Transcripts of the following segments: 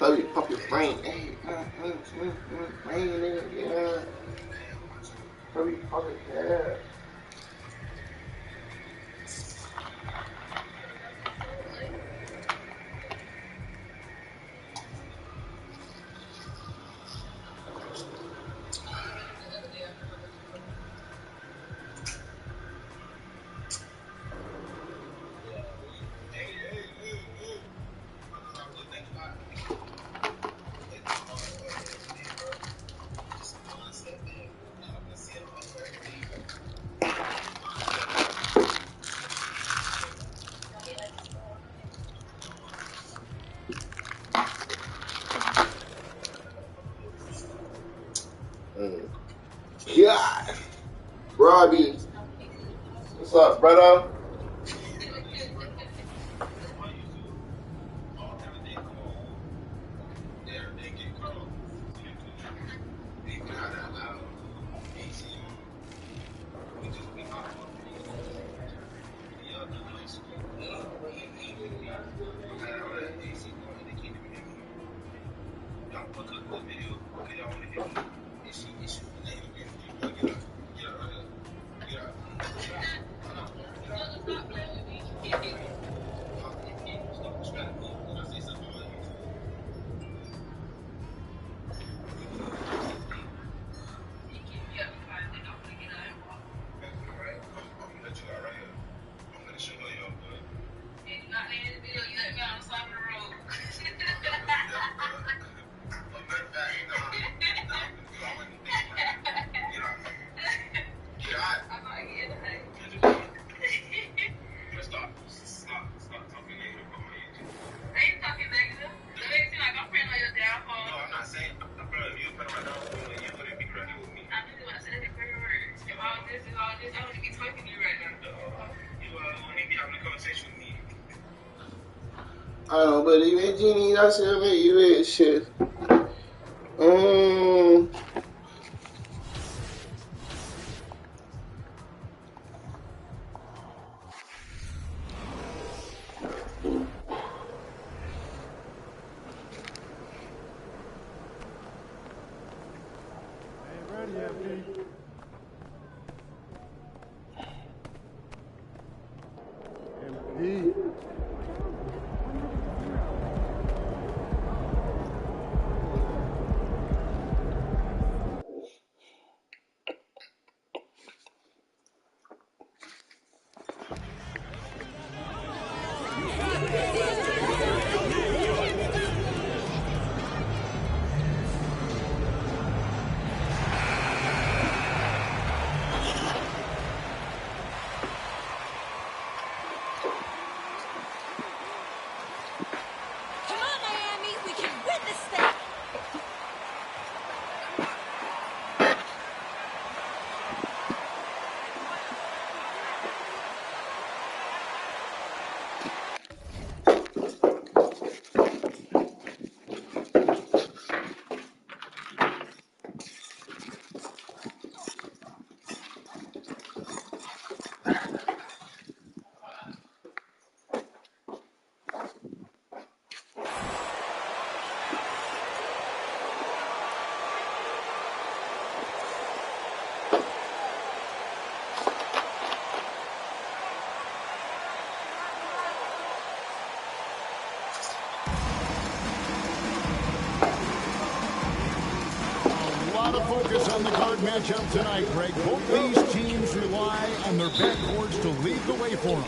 love you, pump your brain. Hey, brain, nigga, yeah. Love you, pump it, yeah. God, Robbie, what's up, brother? I don't know, but even Genie, I said, man, you ain't shit. Focus on the guard matchup tonight, Greg. Both these teams rely on their backcourts to lead the way for them.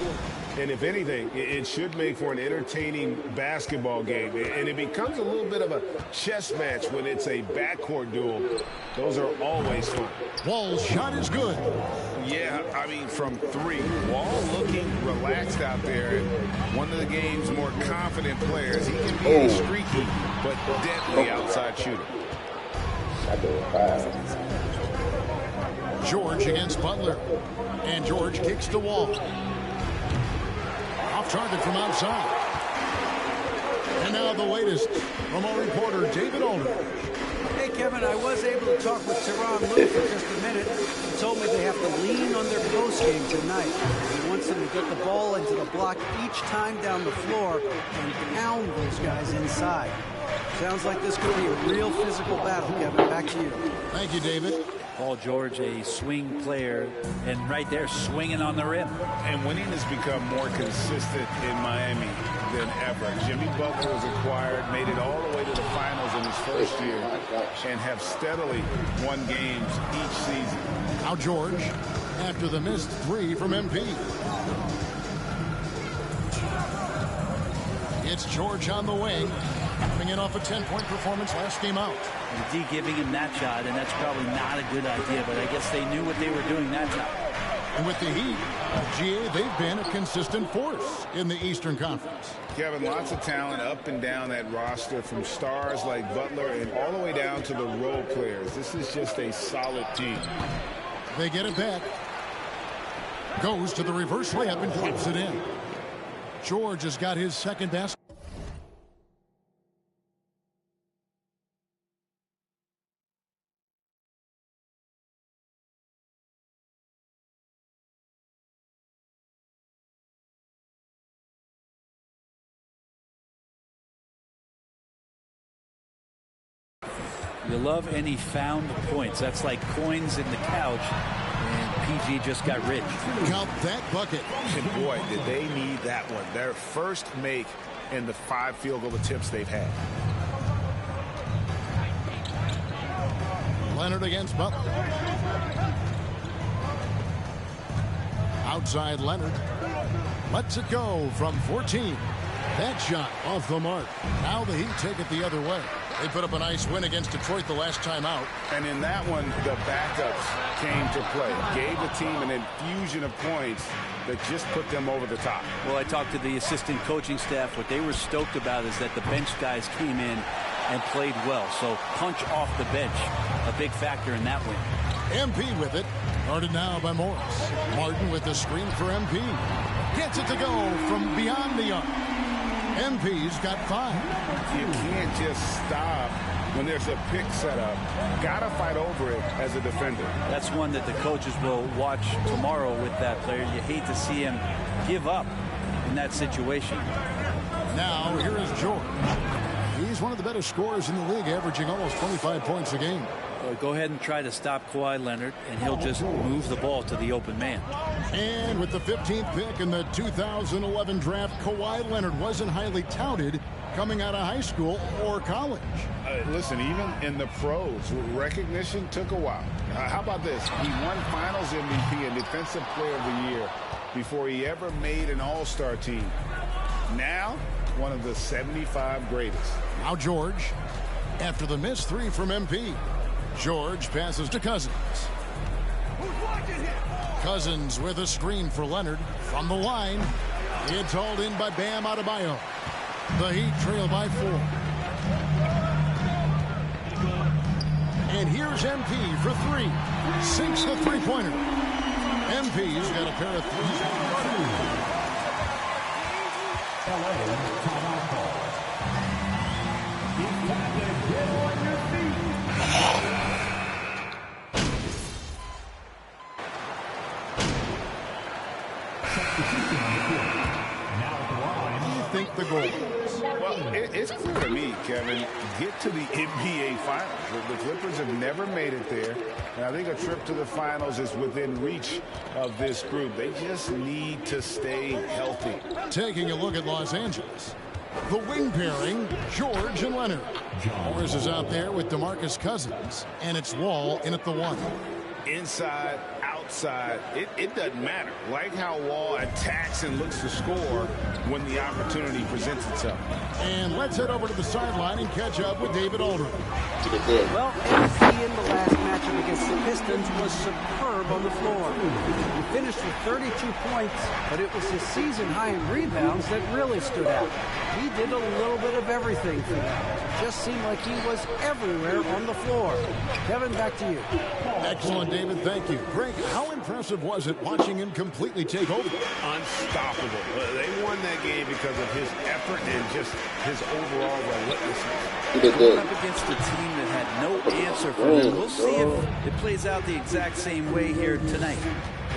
And if anything, it should make for an entertaining basketball game. And it becomes a little bit of a chess match when it's a backcourt duel. Those are always fun. Wall's shot is good. Yeah, I mean, from three. Wall looking relaxed out there. And one of the game's more confident players. He can be a streaky but deadly outside shooter. George against Butler. And George kicks to Wall. Off target from outside. And now the latest from our reporter, David Aldridge. Hey, Kevin, I was able to talk with Tyronn Lue for just a minute. He told me they have to lean on their post game tonight. He wants them to get the ball into the block each time down the floor and pound those guys inside. Sounds like this could be a real physical battle, Kevin. Back to you. Thank you, David. Paul George, a swing player, and right there swinging on the rim. And winning has become more consistent in Miami than ever. Jimmy Butler was acquired, made it all the way to the finals in his first year, and have steadily won games each season. Now George, after the missed three from MP. It's George on the wing, coming in off a 10-point performance last game out. The D giving him that shot, and that's probably not a good idea, but I guess they knew what they were doing that time. And with the Heat, GA, they've been a consistent force in the Eastern Conference. Kevin, lots of talent up and down that roster, from stars like Butler and all the way down to the role players. This is just a solid team. They get it back. Goes to the reverse layup and drops it in. George has got his second basket. You love any found points. That's like coins in the couch, and PG just got rich. Count that bucket. And boy, did they need that one. Their first make in the 5 field goal attempts they've had. Leonard against Butler. Outside Leonard. Lets it go from 14. That shot off the mark. Now the Heat take it the other way. They put up a nice win against Detroit the last time out. And in that one, the backups came to play. Gave the team an infusion of points that just put them over the top. Well, I talked to the assistant coaching staff. What they were stoked about is that the bench guys came in and played well. So punch off the bench, a big factor in that win. MP with it. Guarded now by Morris. Martin with the screen for MP. Gets it to go from beyond the arc. MP's got 5. You can't just stop when there's a pick set up. Got to fight over it as a defender. That's one that the coaches will watch tomorrow with that player. You hate to see him give up in that situation. Now here is George. He's one of the better scorers in the league, averaging almost 25 points a game. Go ahead and try to stop Kawhi Leonard, and he'll just move the ball to the open man. And with the 15th pick in the 2011 draft, Kawhi Leonard wasn't highly touted coming out of high school or college. Listen, even in the pros, recognition took a while. How about this? He won Finals MVP and Defensive Player of the Year before he ever made an All-Star team. Now, one of the 75 greatest. Now George, after the missed 3 from MP. George passes to Cousins. Cousins with a screen for Leonard from the line. It's hauled in by Bam Adebayo. The Heat trail by 4. And here's MP for 3. Sinks the three-pointer. MP's got a pair of 3. Think the goal. Well, it's clear to me, Kevin, get to the NBA Finals. The Clippers have never made it there, and I think a trip to the Finals is within reach of this group. They just need to stay healthy. Taking a look at Los Angeles. The wing pairing, George and Leonard. Morris is out there with DeMarcus Cousins, and it's Wall in at the 1. Inside, outside, it doesn't matter. Like how Wall attacks and looks to score when the opportunity presents itself. And let's head over to the sideline and catch up with David Aldridge. Well, MC in the last matchup against the Pistons was superb on the floor. He finished with 32 points, but it was his season high in rebounds that really stood out. He did a little bit of everything for them. It just seemed like he was everywhere on the floor. Kevin, back to you. Excellent, David. Thank you. Greg, how impressive was it watching him completely take over? Unstoppable. They won that game because of his effort and just his overall relentlessness. Going up against a team that had no answer for them. We'll see if it plays out the exact same way here tonight.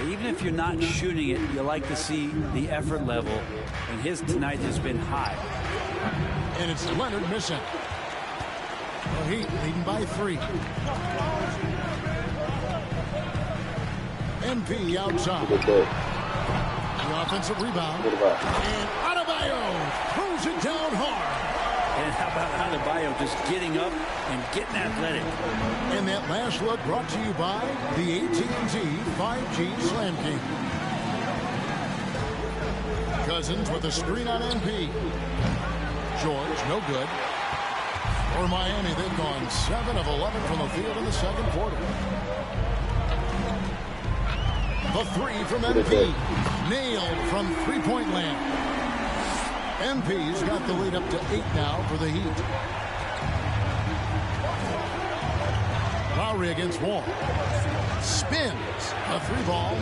Even if you're not shooting it, you like to see the effort level, and his tonight has been high. And it's Leonard missing. The Heat leading by 3. MP outside. The offensive rebound. And Adebayo throws it down hard. And how about Adebayo just getting up and getting athletic? And that last look brought to you by the AT&T 5G Slam King. Cousins with a screen on MP. George, no good. For Miami, they've gone 7 of 11 from the field in the second quarter. The 3 from MP. Nailed from three-point land. MP's got the lead up to 8 now for the Heat. Lowry against Wall. Spins a 3-ball.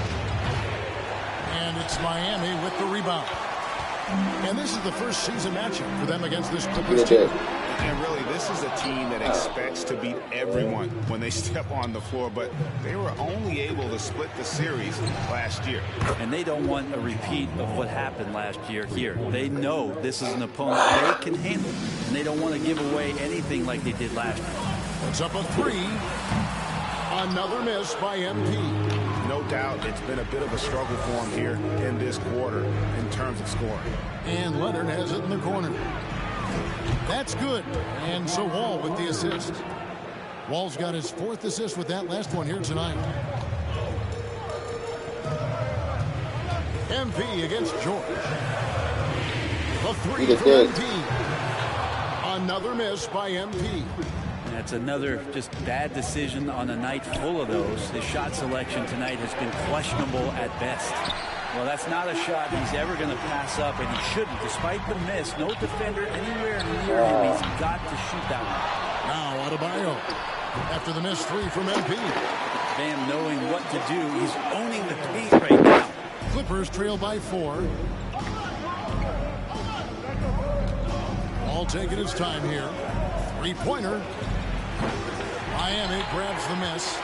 And it's Miami with the rebound. And this is the first season matchup for them against this Clippers team. And really, this is a team that expects to beat everyone when they step on the floor, but they were only able to split the series last year. And they don't want a repeat of what happened last year here. They know this is an opponent they can handle, and they don't want to give away anything like they did last year. It's up a 3. Another miss by MP. No doubt it's been a bit of a struggle for him here in this quarter in terms of scoring. And Leonard has it in the corner. That's good. And so Wall with the assist. Wall's got his 4th assist with that last one here tonight. MP against George. The 3 from MP. Another miss by MP. That's another just bad decision on a night full of those. His shot selection tonight has been questionable at best. Well, that's not a shot he's ever going to pass up, and he shouldn't. Despite the miss, no defender anywhere near him. He's got to shoot that one. Now Adebayo. After the miss 3 from MP. Bam knowing what to do. He's owning the paint right now. Clippers trail by 4. All taking his time here. 3-pointer. Miami grabs the miss.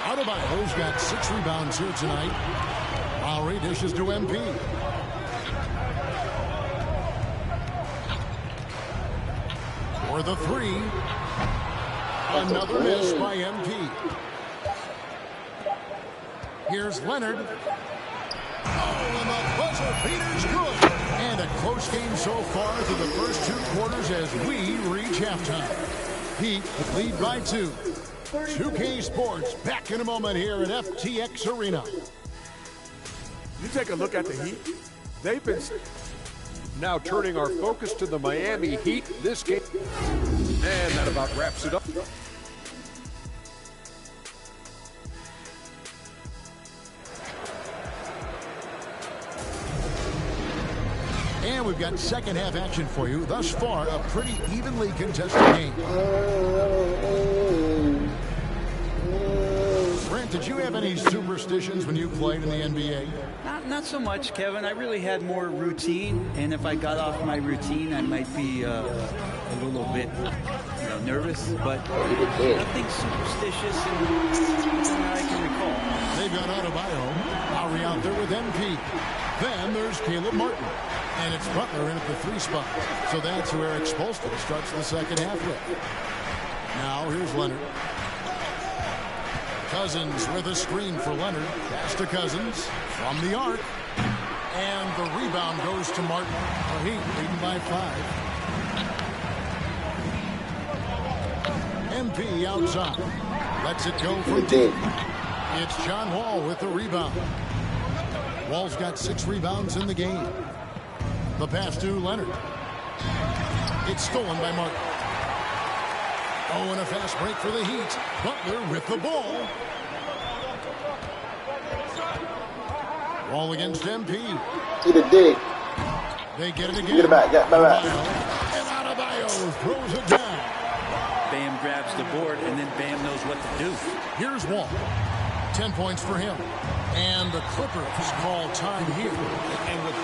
Adebayo's got 6 rebounds here tonight. Lowry dishes to MP. For the 3. Another miss by MP. Here's Leonard. Oh, and the buzzer beater's good. And a close game so far through the first 2 quarters as we reach halftime. Heat lead by 2. 2K Sports back in a moment here at FTX Arena. You take a look at the Heat. They've been now turning our focus to the Miami Heat this game. And that about wraps it up. And we've got second half action for you. Thus far, a pretty evenly contested game. Brent, did you have any superstitions when you played in the NBA? Not so much, Kevin. I really had more routine, and if I got off my routine, I might be a little bit nervous, but nothing superstitious that I can recall. They've got Adebayo. Lowry out there with MP. Then there's Caleb Martin. And it's Butler in at the 3 spot. So that's who Eric Spoelstra starts the second half with. Now here's Leonard. Cousins with a screen for Leonard. Pass to Cousins from the arc. And the rebound goes to Martin. The Heat leading by 5. MP outside. Lets it go from deep. It's John Wall with the rebound. Wall's got 6 rebounds in the game. The pass to Leonard. It's stolen by Martin. Oh, and a fast break for the Heat. Butler with the ball. Wall against MP. Get it, dig. They get it again. Get it back. Yeah, back. And Adebayo throws it down. Bam grabs the board, and then Bam knows what to do. Here's Wall. 10 points for him. And the Clippers call time here. And with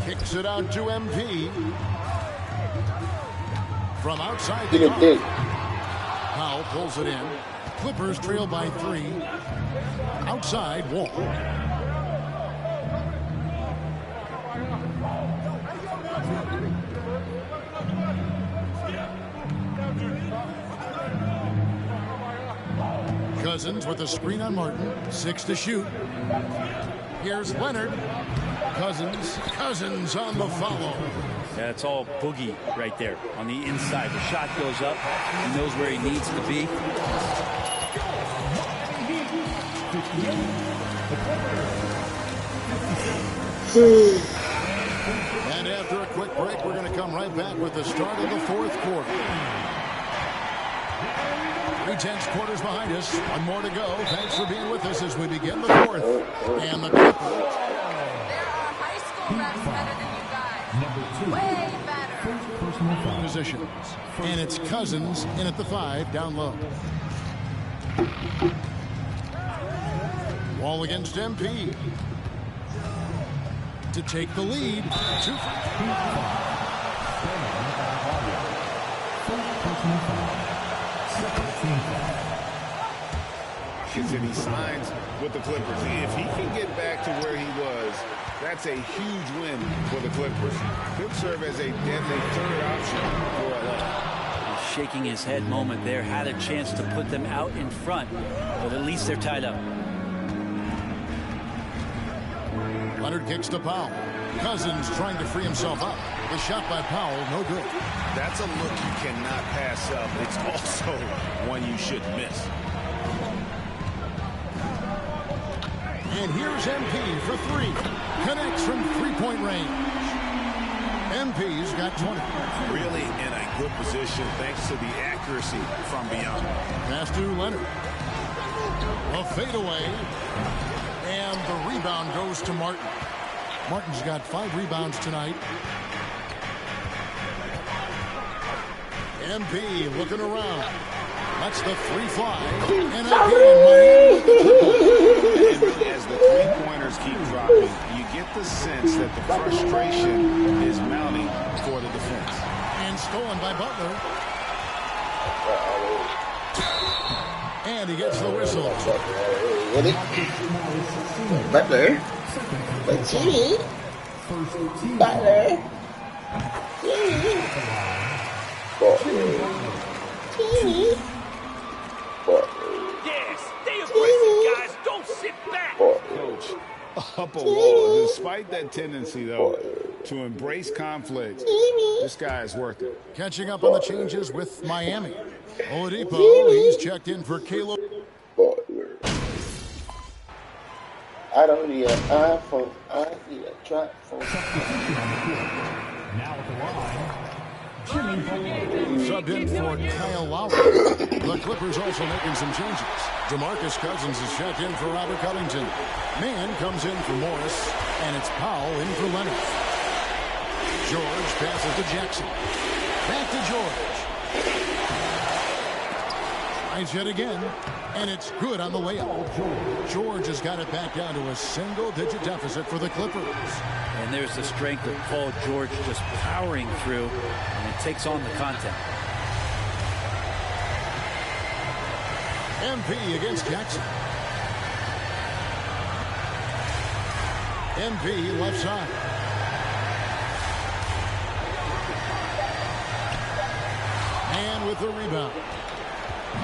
kicks it out to MP. From outside the arc. Powell pulls it in. Clippers trail by 3. Outside, Wall. Cousins with a screen on Martin. 6 to shoot. Here's Leonard. Cousins on the follow. Yeah, it's all Boogie right there on the inside. The shot goes up. He knows where he needs to be. And after a quick break, we're going to come right back with the start of the 4th quarter. 3/10 quarters behind us. 1 more to go. Thanks for being with us as we begin the 4th. And the Clippers. There are high school refs better than you guys. Way better. Positions. And it's Cousins in at the 5, down low. Wall against MP. To take the lead. He signs with the Clippers. If he can get back to where he was, that's a huge win for the Clippers. Could serve as a deadly 3rd option for LA. Shaking his head moment there. Had a chance to put them out in front, but at least they're tied up. Leonard kicks to Powell. Cousins trying to free himself up. The shot by Powell, no good. That's a look you cannot pass up. It's also one you shouldn't miss. And here's MP for 3. Connects from 3-point range. MP's got 20. Really in a good position thanks to the accuracy from beyond. Pass to Leonard. A fadeaway. And the rebound goes to Martin. Martin's got 5 rebounds tonight. MP looking around. That's the 3 fly. And again, Miami. And really, as the 3-pointers keep dropping, you get the sense that the frustration is mounting for the defense. And stolen by Butler. And he gets the whistle. Butler. But Jimmy. Butler. Jimmy. Jimmy. Yeah, stay aggressive, guys. Don't sit back. Coach, up a wall. Despite that tendency, though, to embrace conflict, this guy is worth it. Catching up on the changes with Miami. Oladipo, he's checked in for Caleb. I don't need an iPhone. I need a trap phone. Now at the line, Subbed in for Kyle Lowry. The Clippers also making some changes. DeMarcus Cousins is checked in for Robert Covington. Mann comes in for Morris, and it's Powell in for Leonard. George passes to Jackson. Back to George. Tries yet again, and it's good on the layup. George has got it back down to a single-digit deficit for the Clippers. And there's the strength of Paul George just powering through, and it takes on the contact. MP against Jackson. MP left side. And with the rebound.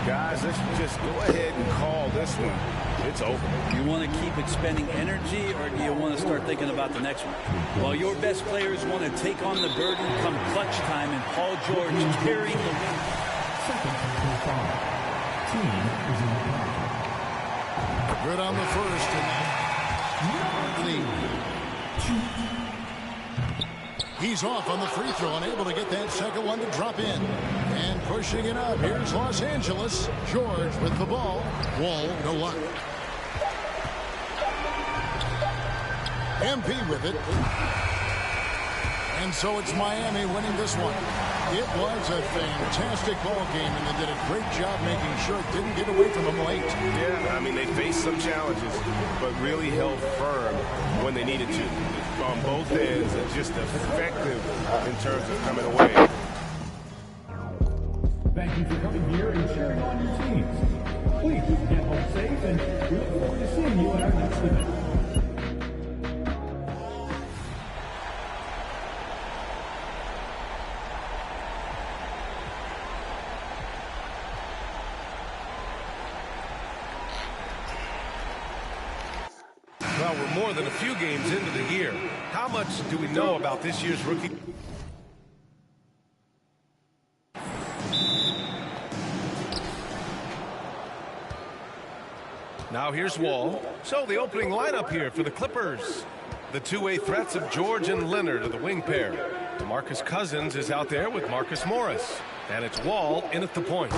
Guys, let's just go ahead and call this one. It's over. You want to keep expending energy, or do you want to start thinking about the next one? Well, your best players want to take on the burden come clutch time, and Paul George carrying the win. Good on the first. He's off on the free throw, unable to get that second one to drop in. And pushing it up, here's Los Angeles. George with the ball. Wall, no luck. MP with it. And so it's Miami winning this one. It was a fantastic ball game, and they did a great job making sure it didn't get away from them late. Yeah, I mean, they faced some challenges, but really held firm when they needed to. On both ends, and just effective in terms of coming away. Thank you for coming here and cheering on your teams. Please get home safe, and we look forward to seeing you at our next event. Well, we're more than a few games into the year. How much do we know about this year's rookie? Now here's Wall. So the opening lineup here for the Clippers. The two-way threats of George and Leonard are the wing pair. DeMarcus Cousins is out there with Marcus Morris. And it's Wall in at the point.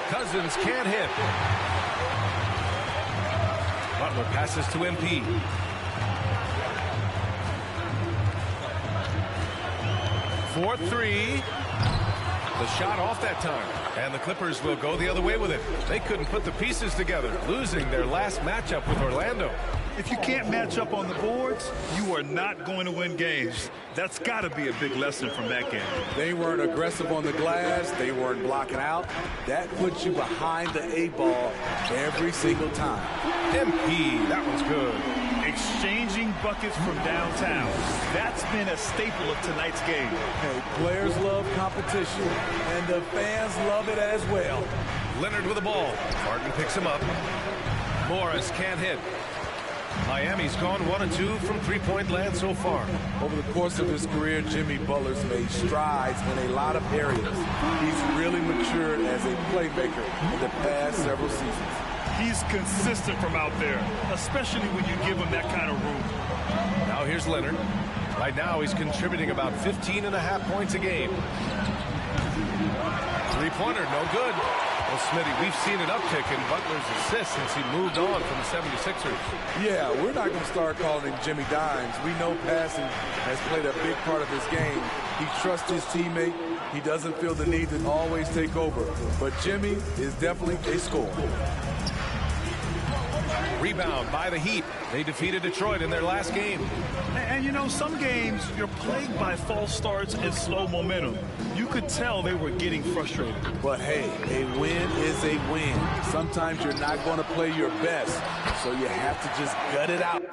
Cousins can't hit. Butler passes to MP. For three. The shot off that time. And the Clippers will go the other way with it. They couldn't put the pieces together, losing their last matchup with Orlando. If you can't match up on the boards, you are not going to win games. That's got to be a big lesson from that game. They weren't aggressive on the glass. They weren't blocking out. That puts you behind the eight ball every single time. MP, that one's good. Exchanging buckets from downtown. That's been a staple of tonight's game. Hey, players love competition, and the fans love it as well. Leonard with the ball. Martin picks him up. Morris can't hit. Miami's gone 1 of 2 from three-point land so far. Over the course of his career, Jimmy Butler's made strides in a lot of areas. He's really matured as a playmaker in the past several seasons. He's consistent from out there, especially when you give him that kind of room. Now here's Leonard. Right now he's contributing about 15.5 points a game. Three-pointer, no good. Well, Smitty, we've seen an uptick in Butler's assists since he moved on from the 76ers. Yeah, we're not going to start calling him Jimmy Dimes. We know passing has played a big part of his game. He trusts his teammate. He doesn't feel the need to always take over. But Jimmy is definitely a scorer. Rebound by the Heat. They defeated Detroit in their last game. And you know, some games you're plagued by false starts and slow momentum. You could tell they were getting frustrated. But hey, a win is a win. Sometimes you're not going to play your best, so you have to just gut it out.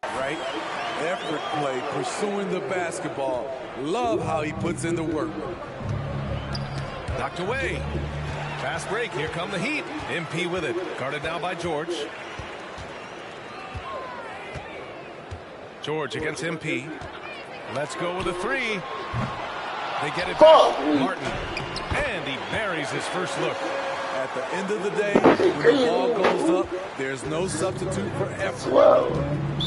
Right? Effort play, pursuing the basketball. Love how he puts in the work. Knocked away. Fast break. Here come the Heat. MP with it. Guarded now by George. George against MP. Let's go with a three. They get it back. Martin. And he buries his first look. At the end of the day, when the ball goes up, there's no substitute for effort. Whoa.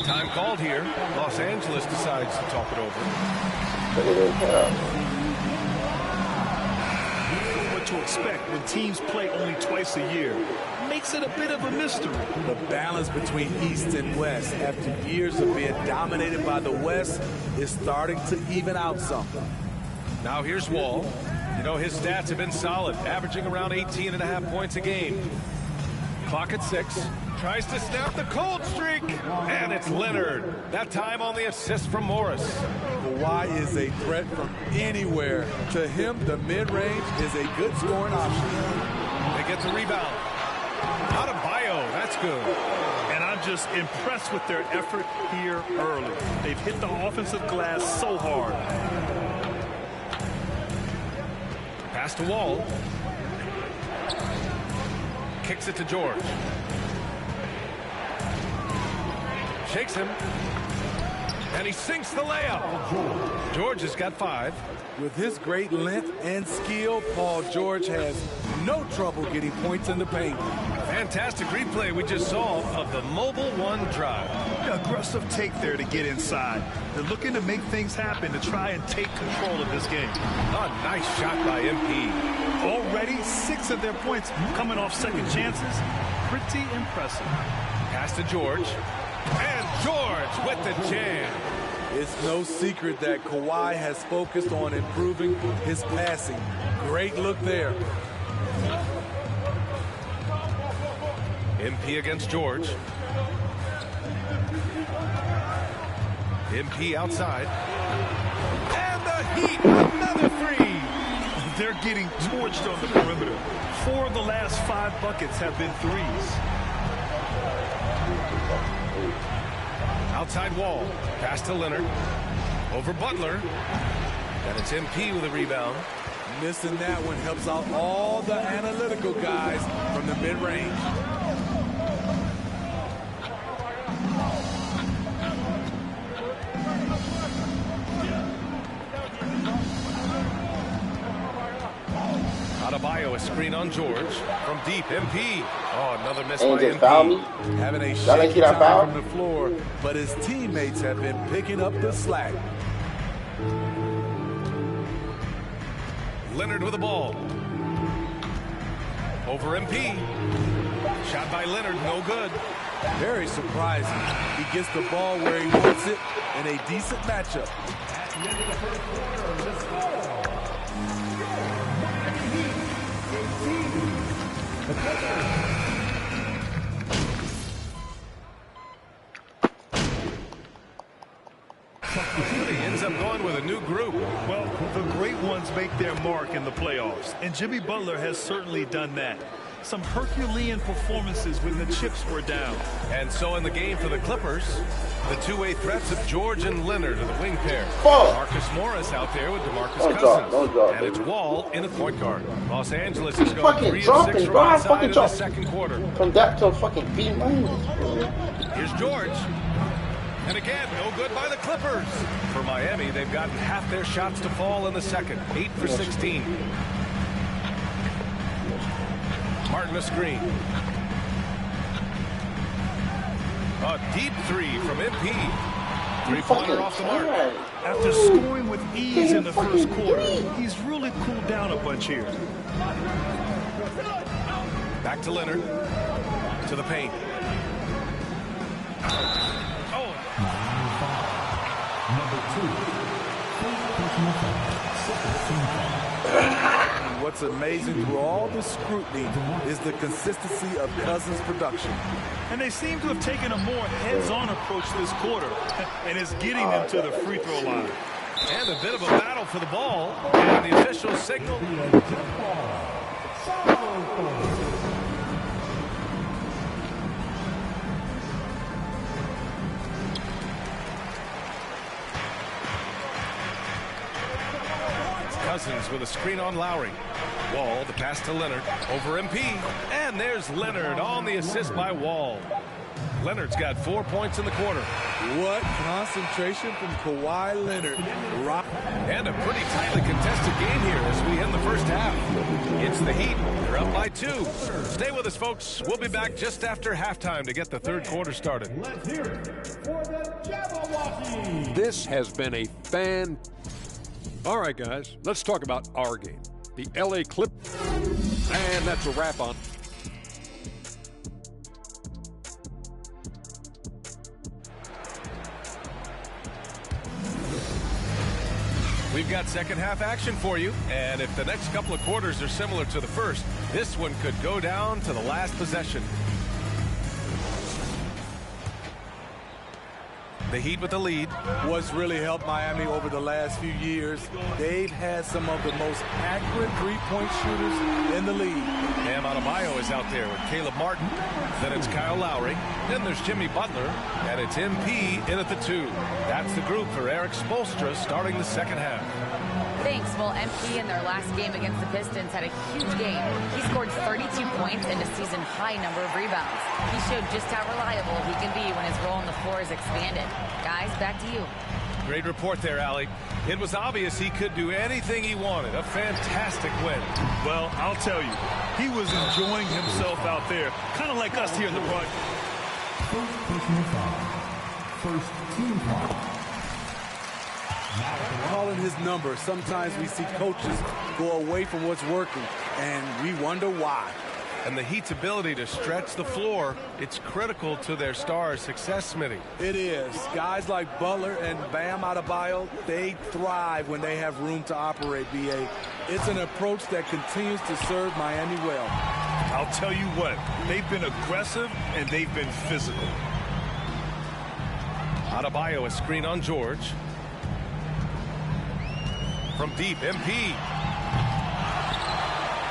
Time called here. Los Angeles decides to talk it over. What to expect when teams play only twice a year makes it a bit of a mystery. The balance between East and West after years of being dominated by the West is starting to even out some. Now here's Wall. You know, his stats have been solid, averaging around 18.5 points a game. Clock at 6. Tries to snap the cold streak. And it's Leonard. That time on the assist from Morris. Kawhi is a threat from anywhere. To him, the mid-range is a good scoring option. They get the rebound. Out of Bio. That's good. And I'm just impressed with their effort here early. They've hit the offensive glass so hard. Pass to Wall. Kicks it to George. Shakes him. And he sinks the layup. George has got 5. With his great length and skill, Paul George has no trouble getting points in the paint. Fantastic replay we just saw of the Mobile One drive. Aggressive take there to get inside. They're looking to make things happen to try and take control of this game. A nice shot by MP. Already 6 of their points coming off second chances. Pretty impressive. Pass to George. And George with the jam. It's no secret that Kawhi has focused on improving his passing. Great look there. MP against George. MP outside. And the Heat, another three. They're getting torched on the perimeter. 4 of the last 5 buckets have been threes. Outside Wall. Pass to Leonard. Over Butler. And it's MP with a rebound. Missing that one helps out all the analytical guys from the mid-range. Adebayo, a screen on George. From deep, MP. Oh, another miss by Angels foul me. MP. Having a Y'all ain't shaky see that foul? time from the floor, but his teammates have been picking up the slack. Leonard with the ball. Over MP. Shot by Leonard, no good. Very surprising. He gets the ball where he wants it in a decent matchup. He ends up going with a new group. Well, the great ones make their mark in the playoffs, and Jimmy Butler has certainly done that. Some Herculean performances when the chips were down. And so in the game for the Clippers, the two-way threats of George and Leonard are the wing pair. Fuck. Marcus Morris out there with DeMarcus Don't Cousins. drop, and it's Wall in the point guard. Los Angeles is going Fucking 3 of 6 dropping, from bro. outside Fucking in the drop. second quarter. From that to a fucking B minus. Here's George. And again, no good by the Clippers. For Miami, they've gotten half their shots to fall in the second. 8 for 16. Martin a screen. A deep three from MP. Three-pointer off the mark. After scoring with ease in the first quarter, he's really cooled down a bunch here. Back to Leonard. To the paint. What's amazing through all the scrutiny is the consistency of Cousins' production. And they seem to have taken a more heads-on approach this quarter, and it's getting them to the free throw line. And a bit of a battle for the ball. And the official signal. Cousins with a screen on Lowry. Wall, the pass to Leonard. Over MP. And there's Leonard on the assist by Wall. Leonard's got 4 points in the quarter. What concentration from Kawhi Leonard. And a pretty tightly contested game here as we end the first half. It's the Heat. They're up by 2. Stay with us, folks. We'll be back just after halftime to get the third quarter started. Let's hear it for the Jabberwocky. This has been a fan. All right, guys, let's talk about our game. The LA Clippers. And that's a wrap on. We've got second half action for you, and if the next couple of quarters are similar to the first, this one could go down to the last possession. The Heat with the lead. What's really helped Miami over the last few years, they've had some of the most accurate three-point shooters in the league. Bam Adebayo is out there with Caleb Martin. Then it's Kyle Lowry. Then there's Jimmy Butler. And it's MP in at the 2. That's the group for Eric Spoelstra starting the second half. Thanks. Well, MP in their last game against the Pistons had a huge game. He scored 32 points and a season-high number of rebounds. He showed just how reliable he can be when his role on the floor is expanded. Guys, back to you. Great report there, Allie. It was obvious he could do anything he wanted. A fantastic win. Well, I'll tell you, he was enjoying himself out there, kind of like us here in the front. First personal foul. First team foul. Calling his number, sometimes we see coaches go away from what's working, and we wonder why. And the Heat's ability to stretch the floor, it's critical to their stars' success, Smitty. It is. Guys like Butler and Bam Adebayo, they thrive when they have room to operate, B.A. It's an approach that continues to serve Miami well. I'll tell you what, they've been aggressive and they've been physical. Adebayo, a screen on George. From deep, MP.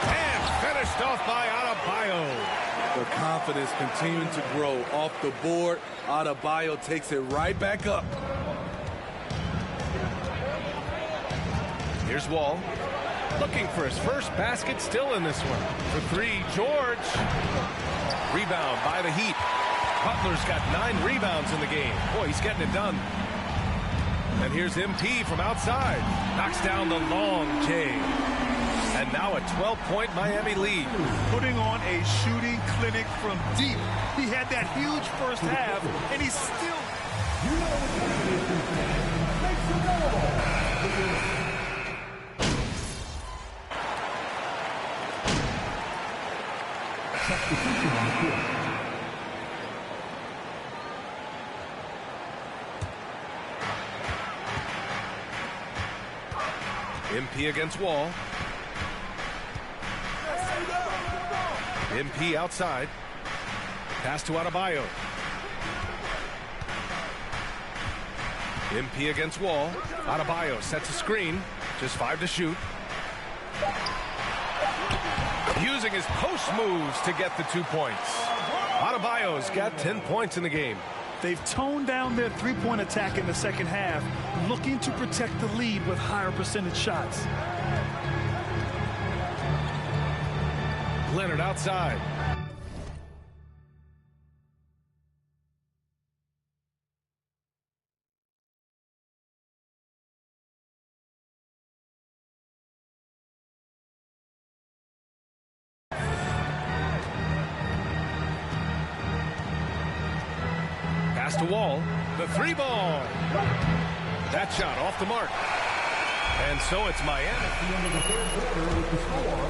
And finished off by Adebayo. The confidence continuing to grow off the board. Adebayo takes it right back up. Here's Wall. Looking for his first basket, still in this one. For three, George. Rebound by the Heat. Butler's got 9 rebounds in the game. Boy, he's getting it done. And here's MP from outside. Knocks down the long J. And now a 12-point Miami lead. Putting on a shooting clinic from deep. He had that huge first half, and he's still... MP against Wall. MP outside. Pass to Adebayo. MP against Wall. Adebayo sets a screen. Just 5 to shoot. Using his post moves to get the 2 points. Adebayo's got 10 points in the game. They've toned down their three-point attack in the second half, looking to protect the lead with higher percentage shots. Leonard outside. Pass to Wall. The 3-ball. That shot off the mark. And so it's Miami. At the end of the third quarter with the score,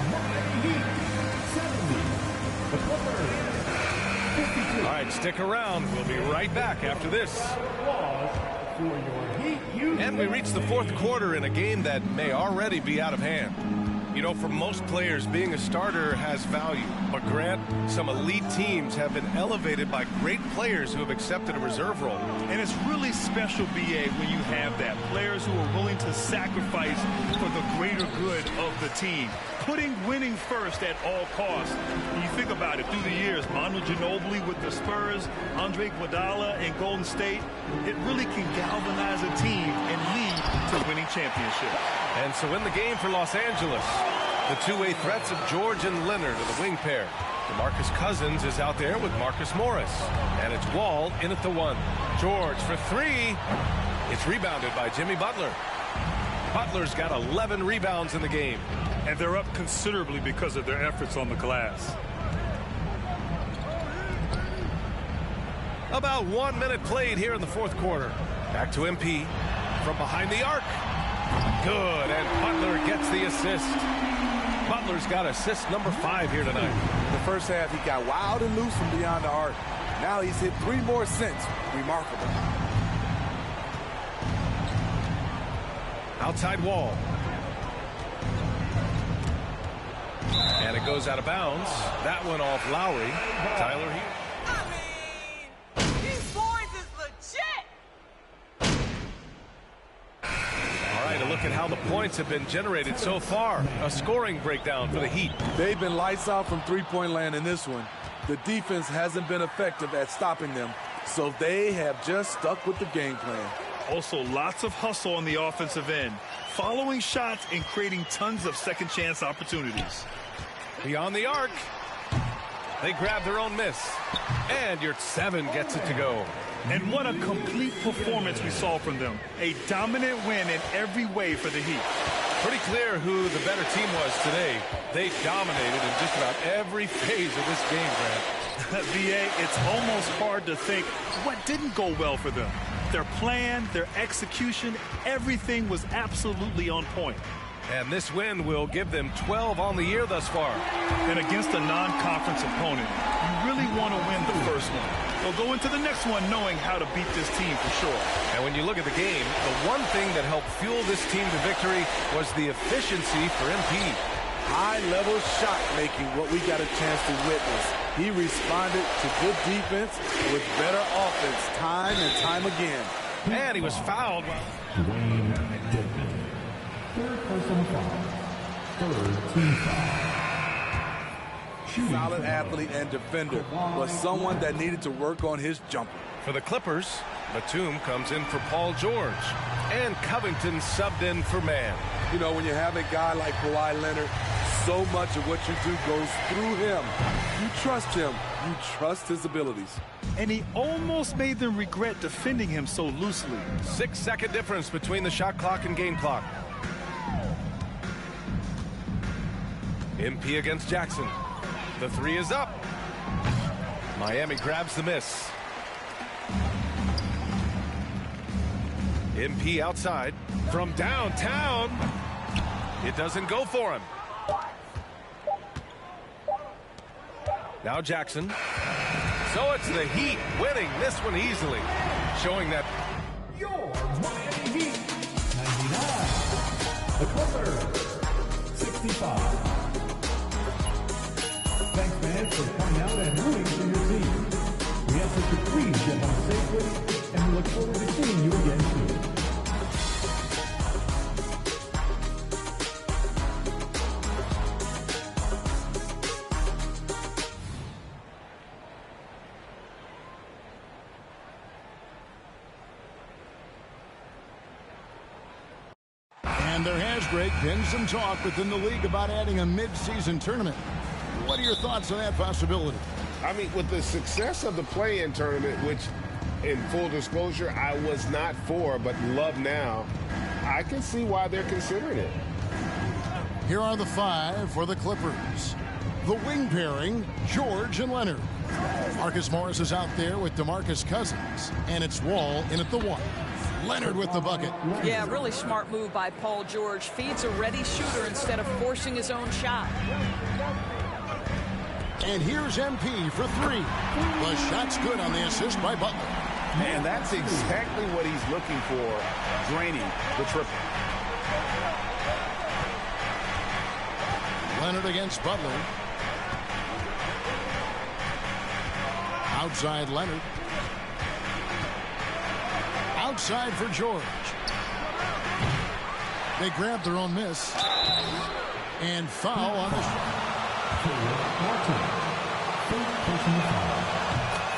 Miami Heat 70. The Clippers 52. All right, stick around. We'll be right back after this. And we reach the fourth quarter in a game that may already be out of hand. You know, for most players, being a starter has value. But Grant, some elite teams have been elevated by great players who have accepted a reserve role. And it's really special, B.A., when you have that. Players who are willing to sacrifice for the greater good of the team. Putting winning first at all costs. When you think about it, through the years, Manu Ginobili with the Spurs, Andre Iguodala in Golden State, it really can galvanize a team and lead to winning championships. And so in the game for Los Angeles, the two-way threats of George and Leonard are the wing pair. DeMarcus Cousins is out there with Marcus Morris. And it's Wall in at the 1. George for 3. It's rebounded by Jimmy Butler. Butler's got 11 rebounds in the game. And they're up considerably because of their efforts on the glass. About 1 minute played here in the fourth quarter. Back to MP from behind the arc. Good, and Butler gets the assist. Butler's got assist number 5 here tonight. The first half, he got wild and loose from beyond the arc. Now he's hit 3 more since. Remarkable. Outside Wall. And it goes out of bounds. That one off Lowry. Tyler here. These boys is legit. All right, a look at how the points have been generated so far. A scoring breakdown for the Heat. They've been lights out from three-point land in this one. The defense hasn't been effective at stopping them, so they have just stuck with the game plan. Also, lots of hustle on the offensive end, following shots and creating tons of second chance opportunities. Beyond the arc. They grab their own miss. And your 7 gets it to go. And what a complete performance we saw from them. A dominant win in every way for the Heat. Pretty clear who the better team was today. They dominated in just about every phase of this game, Grant. VA, it's almost hard to think what didn't go well for them. Their plan, their execution, everything was absolutely on point. And this win will give them 12 on the year thus far. And against a non-conference opponent, you really want to win the first one. So go into the next one knowing how to beat this team for sure. And when you look at the game, the one thing that helped fuel this team to victory was the efficiency for MP. High-level shot making, what we got a chance to witness. He responded to good defense with better offense time and time again. And he was fouled. Dwayne Dedmon. Third personal foul. Third team foul. Solid athlete and defender, but someone that needed to work on his jumper. For the Clippers, Batum comes in for Paul George. And Covington subbed in for Mann. You know, when you have a guy like Kawhi Leonard, so much of what you do goes through him. You trust him. You trust his abilities. And he almost made them regret defending him so loosely. 6-second difference between the shot clock and game clock. MP against Jackson. The three is up. Miami grabs the miss. MP outside from downtown. It doesn't go for him. Now Jackson. So it's the Heat winning this one easily, showing that Your Miami Heat, 99. The Clippers, 65. Thanks, man, for coming out and rooting for your team. We ask that you please get home safely, and we look forward to seeing you again soon. And there has, Greg, been some talk within the league about adding a mid-season tournament. What are your thoughts on that possibility? I mean, with the success of the play-in tournament, which, in full disclosure, I was not for, but love now, I can see why they're considering it. Here are the five for the Clippers. The wing pairing, George and Leonard. Marcus Morris is out there with DeMarcus Cousins, and it's Wall in at the one. Leonard with the bucket. Yeah, really smart move by Paul George. Feeds a ready shooter instead of forcing his own shot. And here's MP for three. The shot's good on the assist by Butler. Man, that's exactly what he's looking for, draining the triple. Leonard against Butler. Outside Leonard. Outside for George. They grab their own miss. And foul on the shot. First personal foul.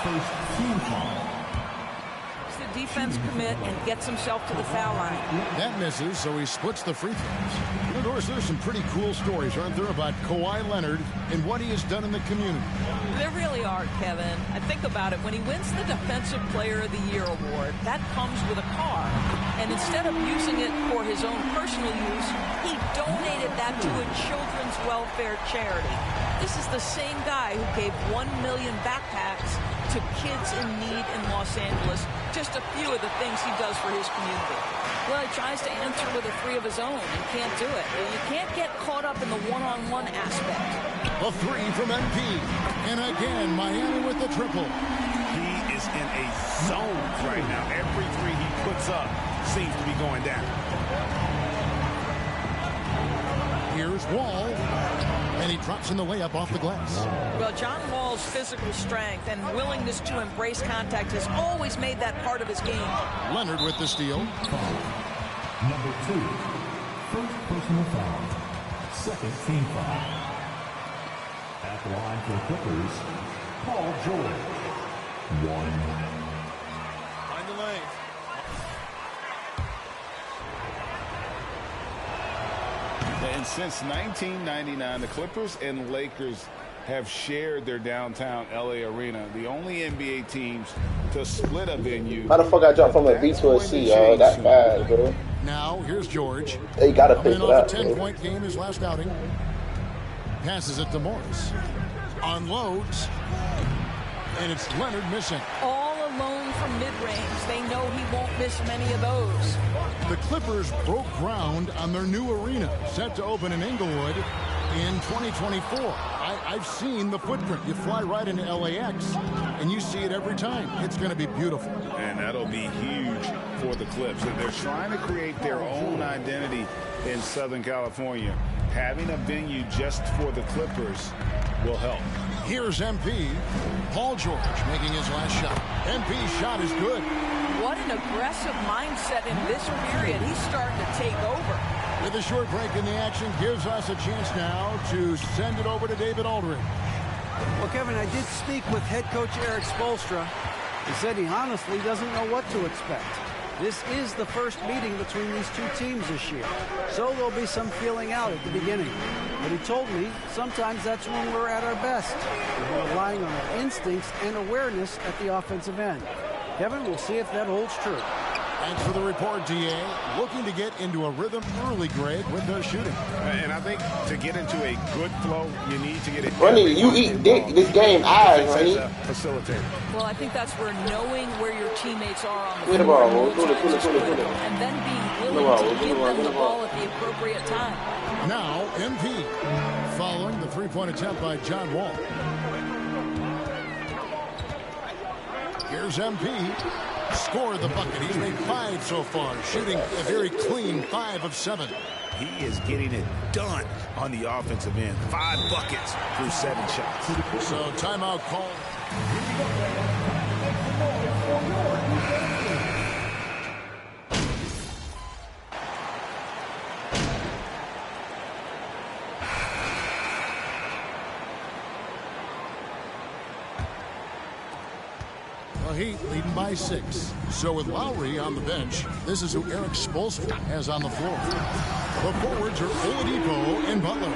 First team foul. The defense commit and gets himself to the foul line. That misses, so he splits the free throws. You know, Doris, there's some pretty cool stories, aren't there, about Kawhi Leonard and what he has done in the community. There really are, Kevin. I think about it. When he wins the Defensive Player of the Year award, that comes with a car. And instead of using it for his own personal use, he donated that to a children's welfare charity. This is the same guy who gave 1 million backpacks to kids in need in Los Angeles. Just a few of the things he does for his community. Well, he tries to answer with a three of his own and can't do it. You can't get caught up in the one-on-one aspect. A three from MP. And again, Miami with the triple. He is in a zone right now. Every three he puts up seems to be going down. Here's Wall. And he drops in the layup off the glass. Well, John Wall's physical strength and willingness to embrace contact has always made that part of his game. Leonard with the steal. Number 2. First personal foul. Second team foul. At the line for the Clippers, Paul George. 1. Find the lane. And since 1999, the Clippers and Lakers have shared their downtown LA arena. The only NBA teams to split a venue. How the fuck I jumped from a B to a C, y'all? That fast, bro. Now, here's George. They gotta pay for that. Off a 10-point game his last outing. Passes it to Morris. Unloads. And it's Leonard missing. All alone from from mid-range. They know he won't miss many of those. The Clippers broke ground on their new arena, set to open in Inglewood in 2024. I've seen the footprint. You fly right into LAX, and you see it every time. It's going to be beautiful. And that'll be huge for the Clips. They're trying to create their own identity in Southern California. Having a venue just for the Clippers will help. Here's MP. Paul George making his last shot. MP's shot is good. What an aggressive mindset in this period. He's starting to take over. With a short break in the action, gives us a chance now to send it over to David Aldridge. Well, Kevin, I did speak with head coach Eric Spoelstra. He said he honestly doesn't know what to expect. This is the first meeting between these two teams this year, so there'll be some feeling out at the beginning. But he told me sometimes that's when we're at our best. We're relying on our instincts and awareness at the offensive end. Kevin, we'll see if that holds true. Thanks for the report, DA. Looking to get into a rhythm early, Greg, with their shooting. And I think to get into a good flow, you need to get it. Ronnie, you eat dick this game, Ronnie. Facilitator. Well, I think that's where knowing where your teammates are on the Get the floor ball, and then being willing to give them the ball at the appropriate time. Now, MP, following the three-point attempt by John Wall. Here's MP. Scored the bucket. He's made 5 so far, shooting a very clean 5 of 7. He is getting it done on the offensive end. 5 buckets through 7 shots. So timeout call. Heat leading by 6. So with Lowry on the bench, this is who Eric Spoelstra has on the floor. The forwards are Oladipo and Butler.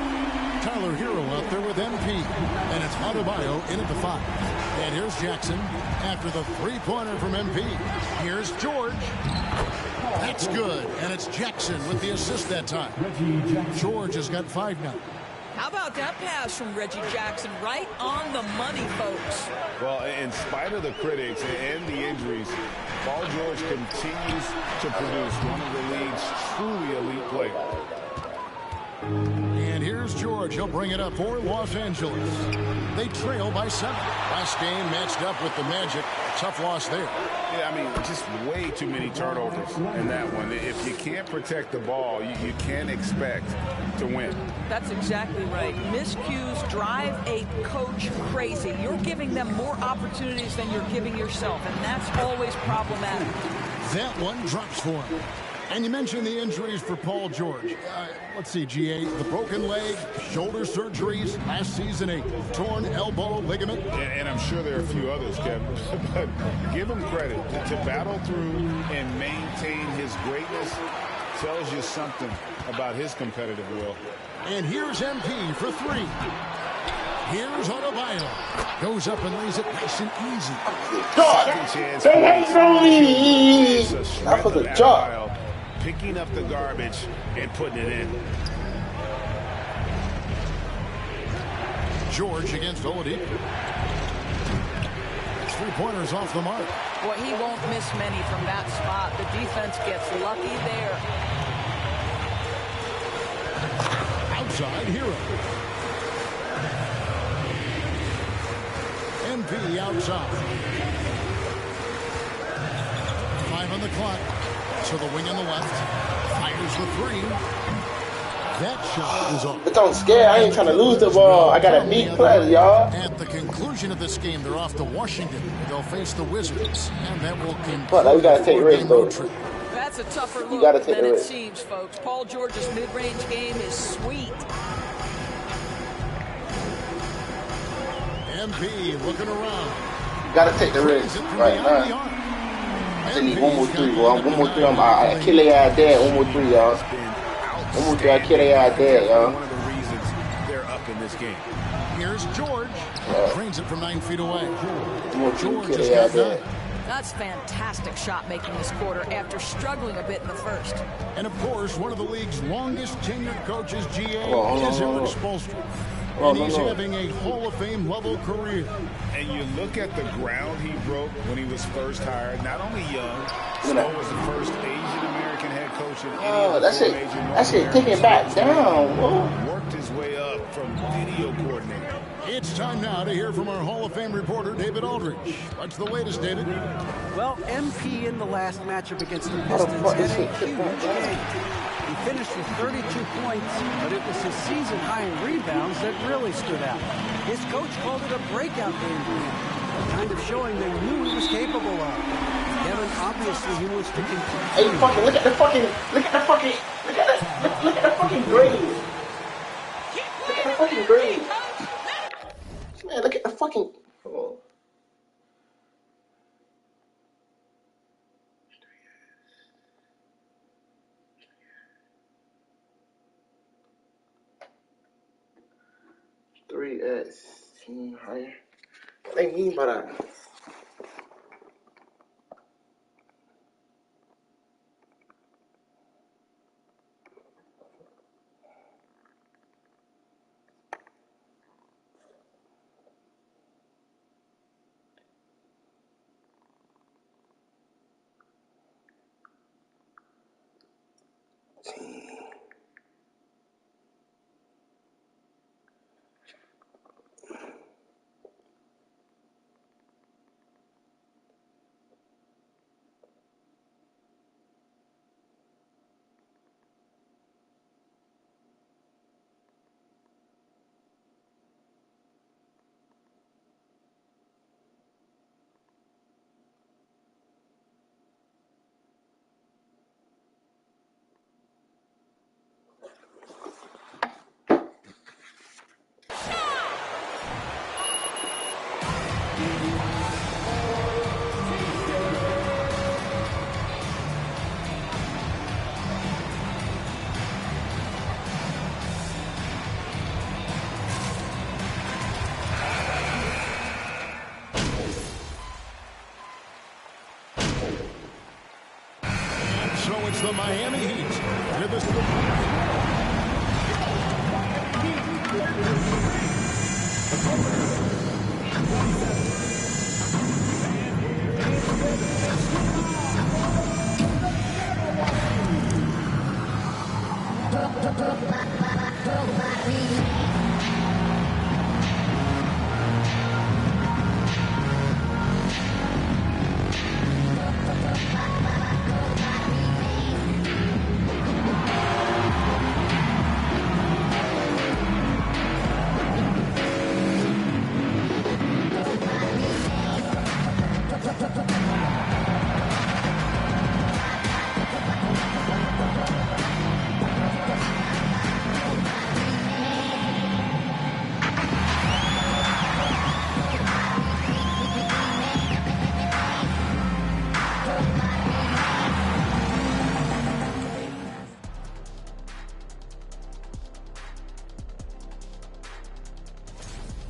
Tyler Hero out there with MP. And it's Adebayo in at the 5. And here's Jackson after the three-pointer from MP. Here's George. That's good. And it's Jackson with the assist that time. George has got 5 now. How about that pass from Reggie Jackson? Right on the money, folks. Well, in spite of the critics and the injuries, Paul George continues to produce one of the league's truly elite players. And here's George. He'll bring it up for Los Angeles. They trail by 7. Last game matched up with the Magic. Tough loss there. Yeah, I mean, just way too many turnovers in that one. If you can't protect the ball, you can't expect to win. That's exactly right. Miscues drive a coach crazy. You're giving them more opportunities than you're giving yourself, and that's always problematic. That one drops for him. And you mentioned the injuries for Paul George. Let's see, GA, the broken leg, shoulder surgeries, last season a torn elbow ligament. And I'm sure there are a few others, Kevin. But give him credit. To battle through and maintain his greatness tells you something about his competitive will. And here's MP for 3. Here's Adebayo. Goes up and lays it nice and easy. They hate on me. I put the job. Picking up the garbage and putting it in. George against Oladipo. 3-pointers off the mark. Well, he won't miss many from that spot. The defense gets lucky there. Outside Hero. MP outside. 5 on the clock. So the wing on the left fires the 3. That shot is off. But don't scare. I ain't trying to lose the ball. I got a big play, y'all. At the conclusion of this game, they're off to Washington. They'll face the Wizards, and that will conclude. But we gotta take risks, though. That's a tougher look than it seems, folks. Paul George's mid-range game is sweet. MP looking around. You gotta take the risk right now. I need 1 more 3, boy. 1 more 3. I kill their ass dead. 1 more 3, y'all. 1 more 3. I kill their ass dead, y'all. One of the reasons they're up in this game. Here's George. Drains it from 9 feet away. George has got 9. That's fantastic shot making this quarter after struggling a bit in the first. And of course, one of the league's longest tenured coaches, GA, is Eric Spoelstra. And he's having a Hall of Fame level career. And you look at the ground he broke when he was first hired. Not only young, Snow was the first Asian American head coach in any that shit taking back down. Whoa. Worked his way up from video coordinator. It's time now to hear from our Hall of Fame reporter, David Aldridge. What's the latest, David? Well, MP in the last matchup against the Pistons had a huge game. He finished with 32 points, but it was his season-high in rebounds that really stood out. His coach called it a breakout game for him, the kind of showing they knew he was capable of. Kevin, obviously, he wants to continue. Hey, look at the fucking grade. Look at the fucking grade. Man, look at the fucking. Oh. Three higher. What do they mean by that? So it's the Miami Heat with the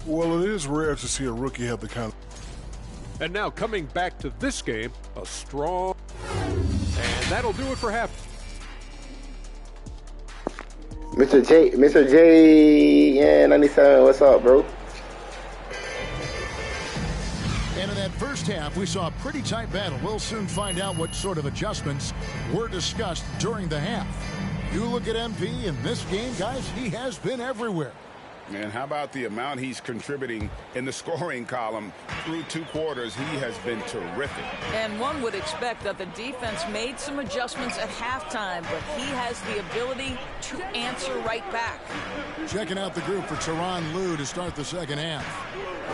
Well, it is rare to see a rookie have the kind of... And now coming back to this game, a strong... And that'll do it for half. Mr. J, yeah, 97, what's up, bro? And in that first half, we saw a pretty tight battle. We'll soon find out what sort of adjustments were discussed during the half. You look at MP in this game, guys, he has been everywhere. And how about the amount he's contributing in the scoring column through 2 quarters? He has been terrific. And one would expect that the defense made some adjustments at halftime, but he has the ability to answer right back. Checking out the group for Tyronn Lue to start the second half.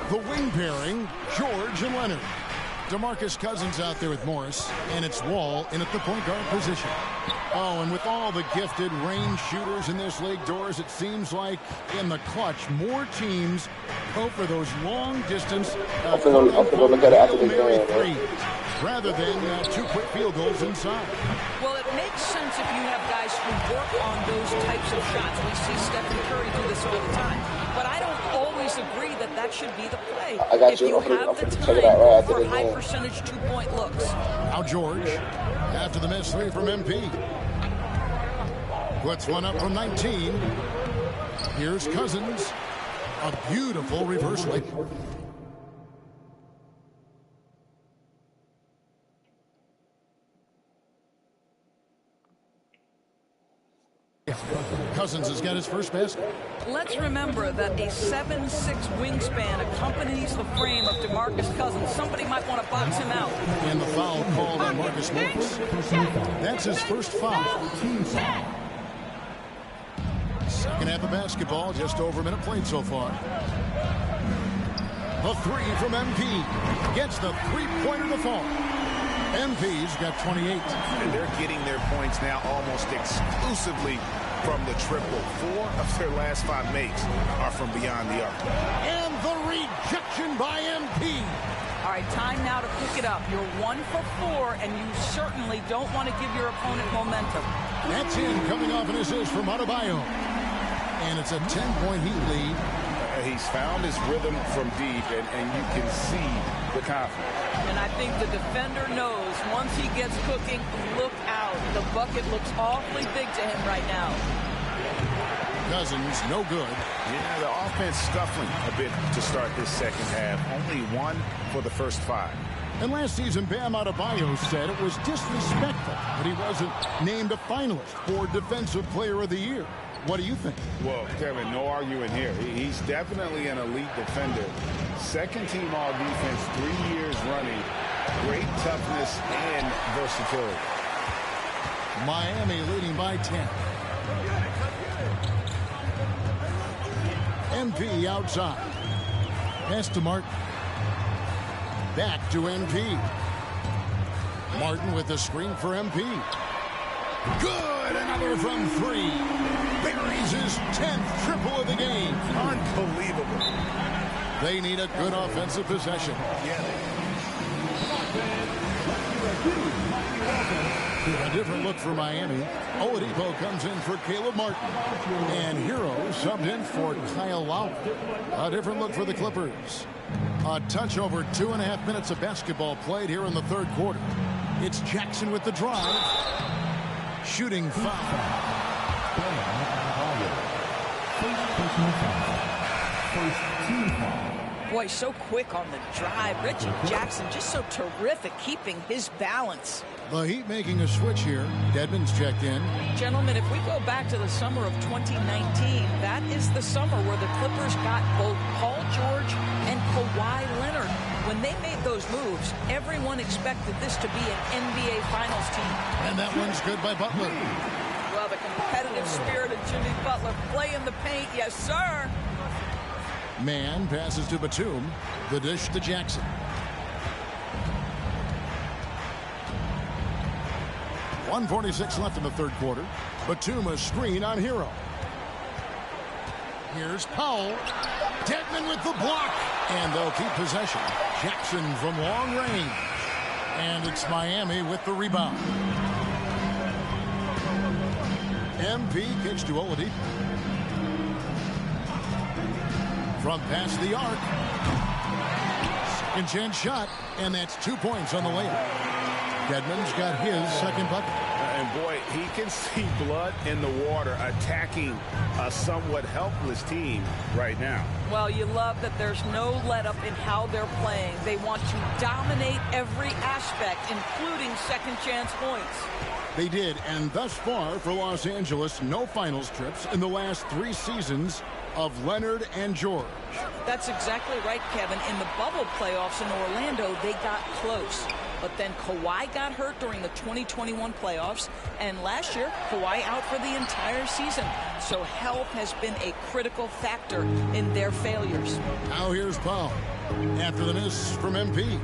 The wing pairing, George and Leonard. DeMarcus Cousins out there with Morris, and it's Wall in at the point guard position. Oh, and with all the gifted range shooters in this league, Doors, it seems like in the clutch, more teams go for those long-distance look at it after this game, rather than 2 quick field goals inside. Well, it makes sense if you have guys who work on those types of shots. We see Stephen Curry do this all the time. But I don't always agree that that should be the play. I got if you. you have the check time, it out right go after for this high game. percentage 2-point looks. Now George, after the miss 3 from MP. Puts one up from 19. Here's Cousins. A beautiful reverse layup. Cousins has got his first basket. Let's remember that a 7'6" wingspan accompanies the frame of DeMarcus Cousins. Somebody might want to box him out. And the foul called on Marcus Morris. That's his first foul. Second half of basketball, just over a minute played so far. A three from MP. Gets the three-pointer to fall. MP's got 28. And they're getting their points now almost exclusively from the triple. 4 of their last 5 makes are from beyond the arc. And the rejection by MP. All right, time now to pick it up. You're 1 for 4, and you certainly don't want to give your opponent momentum. That's in, coming off an assist from Adebayo. And it's a 10-point Heat lead. He's found his rhythm from deep, and you can see the confidence. And I think the defender knows once he gets cooking, look out. The bucket looks awfully big to him right now. Cousins, no good. Yeah, the offense scuffling a bit to start this second half. Only 1 for the first 5. And last season, Bam Adebayo said it was disrespectful that he wasn't named a finalist for Defensive Player of the Year. What do you think? Well, Kevin, no arguing here. He's definitely an elite defender. Second team all defense, 3 years running. Great toughness and versatility. Miami leading by 10. MP outside. Pass to Martin. Back to MP. Martin with the screen for MP. Good! Another from 3. Buries his 10th triple of the game. Unbelievable. They need a good offensive possession. A different look for Miami. Oladipo comes in for Caleb Martin. And Hero subbed in for Kyle Lowry. A different look for the Clippers. A touch over 2.5 minutes of basketball played here in the third quarter. It's Jackson with the drive. Shooting foul. Boy, so quick on the drive. Reggie Jackson just so terrific keeping his balance. The Heat making a switch here. Dedmon's checked in. Gentlemen, if we go back to the summer of 2019, that is the summer where the Clippers got both Paul George and Kawhi Leonard. When they made those moves, everyone expected this to be an NBA Finals team. And that one's good by Butler. Well, the competitive spirit of Jimmy Butler. Play in the paint, yes, sir. Man passes to Batum. The dish to Jackson. .146 left in the third quarter. Batum a screen on Hero. Here's Powell. Dedmon with the block. And they'll keep possession. Jackson from long range. And it's Miami with the rebound. MP kicks to Oladipo. From past the arc. Second chance shot. And that's 2 points on the layup. Dedmon's got his second bucket. And boy, he can see blood in the water attacking a somewhat helpless team right now. Well, you love that there's no let-up in how they're playing. They want to dominate every aspect, including second chance points. They did, and thus far for Los Angeles, no finals trips in the last 3 seasons of Leonard and George. That's exactly right, Kevin. In the bubble playoffs in Orlando, they got close. But then Kawhi got hurt during the 2021 playoffs, and last year, Kawhi out for the entire season. So health has been a critical factor in their failures. Now here's Powell after the miss from MP.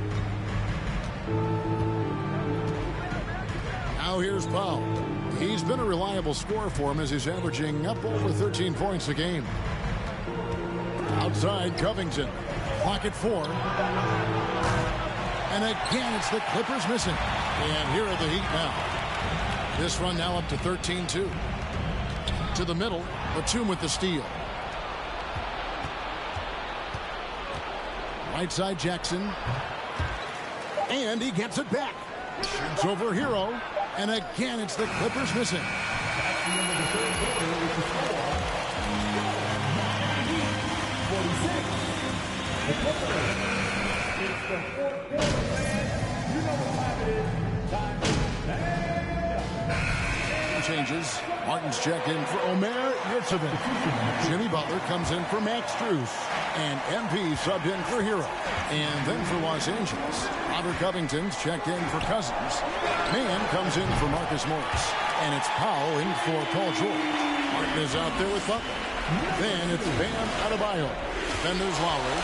Now here's Powell. He's been a reliable scorer for him as he's averaging up over 13 points a game. Outside Covington. Clock at 4. And again, it's the Clippers missing. And here are the Heat now. This run now up to 13-2. To the middle, Batum with the steal. Right side Jackson. And he gets it back. Shoots over Hero. And again, it's the Clippers missing. the Clippers. It's the fourth quarter, man. You know what time it is. Time to stand up. Changes. Martin's checked in for Omer Yurtseven. Jimmy Butler comes in for Max Strus. And MP subbed in for Hero. And then for Los Angeles, Robert Covington's checked in for Cousins. Mann comes in for Marcus Morris. And it's Powell in for Paul George. Martin is out there with Butler. Then it's Bam Adebayo. Then there's Lowry.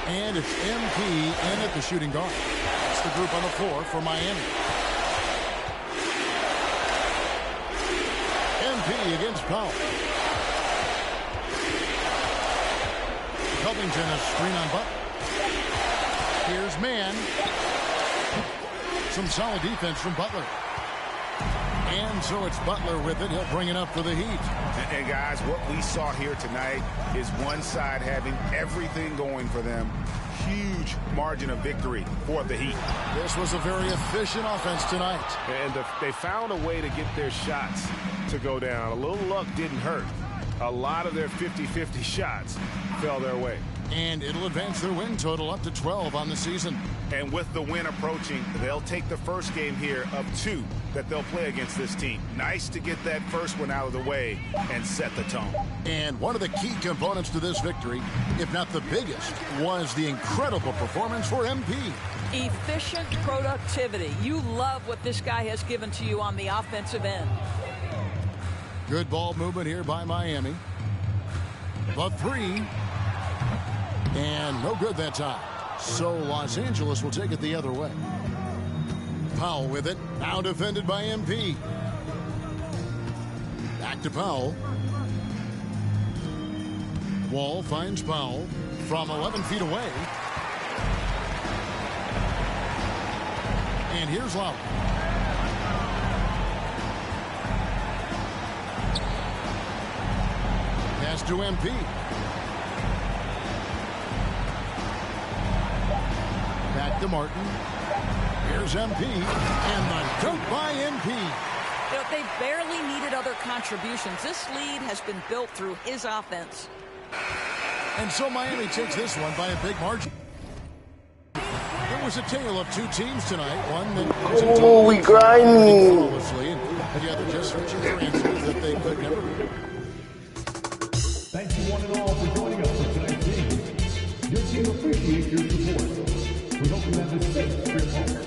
And it's MP in at the shooting guard. That's the group on the floor for Miami. MP against Powell. Covington a screen on Butler. Here's Mann. Some solid defense from Butler. And so it's Butler with it. He'll bring it up for the Heat. And guys, what we saw here tonight is one side having everything going for them. Huge margin of victory for the Heat. This was a very efficient offense tonight. And they found a way to get their shots to go down. A little luck didn't hurt. A lot of their 50-50 shots fell their way. And it'll advance their win total up to 12 on the season. And with the win approaching, they'll take the first game here of 2 that they'll play against this team. Nice to get that first one out of the way and set the tone. And one of the key components to this victory, if not the biggest, was the incredible performance for MP. Efficient productivity. You love what this guy has given to you on the offensive end. Good ball movement here by Miami. The 3. And no good that time. So Los Angeles will take it the other way. Powell with it. Now defended by MP. Back to Powell. Wall finds Powell from 11 feet away. And here's Lowry. Pass to MP. Back to Martin. Here's MP. And the dunk by MP. You know, they barely needed other contributions. This lead has been built through his offense. And so Miami takes this one by a big margin. It was a tale of 2 teams tonight. One that was we grinding flawlessly, and the other just searching for answers that they could never. Thank you one and all for joining us for tonight's game. Your team appreciates your support. We hope you have a safe trip home.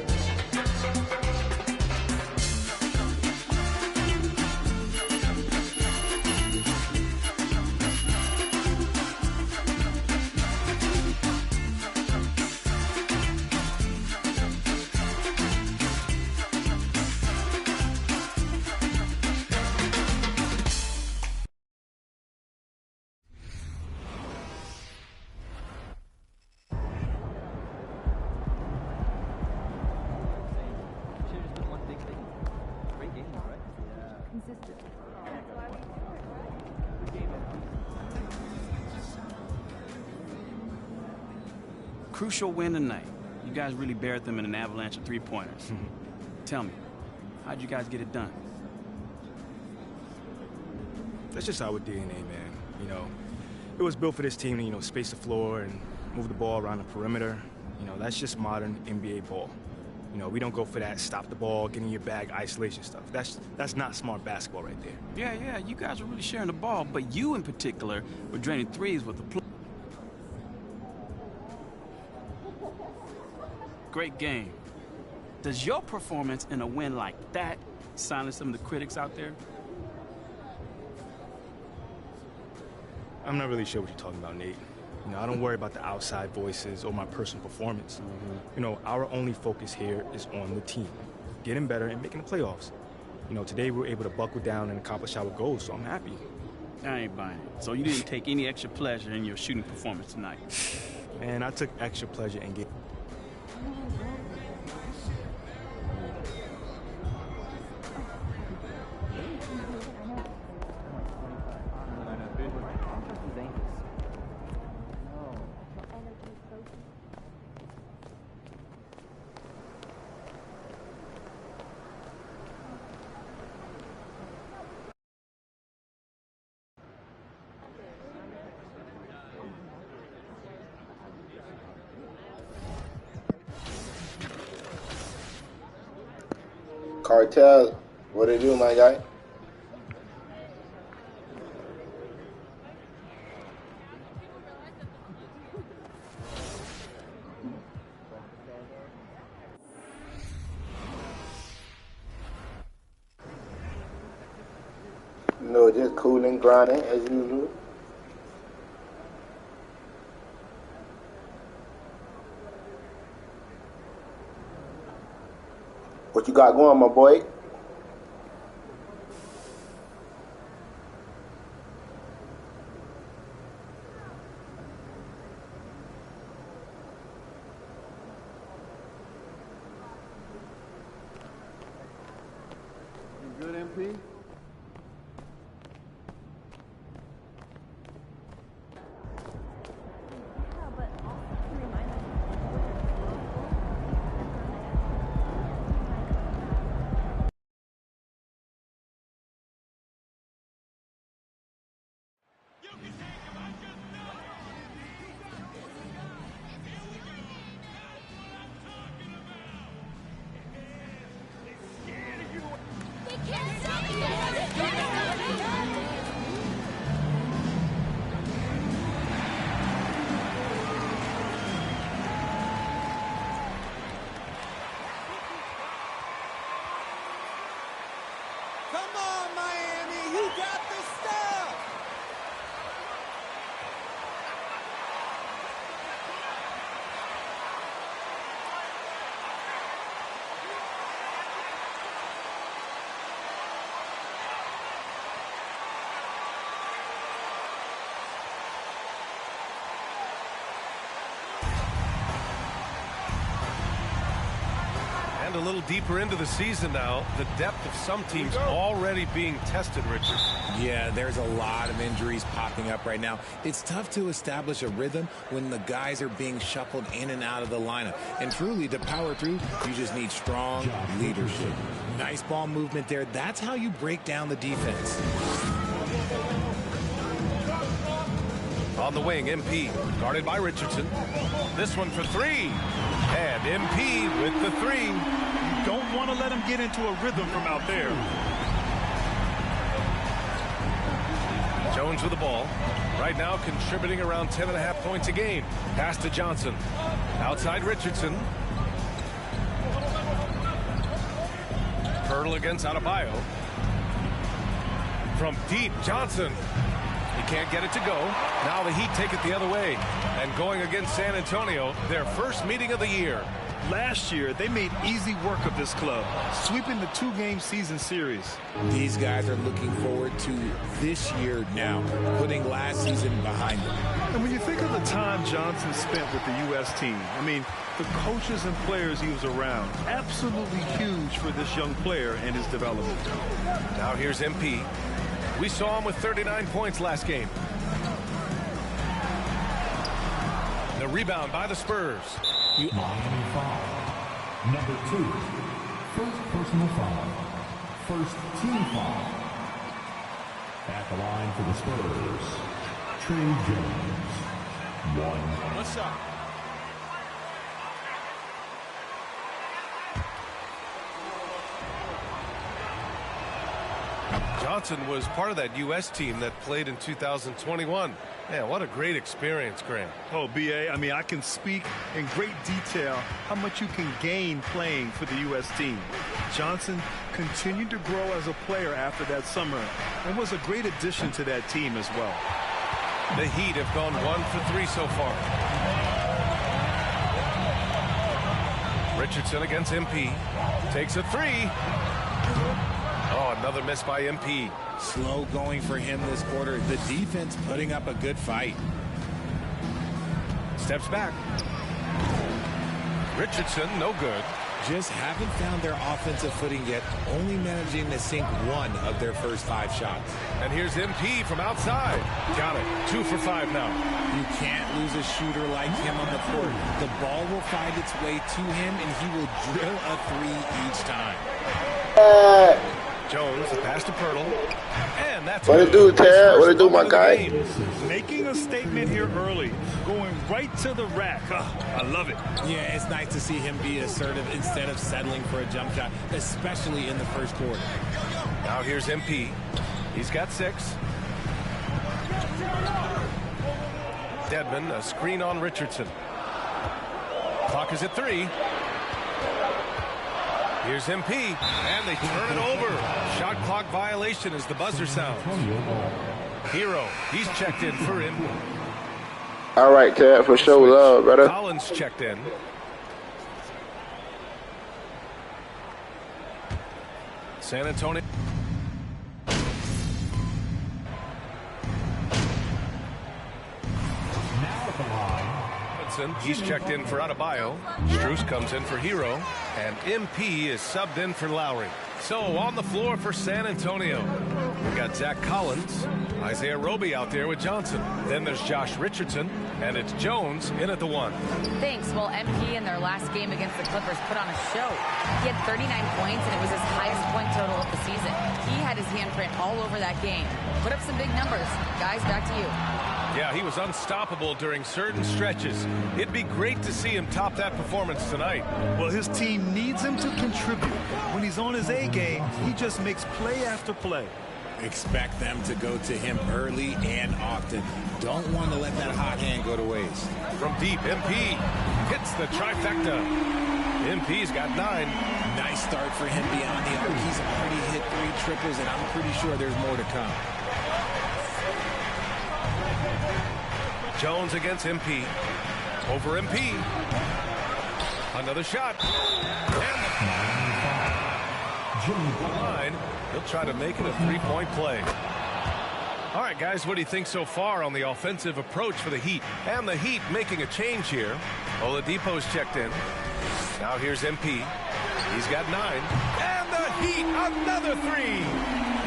Crucial win tonight. You guys really buried them in an avalanche of 3-pointers. Tell me, how'd you guys get it done? That's just our DNA, man. You know, it was built for this team to, you know, space the floor and move the ball around the perimeter. You know, that's just modern NBA ball. You know, we don't go for that stop the ball, get in your bag, isolation stuff. That's not smart basketball right there. Yeah, you guys were really sharing the ball, but you in particular were draining threes with the play. Great game. Does your performance in a win like that silence some of the critics out there? I'm not really sure what you're talking about, Nate. You know, I don't worry about the outside voices or my personal performance. You know, our only focus here is on the team, getting better and making the playoffs. You know, today we were able to buckle down and accomplish our goals, so I'm happy. I ain't buying it. So you didn't take any extra pleasure in your shooting performance tonight? Man, I took extra pleasure in getting... Cartel, what it do, my guy? No, just cooling, grinding as usual. What you got going, my boy? You good, MP? Come on, Miami, you got this stuff! And a little deeper into the season now, the depth of some teams already being tested, Richard. Yeah, there's a lot of injuries popping up right now. It's tough to establish a rhythm when the guys are being shuffled in and out of the lineup. And truly, to power through, you just need strong leadership. Nice ball movement there. That's how you break down the defense. On the wing, MP, guarded by Richardson. This one for three. And MP with the three. You don't want to let him get into a rhythm from out there. Jones with the ball. Right now contributing around 10.5 points a game. Pass to Johnson. Outside Richardson. Hurdle against Adebayo. From deep, Johnson. He can't get it to go. Now the Heat take it the other way. And going against San Antonio, their first meeting of the year. Last year, they made easy work of this club, sweeping the two-game season series. These guys are looking forward to this year now, putting last season behind them. And when you think of the time Johnson spent with the U.S. team, I mean, the coaches and players he was around, absolutely huge for this young player and his development. Now here's MP. We saw him with 39 points last game. The rebound by the Spurs. Miami foul. Number 2. First personal foul. First team foul. At the line for the Spurs, Trey Jones. 1. What's up? Johnson was part of that U.S. team that played in 2021. Man, what a great experience, Graham. Oh, B.A., I mean, I can speak in great detail how much you can gain playing for the U.S. team. Johnson continued to grow as a player after that summer and was a great addition to that team as well. The Heat have gone 1 for 3 so far. Richardson against MP. Takes a three. Oh, another miss by MP. Slow going for him this quarter. The defense putting up a good fight. Steps back. Richardson, no good. Just haven't found their offensive footing yet, only managing to sink one of their first 5 shots. And here's MP from outside. Got it. 2 for 5 now. You can't lose a shooter like him on the court. The ball will find its way to him, and he will drill a 3 each time. Jones, the pass to Pirtle. And that's what it do, Ted? What it do, my guy? Making a statement here early, going right to the rack. I love it. Yeah, it's nice to see him be assertive instead of settling for a jump shot, especially in the first quarter. Now here's MP. He's got 6. Dedmon, a screen on Richardson. Clock is at 3. Here's MP, and they turn it over. Shot clock violation as the buzzer sounds. Hero, he's checked in for him. All right, Ted, for sure, love, brother. Collins checked in. San Antonio. He's checked in for Adebayo. Strus comes in for Hero. And MP is subbed in for Lowry. So on the floor for San Antonio, we got Zach Collins, Isaiah Roby out there with Johnson. Then there's Josh Richardson, and it's Jones in at the 1. Thanks. Well, MP in their last game against the Clippers put on a show. He had 39 points, and it was his highest point total of the season. He had his handprint all over that game. Put up some big numbers. Guys, back to you. Yeah, he was unstoppable during certain stretches. It'd be great to see him top that performance tonight. Well, his team needs him to contribute. When he's on his A game, he just makes play after play. Expect them to go to him early and often. Don't want to let that hot hand go to waste. From deep, MP hits the trifecta. MP's got 9. Nice start for him beyond the arc. He's already hit 3 triples, and I'm pretty sure there's more to come. Jones against MP. Over MP. Another shot. And line. He'll try to make it a 3-point play. All right, guys, what do you think so far on the offensive approach for the Heat? And the Heat making a change here. Oladipo's checked in. Now here's MP. He's got 9. And the Heat, another 3.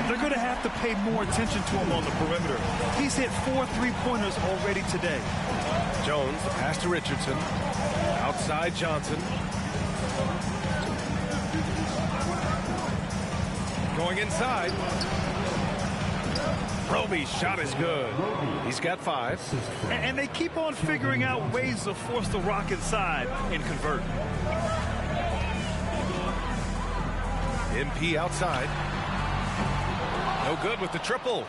They're going to have to pay more attention to him on the perimeter. He's hit 4 3-pointers already today. Jones, the pass to Richardson. Outside Johnson. Going inside. Roby's shot is good. He's got 5. And they keep on figuring out ways to force the rock inside and convert. MP outside. No good with the triple.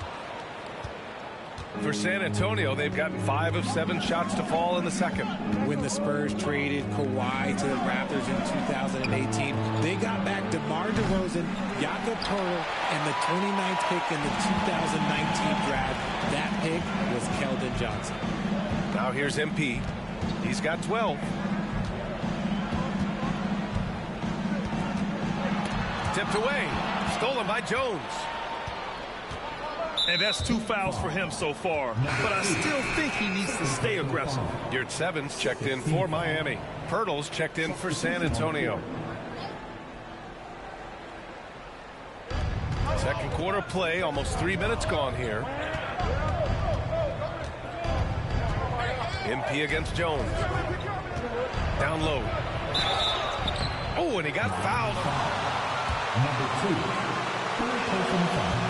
For San Antonio, they've gotten 5 of 7 shots to fall in the second. When the Spurs traded Kawhi to the Raptors in 2018, they got back DeMar DeRozan, Jakob Poeltl, and the 29th pick in the 2019 draft. That pick was Keldon Johnson. Now here's MP. He's got 12. Tipped away. Stolen by Jones. And that's 2 fouls for him so far. But I still think he needs to stay aggressive. Yurt Sevens checked in for Miami. Pirtle's checked in for San Antonio. Second quarter play, almost 3 minutes gone here. MP against Jones. Down low. Oh, and he got fouled. Number 2, personal foul,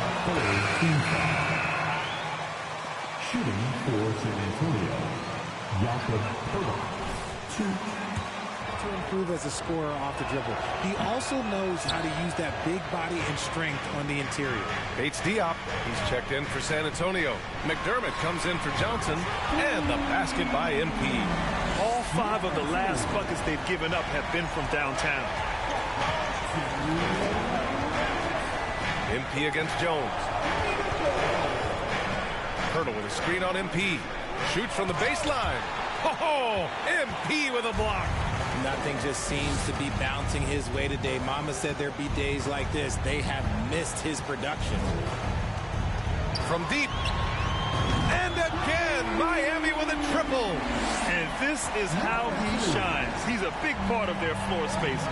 team foul. Shooting for San Antonio, Jakob Poeltl, 2. To improve as a scorer off the dribble, he also knows how to use that big body and strength on the interior. Bates Diop, he's checked in for San Antonio. McDermott comes in for Johnson, and the basket by MP. All 5 of the last buckets they've given up have been from downtown. MP against Jones. Pirtle with a screen on MP. Shoots from the baseline. Oh, MP with a block. Nothing just seems to be bouncing his way today. Mama said there'd be days like this. They have missed his production. From deep. And again, Miami with a triple. And this is how he shines. He's a big part of their floor space.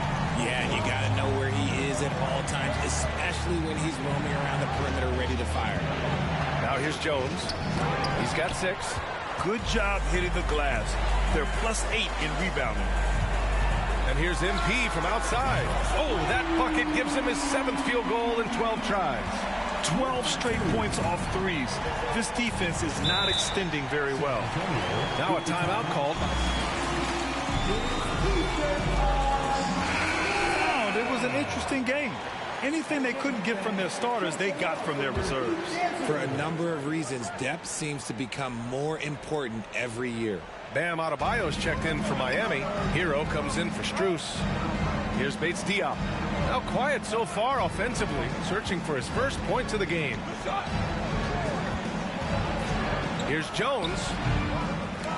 Yeah, and you got to know where he is at all times, especially when he's roaming around the perimeter ready to fire. Now here's Jones. He's got 6. Good job hitting the glass. They're +8 in rebounding. And here's MP from outside. Oh, that bucket gives him his 7th field goal in 12 tries. 12 straight points off threes. This defense is not extending very well. Now a timeout called. Oh, it was an interesting game. Anything they couldn't get from their starters, they got from their reserves. For a number of reasons, depth seems to become more important every year. Bam Adebayo's checked in for Miami. Hero comes in for Strus. Here's Bates Diop. Now quiet so far offensively, searching for his first points of the game. Here's Jones.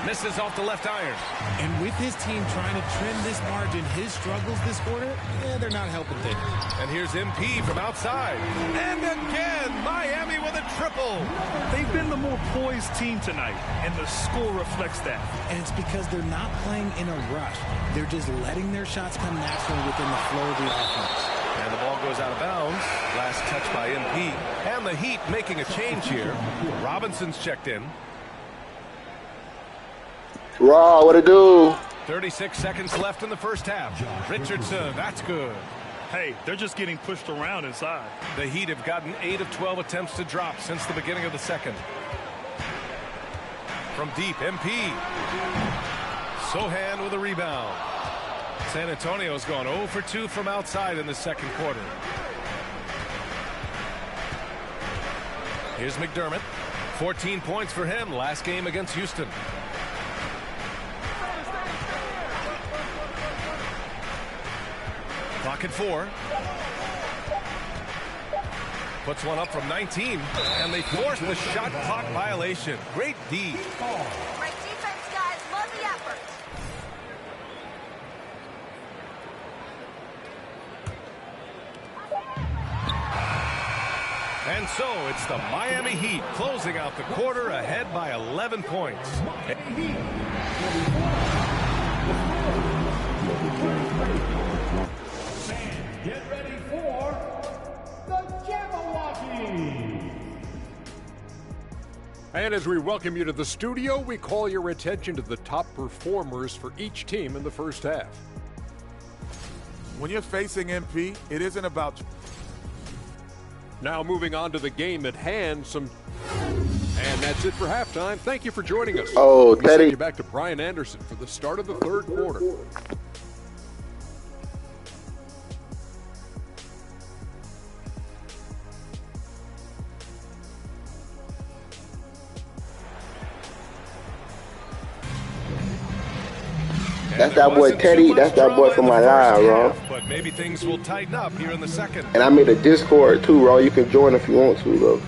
Misses off the left iron. And with his team trying to trim this margin, his struggles this quarter, they're not helping things. And here's MP from outside. And again, Miami with a triple. They've been the more poised team tonight, and the score reflects that. And it's because they're not playing in a rush. They're just letting their shots come naturally within the flow of the offense. And the ball goes out of bounds. Last touch by MP. And the Heat making a change here. Robinson's checked in. Raw, what it do? 36 seconds left in the first half. Richardson, that's good. Hey, they're just getting pushed around inside. The Heat have gotten 8 of 12 attempts to drop since the beginning of the second. From deep, MP. Sohan with a rebound. San Antonio's gone 0 for 2 from outside in the second quarter. Here's McDermott. 14 points for him last game against Houston. Clock at 4. Puts one up from 19, and they force the shot clock violation. Great D. Great defense, guys. Love the effort. And so it's the Miami Heat closing out the quarter ahead by 11 points. Get ready for the Jabberwocky! And as we welcome you to the studio, we call your attention to the top performers for each team in the first half. When you're facing MP, it isn't about... Now moving on to the game at hand, and that's it for halftime. Thank you for joining us. Oh, we send you back to Brian Anderson for the start of the third quarter. That's that boy Teddy. That's that boy from my live, bro. But maybe things will tighten up here in the second. And I made a Discord too, bro. You can join if you want to, though.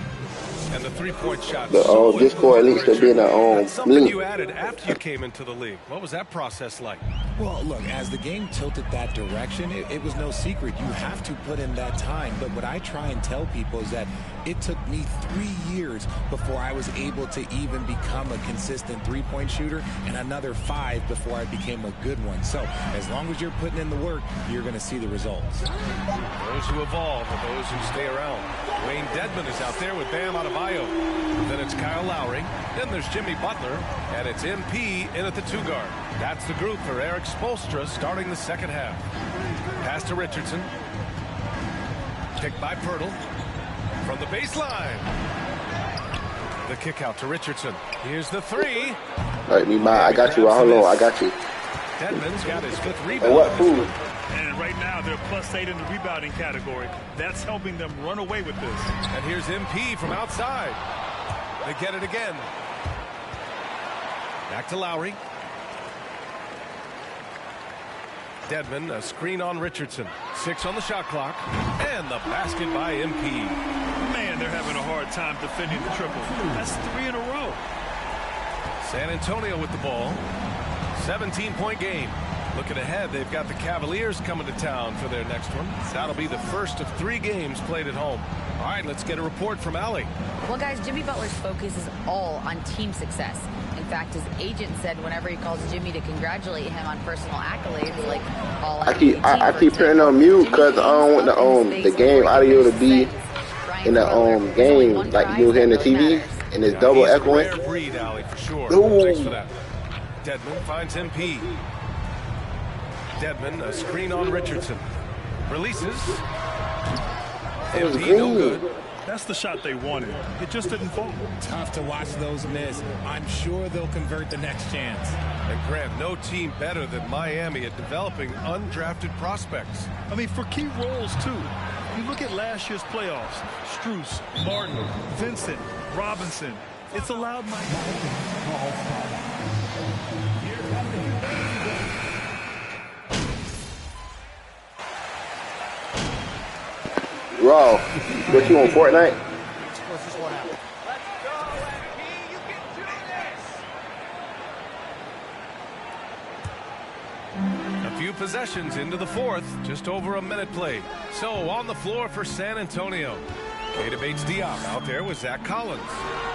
And the three-point shot. The Discord links to be in the something link. you added after you came into the league. What was that process like? Well, look, as the game tilted that direction, it was no secret. You have to put in that time. But what I try and tell people is that it took me 3 years before I was able to even become a consistent three-point shooter, and another 5 before I became a good one. So as long as you're putting in the work, you're going to see the results. Those who evolve are those who stay around. Wayne Dedmon is out there with Bam Adebayo. Then it's Kyle Lowry. Then there's Jimmy Butler. And it's MP in at the 2-guard. That's the group for Eric Spoelstra starting the second half. Pass to Richardson. Kick by Pirtle. From the baseline. The kick out to Richardson. Here's the 3. Right, I got you. Hold on, I got you. Dedmon's got his 5th rebound. And what food? And right now they're +8 in the rebounding category. That's helping them run away with this. And here's MP from outside. They get it again. Back to Lowry. Dedmon, a screen on Richardson. 6 on the shot clock. And the basket by MP. Man, they're having a hard time defending the triple. That's 3 in a row. San Antonio with the ball. 17-point game. Looking ahead, they've got the Cavaliers coming to town for their next one. That'll be the first of 3 games played at home. All right, let's get a report from Allie. Well, guys, Jimmy Butler's focus is all on team success. In fact, his agent said whenever he calls Jimmy to congratulate him on personal accolades, like all I keep putting on mute because I don't want the game audio to be in the game like you hear in the TV and it's double echoing. Rare breed, Allie, for sure. Thanks for that. Dedmon finds MP. Dedmon, a screen on Richardson. Releases. MP, no good. That's the shot they wanted. It just didn't fall. Tough to watch those miss. I'm sure they'll convert the next chance. And Grant, no team better than Miami at developing undrafted prospects. I mean, for key roles, too. You look at last year's playoffs. Strus, Martin, Vincent, Robinson. It's allowed Bro, what you on Fortnite? A few possessions into the fourth, just over a minute played. So on the floor for San Antonio. Keita Bates-Diop out there with Zach Collins.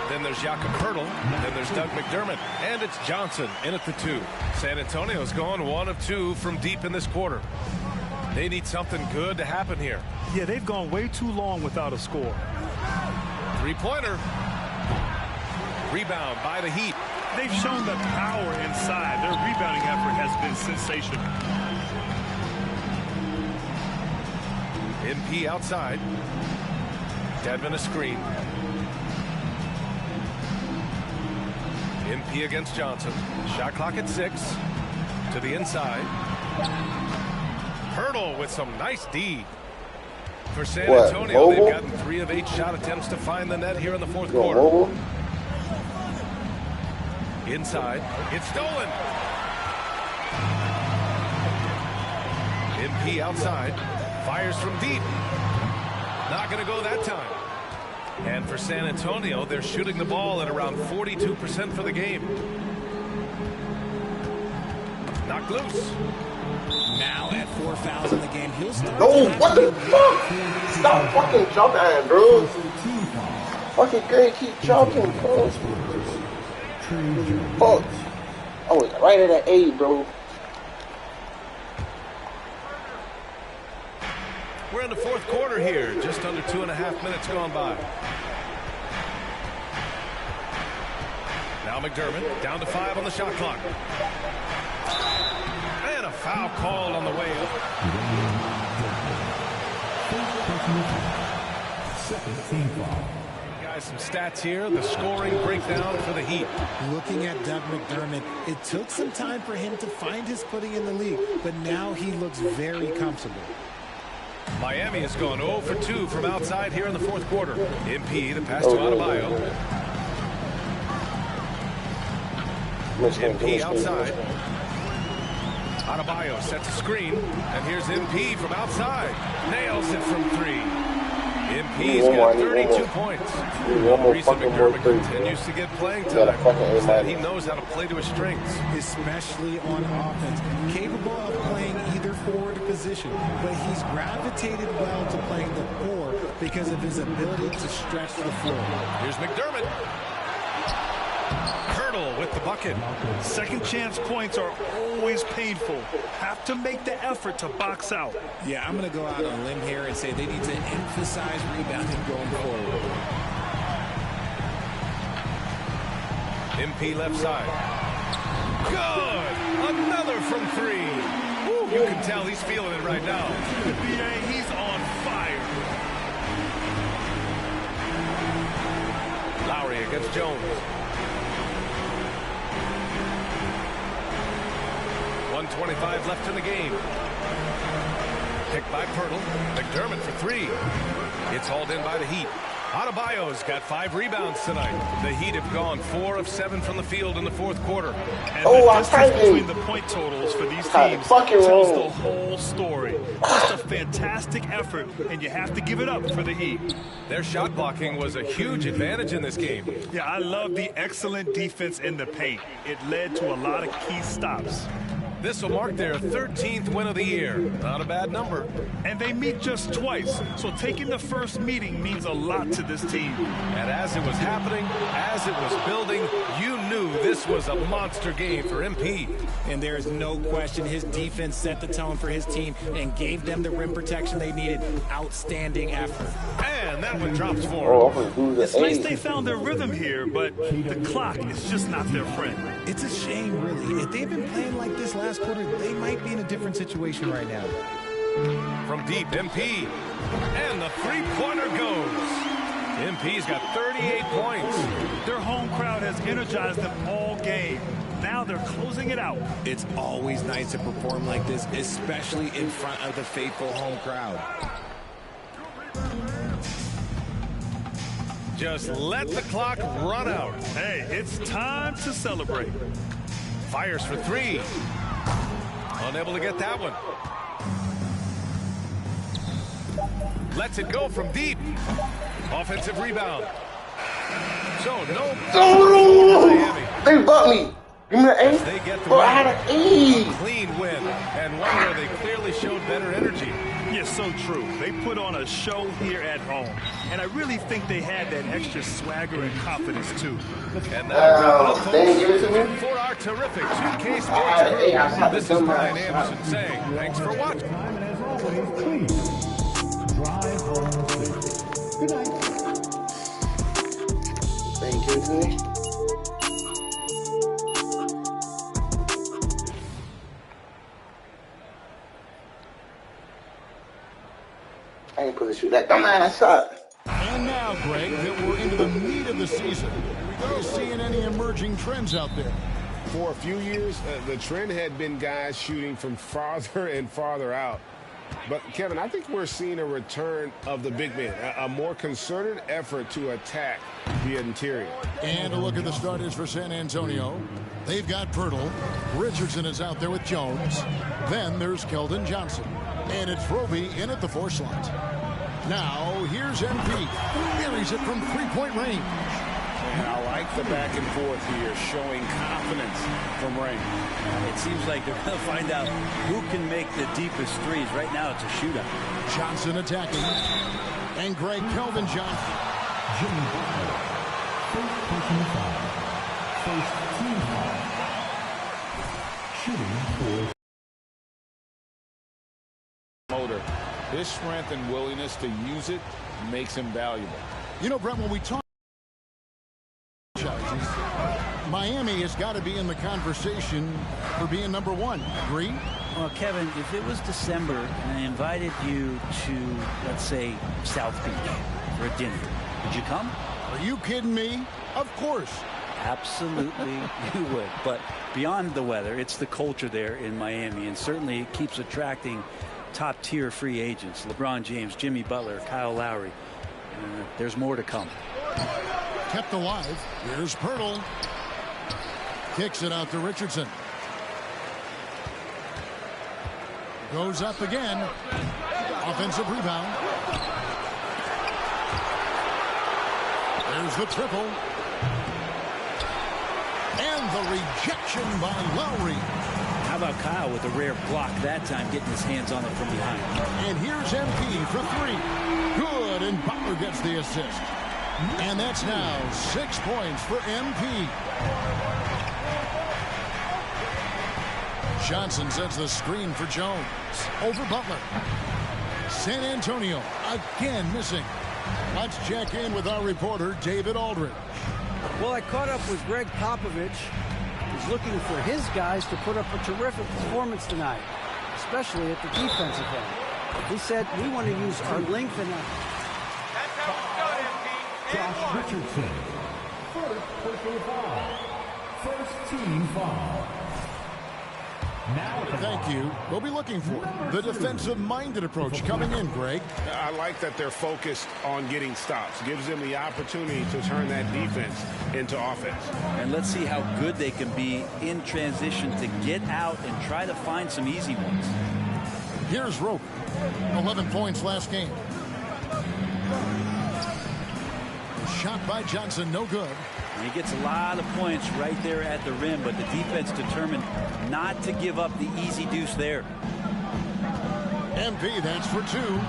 Then there's Jakob Poeltl. Then there's Doug McDermott. And it's Johnson in at the 2. San Antonio's gone 1 of 2 from deep in this quarter. They need something good to happen here. Yeah, they've gone way too long without a score. Three-pointer. Rebound by the Heat. They've shown the power inside. Their rebounding effort has been sensational. MP outside. Dedmon a screen. MP against Johnson. Shot clock at 6. To the inside. Poeltl with some nice D. For San Antonio, they've gotten 3 of 8 shot attempts to find the net here in the fourth quarter. Inside. It's stolen. MP outside. Fires from deep. Not going to go that time. And for San Antonio, they're shooting the ball at around 42% for the game. Knocked loose. Now at 4 fouls in the game, he'll start. No, what the fuck? Stop fucking jumping, bro. Fucking great, keep jumping, bro. Fuck. I was right at that 8, bro. We're in the fourth quarter here, just under 2.5 minutes gone by. Now McDermott down to 5 on the shot clock. And a foul called on the way up. Guys, some stats here. The scoring breakdown for the Heat. Looking at Doug McDermott, it took some time for him to find his footing in the league, but now he looks very comfortable. Miami has gone 0 for 2 from outside here in the fourth quarter. MP, the pass to Adebayo. MP outside. Adebayo sets a screen, and here's MP from outside. Nails it from 3. MP's got 32 points. One reason McDermott continues to get playing time is that he knows how to play to his strengths. Especially on offense. Capable of playing either forward position, but he's gravitated well to playing the 4 because of his ability to stretch the floor. Here's McDermott. Poeltl with the bucket. Second chance points are always painful. Have to make the effort to box out. Yeah, I'm going to go out on a limb here and say they need to emphasize rebounding going forward. MP left side. Good! Another from 3. Woo, you can tell he's feeling it right now. He's on fire. Lowry against Jones. 1:25 left in the game. Picked by Poeltl. McDermott for 3. It's hauled in by the Heat. Adebayo's got 5 rebounds tonight. The Heat have gone 4 of 7 from the field in the fourth quarter. And the distance between the point totals for these teams tells the whole story. Just a fantastic effort, and you have to give it up for the Heat. Their shot blocking was a huge advantage in this game. Yeah, I love the excellent defense in the paint. It led to a lot of key stops. This will mark their 13th win of the year. Not a bad number. And they meet just twice, so taking the first meeting means a lot to this team. And as it was happening, as it was building, you knew this was a monster game for MP. And there is no question his defense set the tone for his team and gave them the rim protection they needed. Outstanding effort. And that one drops for him. It's nice they found their rhythm here, but the clock is just not their friend. It's a shame, really. If they've been playing like this last last quarter, they might be in a different situation right now. From deep, MP. And the three-pointer goes. MP's got 38 points. Their home crowd has energized them all game. Now they're closing it out. It's always nice to perform like this, especially in front of the faithful home crowd. Just let the clock run out. Hey, it's time to celebrate. Fires for three. Unable to get that one. Lets it go from deep. Offensive rebound. So no. Oh, they bumped me. Give me the A. They get the Bro, I had an E. Clean win, and one where they clearly showed better energy. Yeah, so true. They put on a show here at home, and I really think they had that extra swagger and confidence too. And now they give it to me for our terrific 2K Sports crew. This is Brian Anderson saying thanks for watching. And as always, please drive home safe. Good night. Thank you to me. I ain't supposed to shoot that dumbass shot. And now, Greg, that we're into the meat of the season, are you seeing any emerging trends out there? For a few years, the trend had been guys shooting from farther and farther out. But, Kevin, I think we're seeing a return of the big man, a more concerted effort to attack the interior. And a look at the starters for San Antonio. They've got Pirtle. Richardson is out there with Jones. Then there's Keldon Johnson. And it's Roby in at the 4 slot. Now, here's MP. Carries it from three-point range. And I like the back and forth here, showing confidence from Ray. It seems like they're going to find out who can make the deepest threes. Right now, it's a shootout. Johnson attacking. And Greg Kelvin Johnson. Jimmy Butler. First personal foul. First team foul. Shooting for motor. His strength and willingness to use it makes him valuable. You know, Brent, when we talk Miami has got to be in the conversation for being number 1. Agree? Well, Kevin, if it was December and I invited you to, let's say, South Beach for a dinner, would you come? Are you kidding me? Of course. Absolutely, you would. But beyond the weather, it's the culture there in Miami, and certainly it keeps attracting top-tier free agents. LeBron James, Jimmy Butler, Kyle Lowry. There's more to come. Kept alive. Here's Pirtle. Kicks it out to Richardson. Goes up again. Offensive rebound. There's the triple. And the rejection by Lowry. How about Kyle with a rare block that time, getting his hands on it from behind. And here's MP for 3. Good, and Butler gets the assist. And that's now 6 points for MP. Johnson sets the screen for Jones. Over Butler. San Antonio again missing. Let's check in with our reporter, David Aldridge. Well, I caught up with Greg Popovich. He's looking for his guys to put up a terrific performance tonight, especially at the defensive end. He said, we want to use our length and Josh Richardson. First personal foul. First team foul. Now thank you. We'll be looking for the defensive-minded approach coming in, Greg. I like that they're focused on getting stops. Gives them the opportunity to turn that defense into offense. And let's see how good they can be in transition to get out and try to find some easy ones. Here's Rope. 11 points last game. Shot by Johnson, no good. And he gets a lot of points right there at the rim, but the defense determined not to give up the easy deuce there. MP, that's for 2.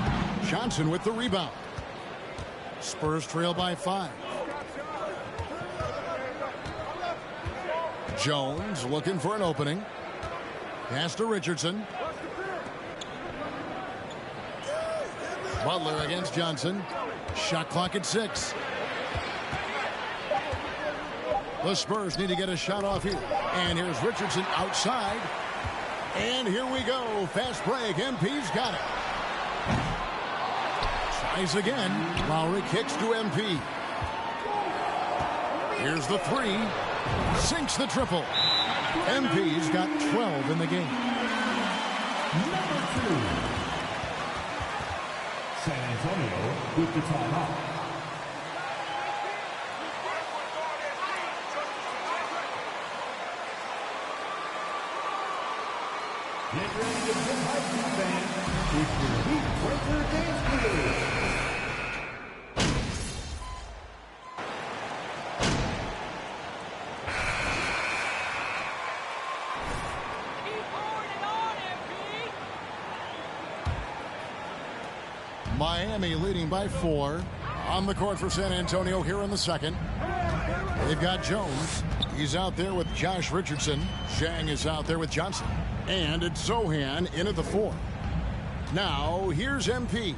Johnson with the rebound. Spurs trail by 5. Jones looking for an opening. Pass to Richardson. Butler against Johnson. Shot clock at 6. The Spurs need to get a shot off here. And here's Richardson outside. And here we go. Fast break. MP's got it. Tries again. Lowry kicks to MP. Here's the three. Sinks the triple. MP's got 12 in the game. Number 2. San Antonio with the timeout. Get ready to get hyped, fans. It's the Heat Breaker Dance Crew. Miami leading by 4. On the court for San Antonio here in the second. They've got Jones. He's out there with Josh Richardson. Zhang is out there with Johnson. And it's Zohan in at the 4. Now, here's MP.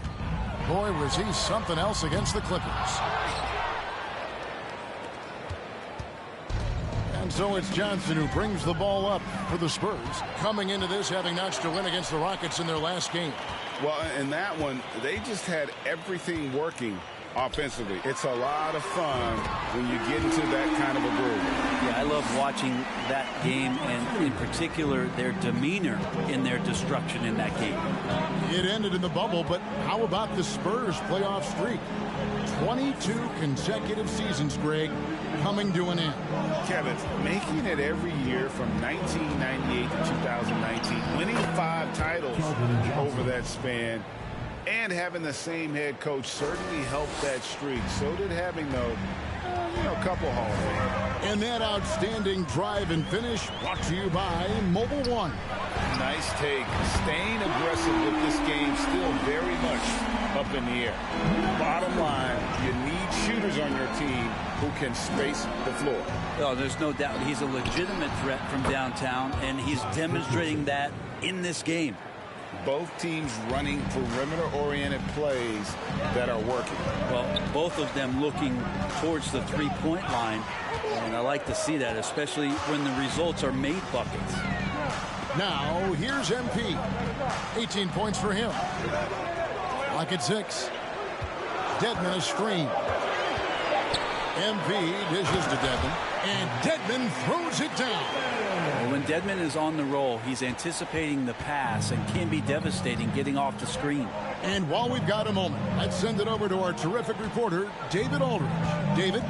Boy, was he something else against the Clippers. And so it's Johnson who brings the ball up for the Spurs. Coming into this, having notched a win against the Rockets in their last game. Well, in that one, they just had everything working offensively. It's a lot of fun when you get into that kind of a groove. Yeah, I love watching that game, and in particular, their demeanor in their destruction in that game. It ended in the bubble, but how about the Spurs playoff streak? 22 consecutive seasons, Greg, coming to an end. Kevin, making it every year from 1998 to 2019, winning 5 titles over that span, and having the same head coach certainly helped that streak. So did having, though, a couple Hall of Fame. And that outstanding drive and finish brought to you by Mobile One. Nice take. Staying aggressive with this game still very much up in the air. Bottom line, you need shooters on your team who can space the floor. Oh, there's no doubt he's a legitimate threat from downtown, and he's demonstrating that in this game. Both teams running perimeter-oriented plays that are working. Well, both of them looking towards the three-point line, and I like to see that, especially when the results are made buckets. Now, here's MP. 18 points for him. Lock at 6. Dedmon a screen. MP dishes to Dedmon, and Dedmon throws it down. Well, when Dedmon is on the roll, he's anticipating the pass and can be devastating getting off the screen. And while we've got a moment, let's send it over to our terrific reporter, David Aldridge. David?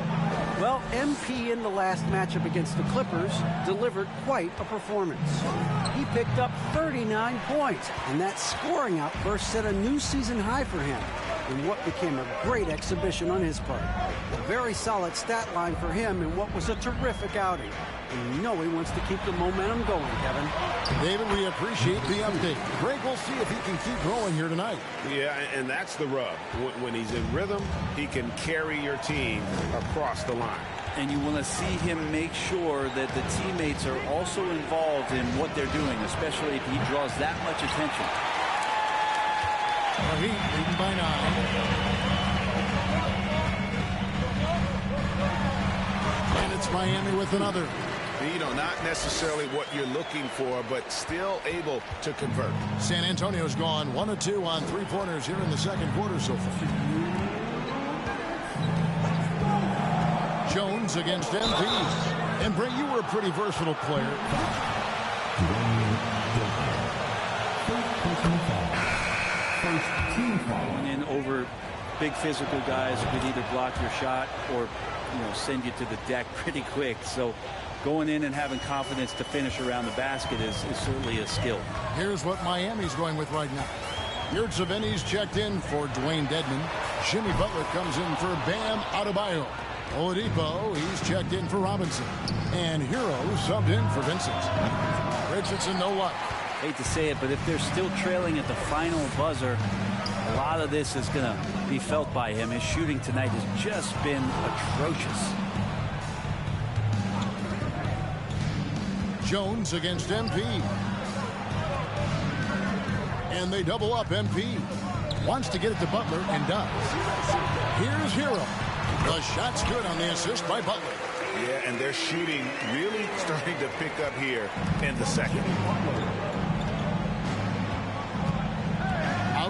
Well, MP in the last matchup against the Clippers delivered quite a performance. He picked up 39 points, and that scoring outburst set a new season high for him in what became a great exhibition on his part. A very solid stat line for him in what was a terrific outing. And you know he wants to keep the momentum going, Kevin. David, we appreciate the update. Greg, we'll see if he can keep growing here tonight. Yeah, and that's the rub. When he's in rhythm, he can carry your team across the line. And you want to see him make sure that the teammates are also involved in what they're doing, especially if he draws that much attention. The Heat leading by 9. And it's Miami with another. You know, not necessarily what you're looking for, but still able to convert. San Antonio's gone 1 of 2 on three-pointers here in the second quarter so far. Jones against MP. And Brett, you were a pretty versatile player. Going in over big physical guys who could either block your shot or, send you to the deck pretty quick. So going in and having confidence to finish around the basket is certainly a skill. Here's what Miami's going with right now. Yurtseven's checked in for Dwayne Dedmon. Jimmy Butler comes in for Bam Adebayo. Oladipo, he's checked in for Robinson. And Hero subbed in for Vincent. Richardson, no luck. Hate to say it, but if they're still trailing at the final buzzer, a lot of this is going to be felt by him. His shooting tonight has just been atrocious. Jones against MP. And they double up. MP wants to get it to Butler and does. Here's Hero. The shot's good on the assist by Butler. Yeah, and their shooting really starting to pick up here in the second.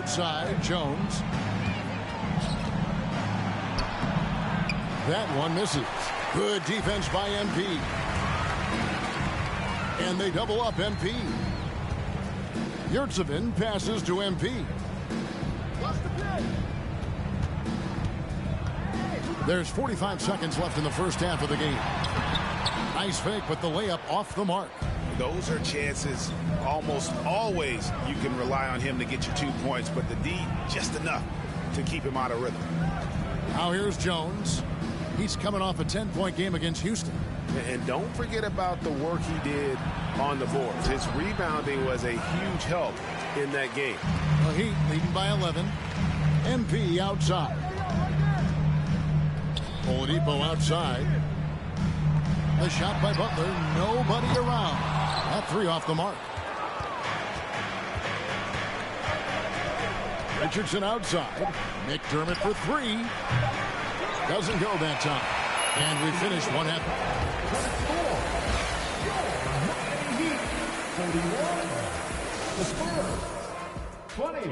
outside, Jones. That one misses. Good defense by MP. And they double up MP. Yurtseven passes to MP. There's 45 seconds left in the first half of the game. Nice fake, but the layup off the mark. Those are chances almost always you can rely on him to get you 2 points, but the D just enough to keep him out of rhythm. Now here's Jones. He's coming off a 10-point game against Houston. And don't forget about the work he did on the boards. His rebounding was a huge help in that game. The Heat leading by 11. MP outside. Oladipo outside. The shot by Butler. Nobody around. That three off the mark. Richardson outside. McDermott for three. Doesn't go that time. And we finish one half. 20.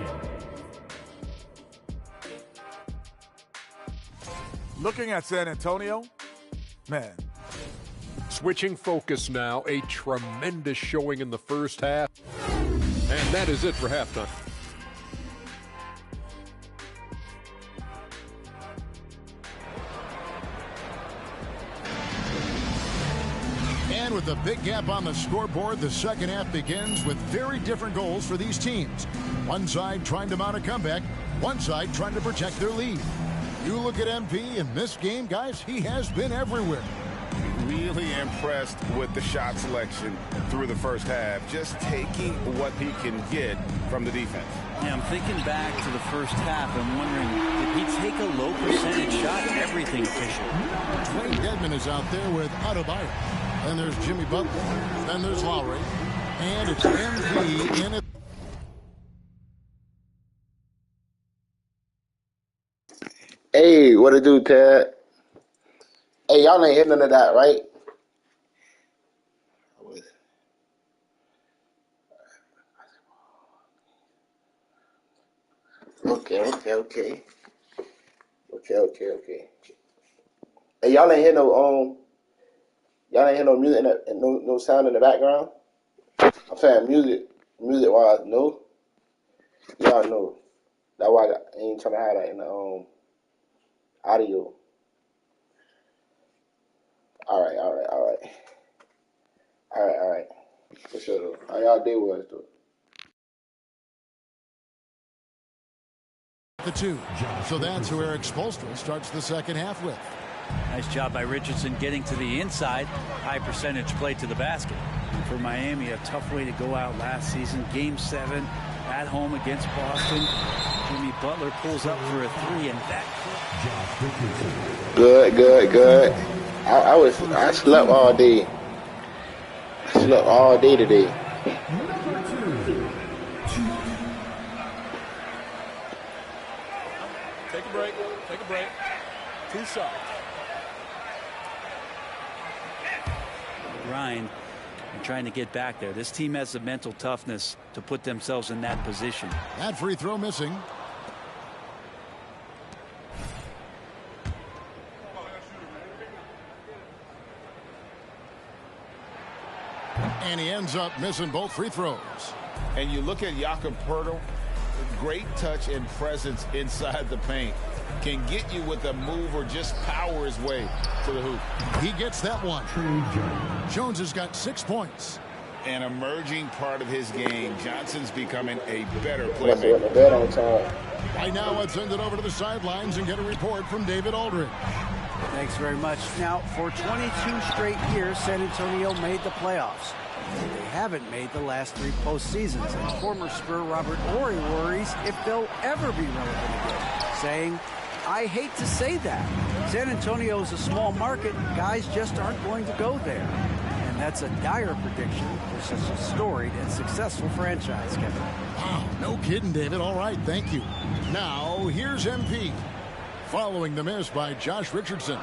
Looking at San Antonio, man. Switching focus now, a tremendous showing in the first half. And that is it for halftime. And with a big gap on the scoreboard, the second half begins with very different goals for these teams. One side trying to mount a comeback, one side trying to protect their lead. You look at MP in this game, guys, he has been everywhere. Really impressed with the shot selection through the first half, just taking what he can get from the defense. Yeah, I'm thinking back to the first half and wondering, did he take a low percentage shot? Everything efficient. Dwayne Dedmon is out there with Adebayo. Then there's Jimmy Butler. Then there's Lowry. And it's MP in it. Hey, what it do, Ted? Hey, y'all ain't hitting none of that, right? Okay. Hey, y'all ain't hear no music, no sound in the background. I'm saying music wise, no. Y'all know. That's why I ain't trying to have that in the audio. All right. For sure though. How y'all day was though? The two. So that's who Eric Spoelstra starts the second half with. Nice job by Richardson getting to the inside. High percentage play to the basket. And for Miami, a tough way to go out last season. Game 7 at home against Boston. Jimmy Butler pulls up for a three, and that. Good. I slept all day. I slept all day today. Take a break. Too soft. Grind and trying to get back there. This team has the mental toughness to put themselves in that position. That free throw missing. And he ends up missing both free throws. And you look at Jakob Poeltl, great touch and presence inside the paint. Can get you with a move or just power his way to the hoop. He gets that one. Jones has got 6 points. An emerging part of his game. Johnson's becoming a better playmaker. Right now, let's send it over to the sidelines and get a report from David Aldridge. Thanks very much. Now, for 22 straight years, San Antonio made the playoffs. They haven't made the last 3 postseasons, and former Spur Robert Horry worries if they'll ever be relevant again, saying, I hate to say that. San Antonio is a small market. Guys just aren't going to go there. And that's a dire prediction for such a storied and successful franchise, Kevin. Wow, no kidding, David. All right, thank you. Now, here's MP. Following the miss by Josh Richardson.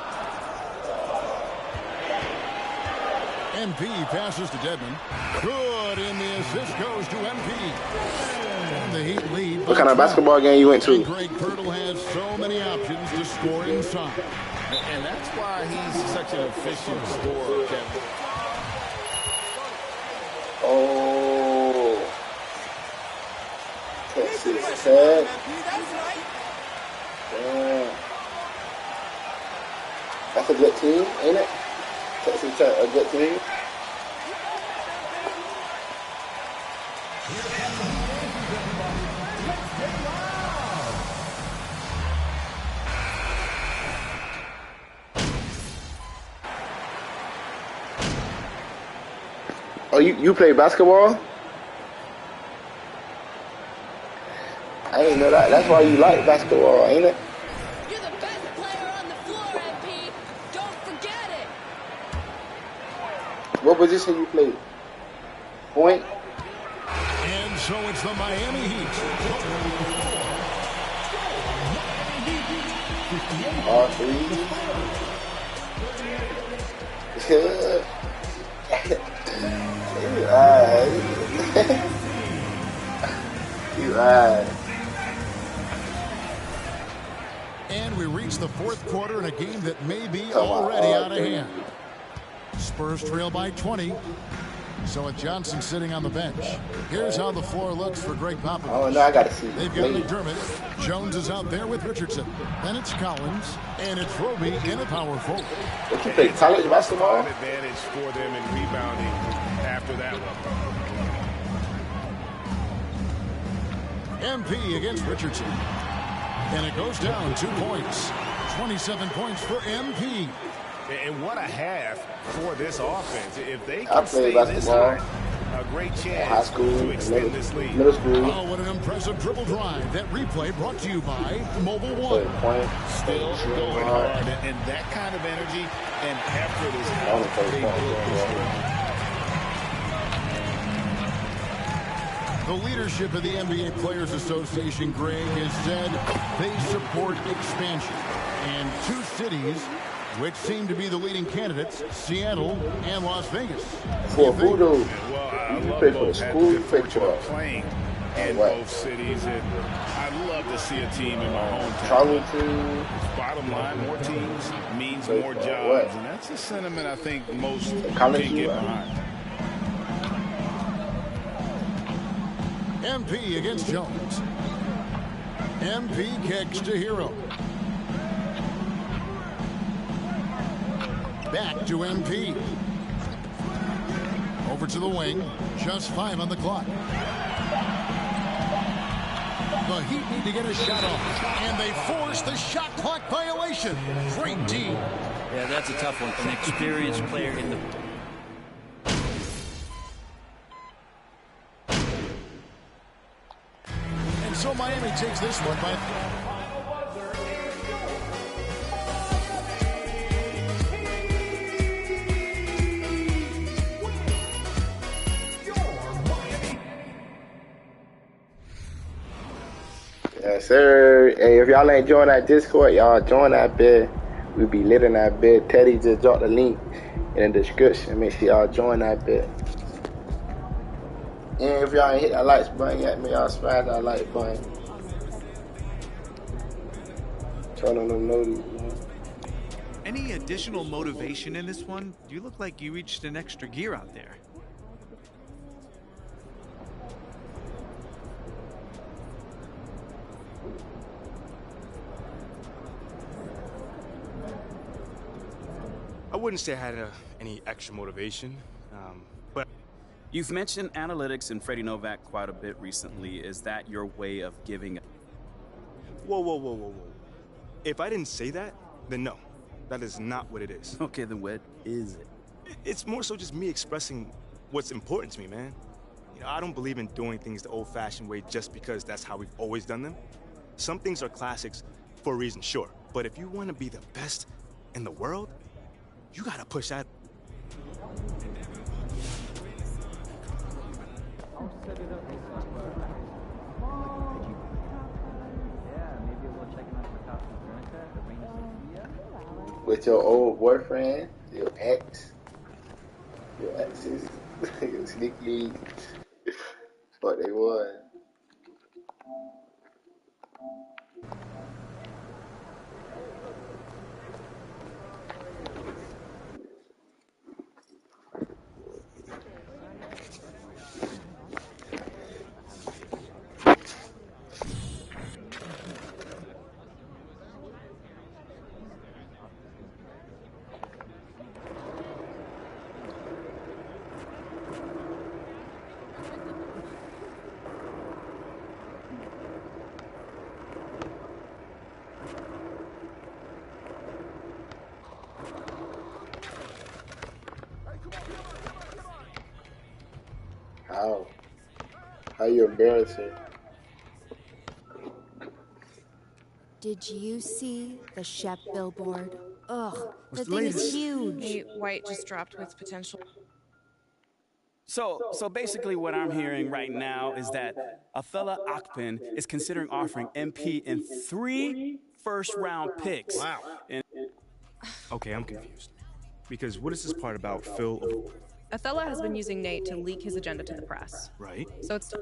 MP passes to Dedmon. Good, and the assist goes to MP. And the Heat lead. What kind of basketball game you went to? And Greg Pirtle has so many options to score inside. And that's why he's such an efficient scorer, Kevin. Oh. Texas Tech. Damn. That's a good team, ain't it? Texas Tech, a good team. Oh, you play basketball? I didn't know that. That's why you like basketball, ain't it? You're the best player on the floor, MP. Don't forget it. What position you play? Point? And so it's the Miami Heat. You right. And we reach the fourth quarter in a game that may be already out of hand. Spurs trail by 20. So with Johnson sitting on the bench, here's how the floor looks for Greg Popovich. Oh no, I gotta see. They've got McDermott. Jones is out there with Richardson. Then it's Collins, and it's Roby in a power forward. What you play, college basketball? An advantage for them in rebounding after that one. MP against Richardson. And it goes down 2 points. 27 points for MP. And what a half for this offense. If they I can play stay this basketball. high, a great chance High school, to extend this lead. middle school. Oh, what an impressive dribble drive. That replay brought to you by Mobile One. Still going hard. And that kind of energy and effort is how they built this league. The leadership of the NBA Players Association, Greg, has said they support expansion. And 2 cities which seem to be the leading candidates, Seattle and Las Vegas. For who though? Well, I You love play for the both. Had school, the you good play fortune for of playing in both cities, and I'd love to see a team in my hometown. travel to. Bottom line, more teams means Play more for jobs, what? and that's a sentiment I think most College can get you at? behind. MP against Jones. MP kicks to Hero. Back to MP. Over to the wing. Just 5 on the clock. The Heat need to get a shot off. And they force the shot clock violation. Great team. Yeah, that's a tough one. An experienced player in the... And so Miami takes this one by... Yes, sir. Hey, if y'all ain't join that Discord, y'all join that bit. We be lit in that bit. Teddy just dropped the link in the description. Make sure y'all join that bit. And if y'all ain't hit that like button yet, make y'all smash that like button. Turn on them notices, man. Any additional motivation in this one? You look like you reached an extra gear out there. I wouldn't say I had any extra motivation, but... You've mentioned analytics and Freddie Novak quite a bit recently. Is that your way of giving... Whoa. If I didn't say that, then no. That is not what it is. Okay, then what is it? It's more so just me expressing what's important to me, man. You know, I don't believe in doing things the old-fashioned way just because that's how we've always done them. Some things are classics for a reason, sure. But if you want to be the best in the world, you gotta push that. With your old boyfriend, your ex. Yo, Axis. Sneak league. But they won. How you embarrassing? Did you see the Shep billboard? Ugh, What's the the thing is latest? huge. Nate White just dropped with potential. So basically what I'm hearing right now is that Athellah Akpin is considering offering MP in 3 first-round picks. Wow. Okay, I'm confused. Because what is this part about Phil? Athellah has been using Nate to leak his agenda to the press. Right. So it's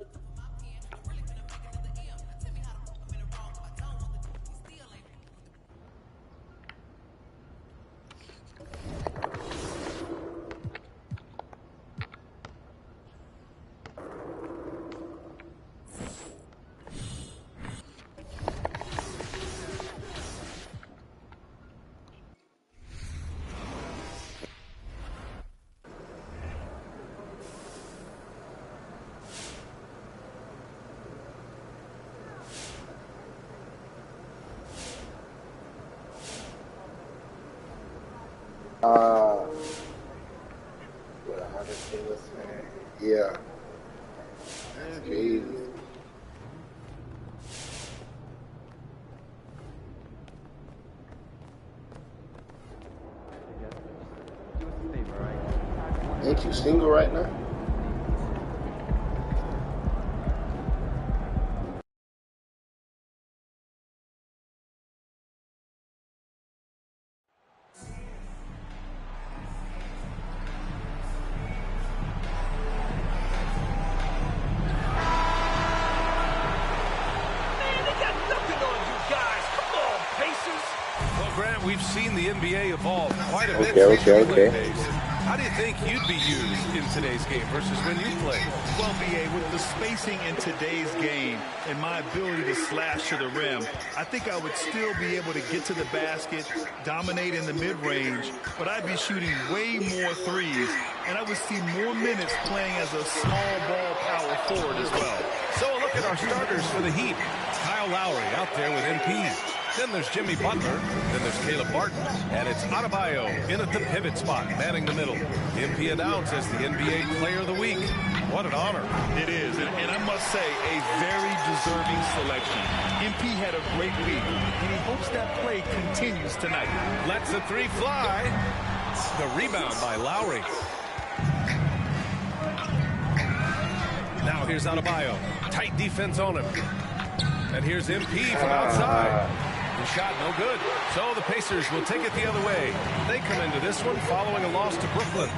What 100 kilos, man. Yeah. That's crazy. Ain't you single right now? Well, Grant, we've seen the NBA evolve quite a bit. Okay. How do you think you'd be used in today's game versus when you played? Well, BA, with the spacing in today's game and my ability to slash to the rim, I think I would still be able to get to the basket, dominate in the mid-range, but I'd be shooting way more threes, and I would see more minutes playing as a small ball power forward as well. So a look at our starters for the Heat. Kyle Lowry out there with MP. Then there's Jimmy Butler. Then there's Caleb Martin. And it's Adebayo in at the pivot spot, manning the middle. MP announced as the NBA Player of the Week. What an honor. It is, and I must say, a very deserving selection. MP had a great week, and he hopes that play continues tonight. Lets the three fly. The rebound by Lowry. Now here's Adebayo. Tight defense on him. And here's MP from outside. The shot no good. So the Pacers will take it the other way. They come into this one following a loss to Brooklyn.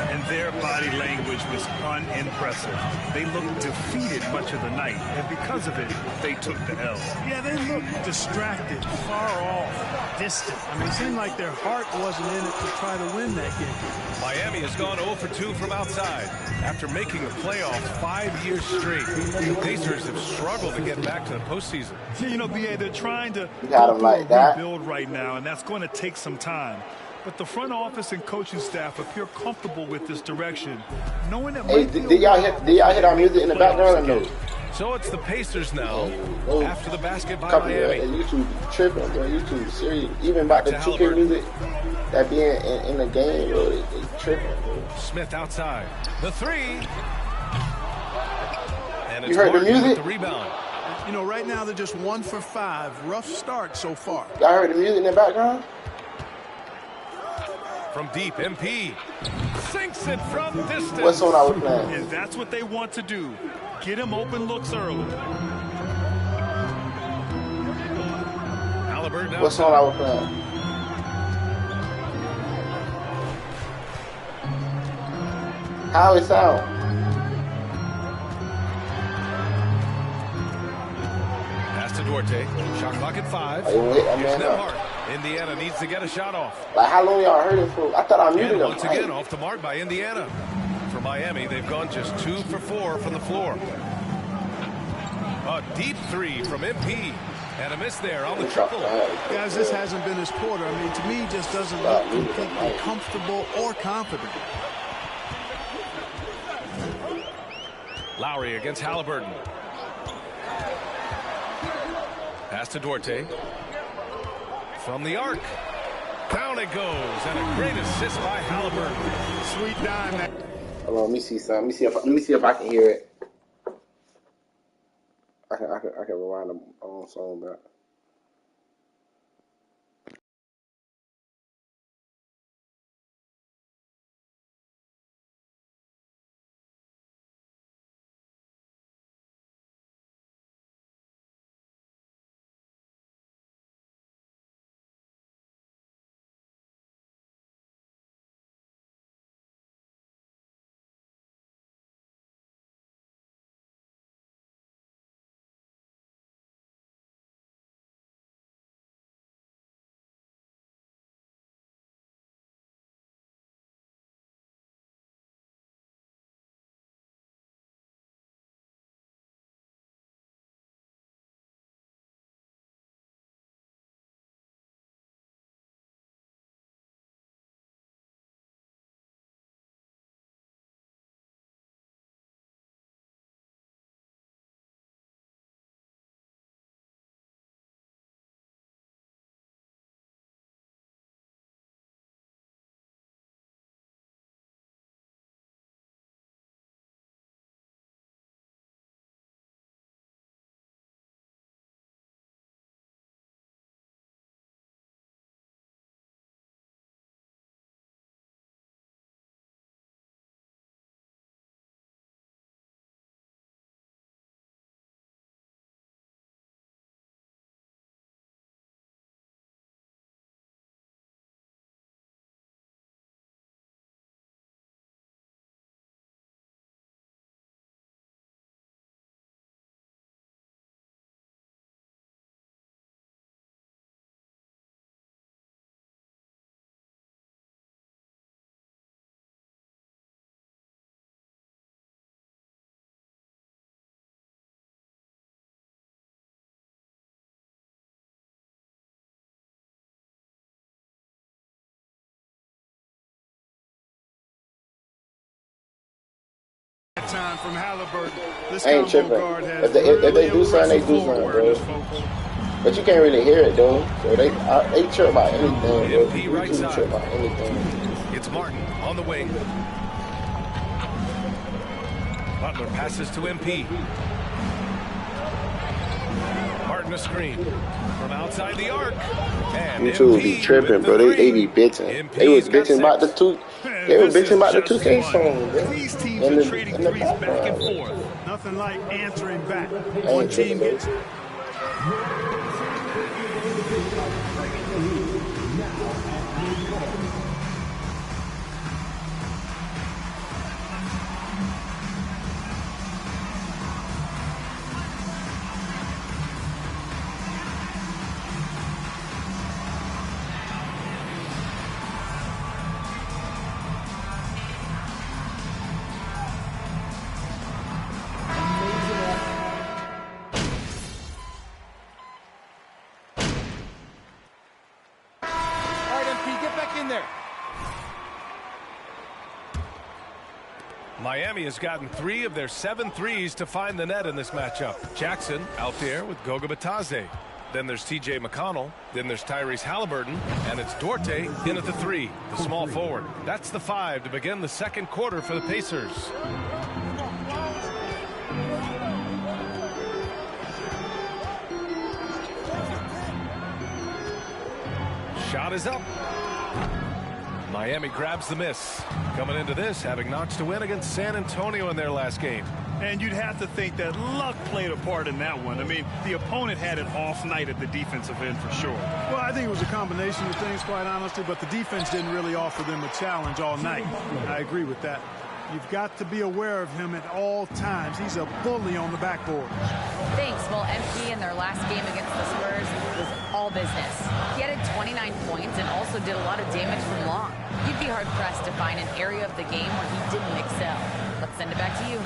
And their body language was unimpressive. They looked defeated much of the night, and because of it, they took the L. Yeah, they looked distracted, far off, distant. I mean, it seemed like their heart wasn't in it to try to win that game. Miami has gone 0 for 2 from outside. After making the playoffs 5 years straight, the Pacers have struggled to get back to the postseason. You know, BA, they're trying to like that. rebuild right now, and that's going to take some time. But the front office and coaching staff appear comfortable with this direction, knowing that. Hey, did y'all hit our music in the background or no? So it's the Pacers now after the basket by Copy Miami. YouTube tripping, bro. YouTube serious. Even about the 2K music that be in the game, bro, they tripping, bro. Smith outside. The three. And it's You heard the Martin music? with the rebound. You know, right now they're just 1 for 5. Rough start so far. Y'all heard the music in the background? From deep, MP sinks it from distance. What song I was playing? And that's what they want to do. Get him open looks early. Halliburton What song I was playing? How it sound? Pass to Duarte. Shot clock at 5. Here's Nembhard. Indiana needs to get a shot off. Like, how long y'all heard it for? I thought I muted And them. once again, off the mark by Indiana. For Miami, they've gone just 2 for 4 from the floor. A deep 3 from MP. And a miss there on the triple. Guys, this hasn't been his quarter. I mean, to me, just doesn't look completely comfortable or confident. Lowry against Halliburton. Pass to Duarte. From the arc. Down it goes. And a great assist by Halliburton. Sweet dime. Hold on, let me see something. Let me see if I can hear it. I can rewind the song back. Time from Halliburton. This I ain't tripping. If they do something, they do something, bro. But you can't really hear it though. So they trip about anything, bro. MP right side. Trip about anything. It's Martin on the wing. Butler passes to MP. Martin a screen from outside the arc. And You two be tripping, bro. They be bitching. They was bitching about the 2K song, bro. These teams are trading threes back and forth. Nothing like answering back. One team gets it. Miami has gotten 3 of their 7 threes to find the net in this matchup. Jackson out there with Goga Bitadze. Then there's T.J. McConnell. Then there's Tyrese Halliburton. And it's Duarte in at the 3, the small forward. That's the 5 to begin the second quarter for the Pacers. Shot is up. Miami grabs the miss. Coming into this, having notched a win against San Antonio in their last game. And you'd have to think that luck played a part in that one. I mean, the opponent had an off night at the defensive end for sure. Well, I think it was a combination of things, quite honestly, but the defense didn't really offer them a challenge all night. I agree with that. You've got to be aware of him at all times. He's a bully on the backboard. Thanks. Well, MP in their last game against the Spurs was all business. He added 29 points and also did a lot of damage from long. You'd be hard-pressed to find an area of the game where he didn't excel. Let's send it back to you.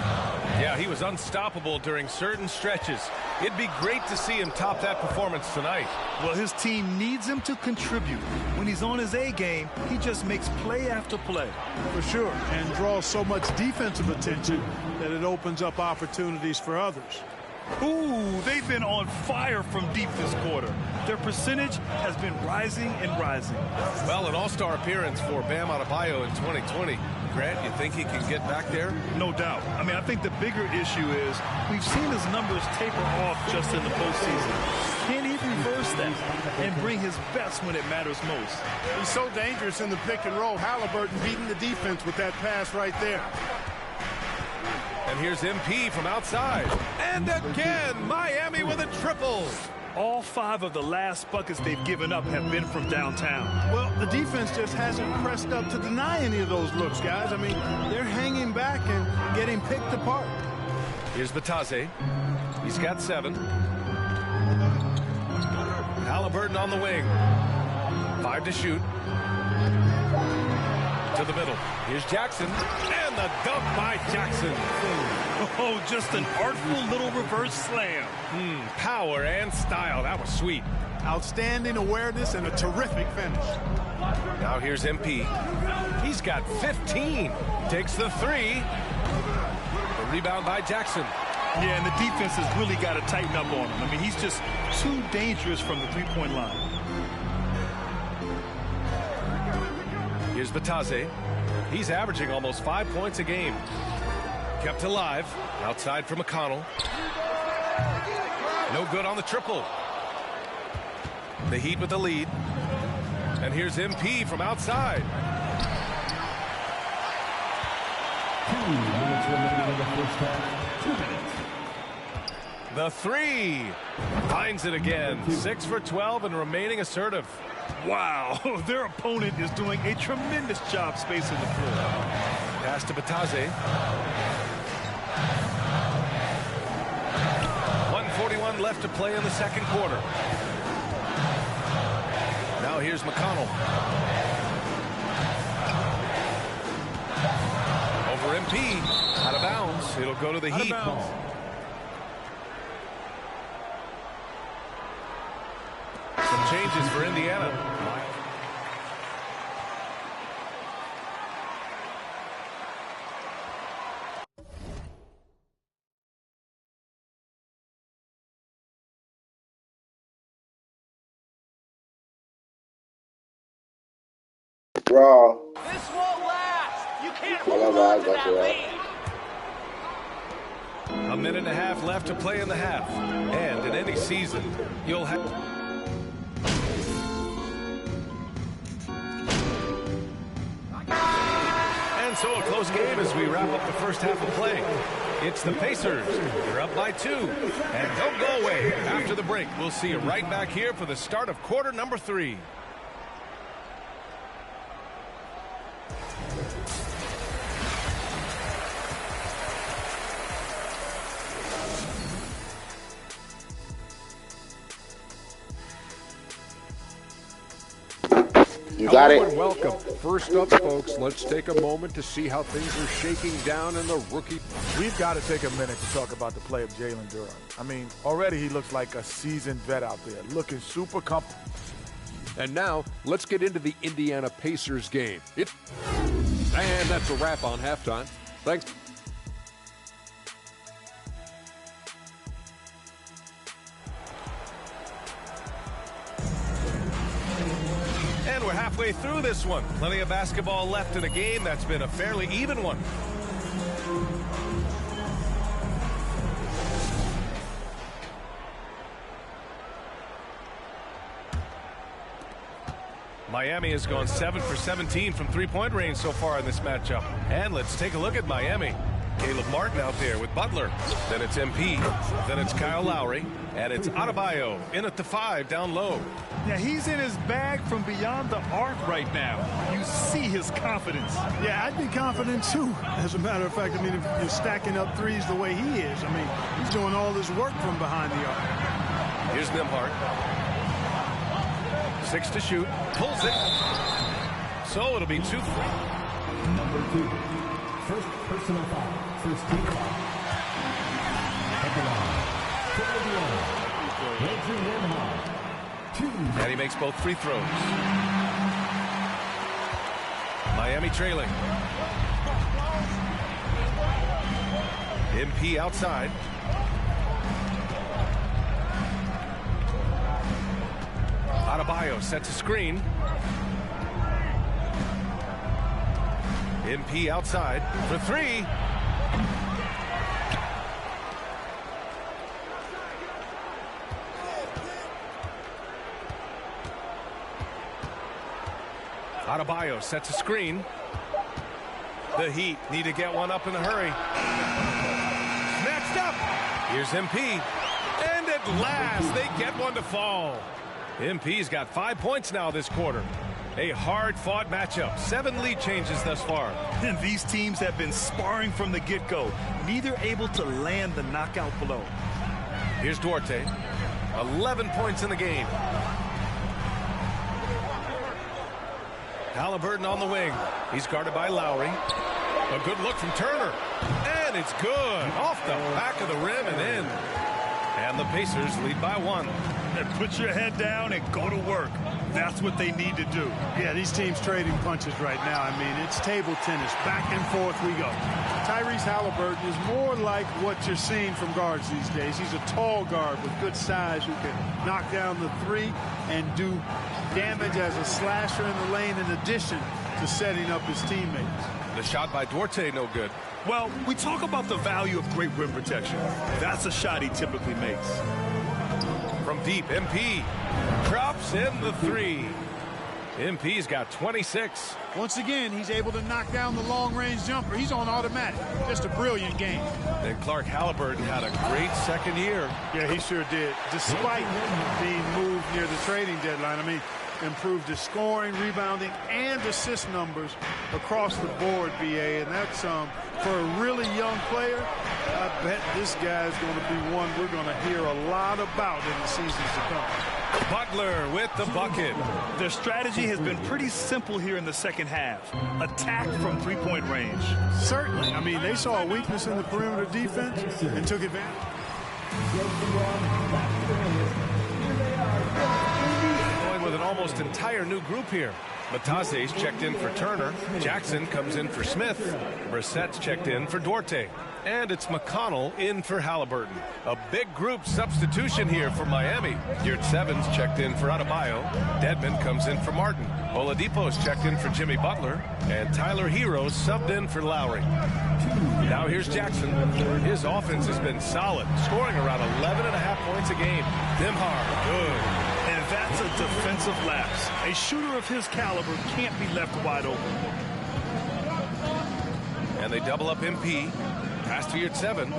Yeah, he was unstoppable during certain stretches. It'd be great to see him top that performance tonight. Well, his team needs him to contribute. When he's on his A game, he just makes play after play. For sure, and draws so much defensive attention that it opens up opportunities for others. Ooh, they've been on fire from deep this quarter. Their percentage has been rising and rising. Well, an all-star appearance for Bam Adebayo in 2020. Grant, you think he can get back there? No doubt. I mean, I think the bigger issue is we've seen his numbers taper off just in the postseason. Can he reverse that and bring his best when it matters most? He's so dangerous in the pick and roll. Halliburton beating the defense with that pass right there. And here's MP from outside. And again, Miami with a triple. All 5 of the last buckets they've given up have been from downtown. Well, the defense just hasn't pressed up to deny any of those looks, guys. I mean, they're hanging back and getting picked apart. Here's Batase. He's got 7. Halliburton on the wing. 5 to shoot. To the middle. Here's Jackson. And the dunk by Jackson. Oh, just an artful little reverse slam. Power and style. That was sweet. Outstanding awareness and a terrific finish. Now here's MP. He's got 15. Takes the 3. The rebound by Jackson. Yeah, and the defense has really got to tighten up on him. I mean, he's just too dangerous from the three-point line. Here's Batase. He's averaging almost 5 points a game. Kept alive. Outside for McConnell. No good on the triple. The Heat with the lead. And here's MP from outside. 2 minutes remaining in the first half. 2 minutes. The 3. Finds it again. 6 for 12 and remaining assertive. Wow, their opponent is doing a tremendous job spacing the floor. Pass to Batase. 1:41 left to play in the second quarter. Now here's McConnell. Over MP. Out of bounds. It'll go to the Heat. Some changes for Indiana. Raw. This won't last. You can't hold on to that lead. A minute and a half left to play in the half. And in any season, you'll have... And so a close game as we wrap up the first half of play. It's the Pacers. They're up by 2. And don't go away. After the break, we'll see you right back here for the start of quarter number 3. You got it. Welcome. First up, folks, let's take a moment to see how things are shaking down in the rookie. We've got to take a minute to talk about the play of Jalen Duren. I mean, already he looks like a seasoned vet out there, looking super comfortable. And now, let's get into the Indiana Pacers game. And that's a wrap on halftime. Thanks. And we're halfway through this one. Plenty of basketball left in a game that's been a fairly even one. Miami has gone 7 for 17 from three-point range so far in this matchup. And let's take a look at Miami. Caleb Martin out there with Butler. Then it's MP. Then it's Kyle Lowry. And it's Adebayo in at the 5 down low. Yeah, he's in his bag from beyond the arc right now. You see his confidence. Yeah, I'd be confident too. As a matter of fact, I mean, if you're stacking up threes the way he is, I mean, he's doing all this work from behind the arc. Here's Nembhard. 6 to shoot. Pulls it. So it'll be 2. Number 2. First personal foul. First team foul. At the line. Andrew Nembhard. 2. And he makes both free throws. Miami trailing. MP outside. Adebayo sets a screen. MP outside for 3. Adebayo sets a screen. The Heat need to get one up in a hurry. Snatched up. Here's MP. And at last, they get one to fall. MP's got 5 points now this quarter. A hard-fought matchup. 7 lead changes thus far. And these teams have been sparring from the get-go. Neither able to land the knockout blow. Here's Duarte. 11 points in the game. Halliburton on the wing. He's guarded by Lowry. A good look from Turner. And it's good. Off the back of the rim and in. And the Pacers lead by 1. And put your head down and go to work. That's what they need to do. Yeah, these teams trading punches right now. I mean, it's table tennis. Back and forth we go. Tyrese Halliburton is more like what you're seeing from guards these days. He's a tall guard with good size who can knock down the 3 and do damage as a slasher in the lane in addition to setting up his teammates. The shot by Duarte, no good. Well, we talk about the value of great rim protection. That's a shot he typically makes. From deep, MP drops in the 3. MP's got 26. Once again, he's able to knock down the long-range jumper. He's on automatic. Just a brilliant game. And Clark Halliburton had a great second year. Yeah, he sure did. Despite being moved near the trading deadline, I mean, improved his scoring, rebounding, and assist numbers across the board, BA. And that's for a really young player, I bet this guy's going to be one we're going to hear a lot about in the seasons to come. Butler with the bucket. Their strategy has been pretty simple here in the second half. Attack from three-point range. Certainly. I mean, they saw a weakness in the perimeter defense and took advantage. Going with an almost entire new group here. Matase's checked in for Turner. Jackson comes in for Smith. Brissett's checked in for Duarte. And it's McConnell in for Halliburton. A big group substitution here for Miami. Yurtseven's checked in for Adebayo. Dedmon comes in for Martin. Oladipo's checked in for Jimmy Butler. And Tyler Hero subbed in for Lowry. Now here's Jackson. His offense has been solid, scoring around 11.5 points a game. Nembhard, good. And that's a defensive lapse. A shooter of his caliber can't be left wide open. And they double up MP. Pass to Yurtseven.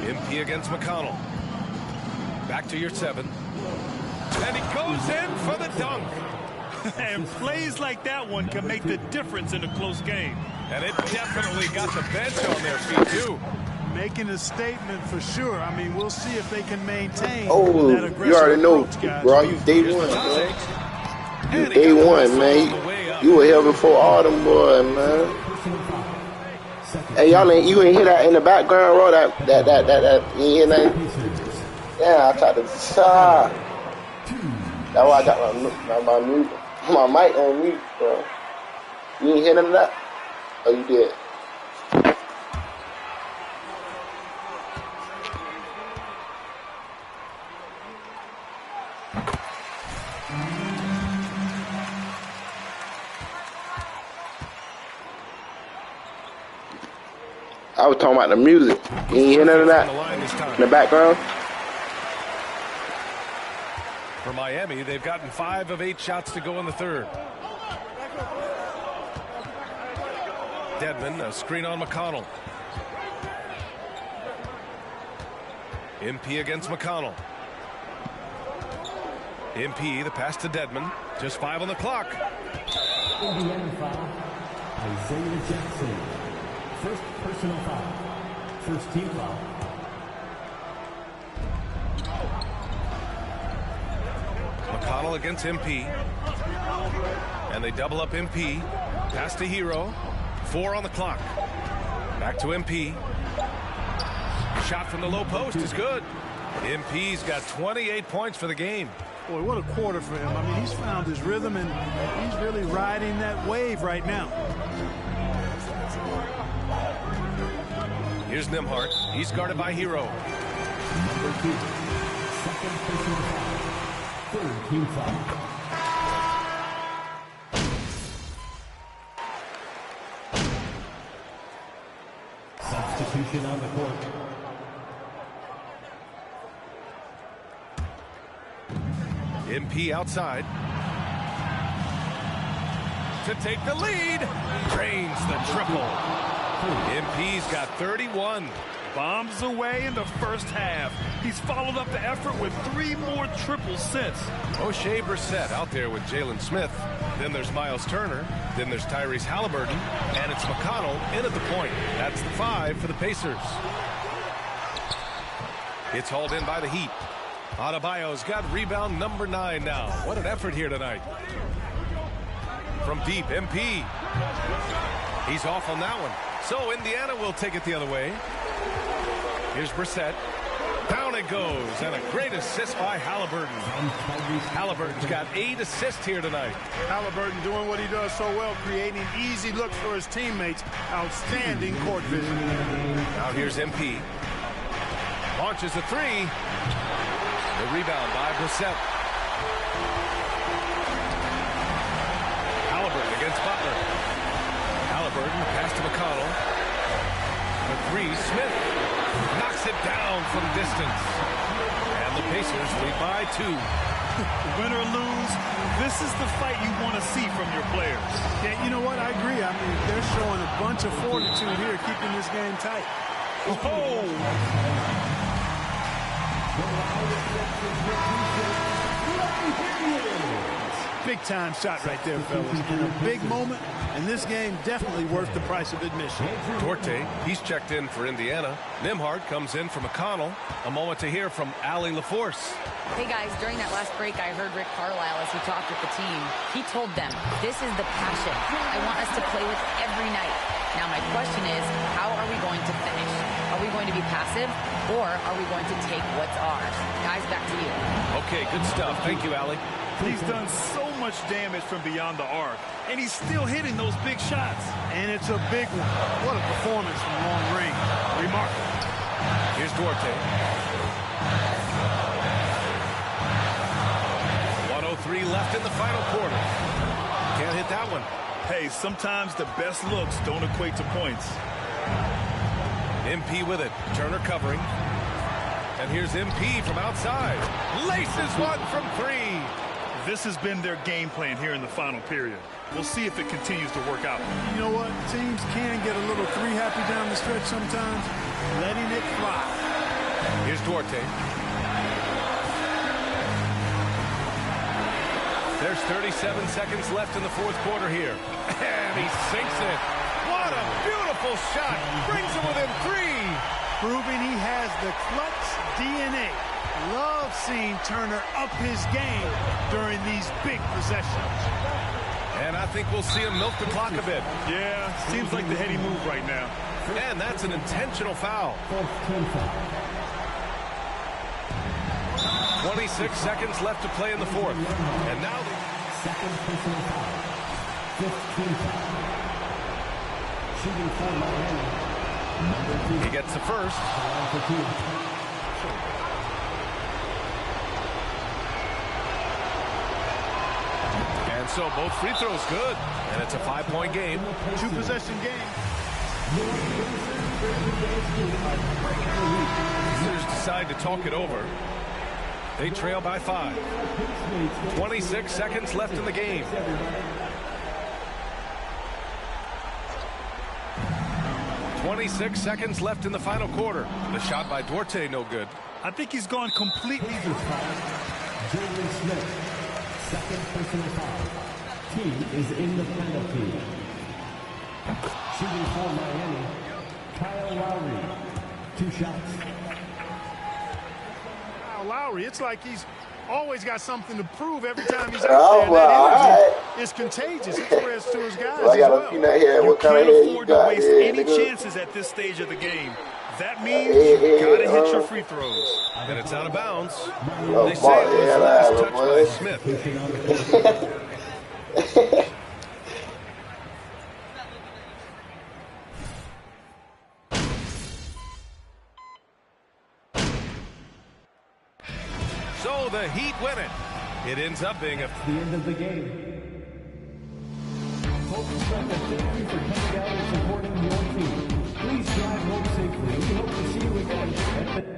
MP against McConnell. Back to Yurtseven. And he goes in for the dunk. And plays like that one can make the difference in a close game. And it definitely got the bench on their feet, too. Making a statement for sure. I mean, we'll see if they can maintain that aggressive you already know, approach, bro. You day one, man. You day one, man. You were here before all them boys, man. Hey, you ain't hear that in the background, bro? That you hear that? Yeah, I tried to. That's why I got my mic on mute, bro. You ain't hear none of that? Oh, you did. I was talking about the music. You ain't hear none of that in the background? For Miami, they've gotten 5 of 8 shots to go in the third. Dedmon, a screen on McConnell. MP against McConnell. MP, the pass to Dedmon. Just 5 on the clock. Indiana foul. Isaiah Jackson. First personal foul. First team foul. McConnell against MP. And they double up MP. Pass to Hero. 4 on the clock. Back to MP. Shot from the low post is good. MP's got 28 points for the game. Boy, what a quarter for him. I mean, he's found his rhythm, and he's really riding that wave right now. Here's Nembhard. He's guarded by Hero. Number 2. Second personal foul. Third team foul. Substitution on the court. MP outside. To take the lead. Drains the triple. MP's got 31. Bombs away in the first half. He's followed up the effort with 3 more triples since. O'Shea Brissett out there with Jalen Smith. Then there's Miles Turner. Then there's Tyrese Halliburton. And it's McConnell in at the point. That's the 5 for the Pacers. It's hauled in by the Heat. Adebayo's got rebound number 9 now. What an effort here tonight. From deep, MP. He's off on that one. So Indiana will take it the other way. Here's Brissett. Down it goes. And a great assist by Halliburton. Halliburton's got 8 assists here tonight. Halliburton doing what he does so well, creating easy looks for his teammates. Outstanding court vision. Now here's MP. Launches a 3. The rebound by Brissett. Halliburton against Butler. Halliburton, pass to McConnell. The 3, Smith. Knocks it down from distance. And the Pacers lead by 2. Win or lose, this is the fight you want to see from your players. Yeah, you know what? I agree. I mean, they're showing a bunch of fortitude here, keeping this game tight. Oh! Big time shot right there, fellas. In a big moment, and this game definitely worth the price of admission. Duarte, he's checked in for Indiana. Nembhard comes in for McConnell. A moment to hear from Allie LaForce. Hey guys, during that last break, I heard Rick Carlisle as he talked with the team. He told them, this is the passion I want us to play with every night. Now my question is, how are we going to finish? Are we going to be passive, or are we going to take what's ours? Guys, back to you. Okay, good stuff. Thank you, Allie. He's done so much damage from beyond the arc, and he's still hitting those big shots. And it's a big one. What a performance from long range. Remarkable. Here's Duarte. 1:03 left in the final quarter. Can't hit that one. Hey, sometimes the best looks don't equate to points. MP with it. Turner covering. And here's MP from outside. Laces one from 3. This has been their game plan here in the final period. We'll see if it continues to work out. You know what? Teams can get a little 3 happy down the stretch sometimes. Letting it fly. Here's Duarte. There's 37 seconds left in the 4th quarter here. And he sinks it. What a beautiful shot. Brings him within 3. Proving he has the clutch DNA. Love seeing Turner up his game during these big possessions. And I think we'll see him milk the clock a bit. Yeah, seems like the heady move right now. And that's an intentional foul. 26 seconds left to play in the 4th. And now second personal foul. 15 foul. Shooting for Miami. Number 2. He gets the first. And so both free throws good. And it's a 5-point game. 2-possession game. Pacers decide to talk it over. They trail by 5. 26 seconds left in the game. 26 seconds left in the final quarter. The shot by Duarte, no good. I think he's gone completely. Jalen Smith, second personal foul. Team is in the penalty. Shooting for Miami, Kyle Lowry. 2 shots. Kyle Lowry, it's like he's always got something to prove every time he's out there. That energy is contagious. It spreads to his guys as well. You can't afford to waste any chances at this stage of the game. That means you gotta hit your free throws. And it's out of bounds. They say it was last touched by Smith. So the Heat win it. It ends up being the end of the game. Folks, like to thank you for coming out and supporting your team. Please drive home safely. We hope to see you again at the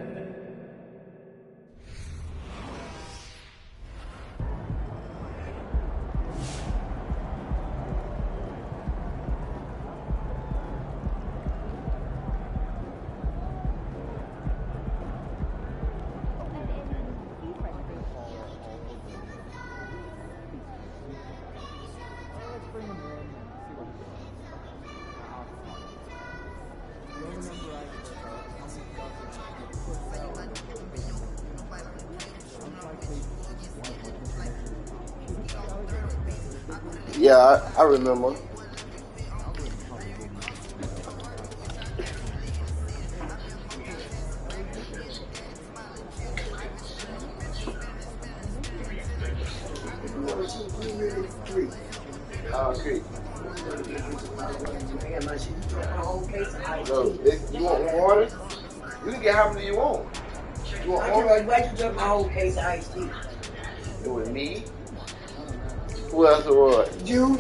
Yeah, I remember. You want water? You can get how many you want. You want water? Why'd you drink my whole case of iced tea? It was me. Who else it was? You.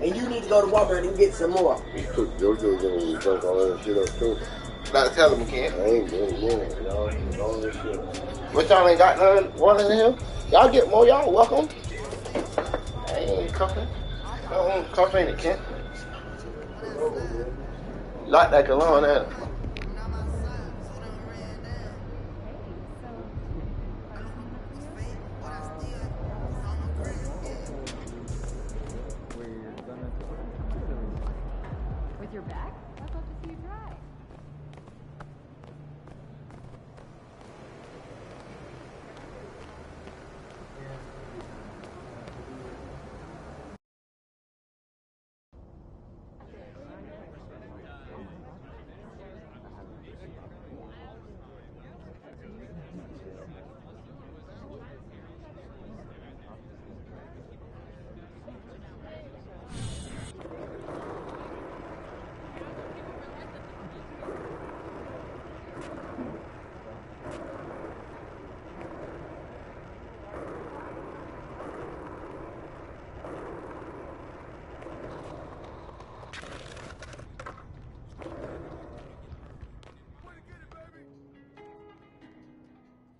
And you need to go to Walmart and get some more. JoJo's gonna drink all that shit up too. Not tell him, Ken. I ain't doing it. Y'all all this shit. But y'all ain't got none water in here? Y'all get more, y'all welcome. I ain't cuffing. I don't cuff ain't it, Kent. Like that cologne, ain't it? With your back? I'd love to see you try.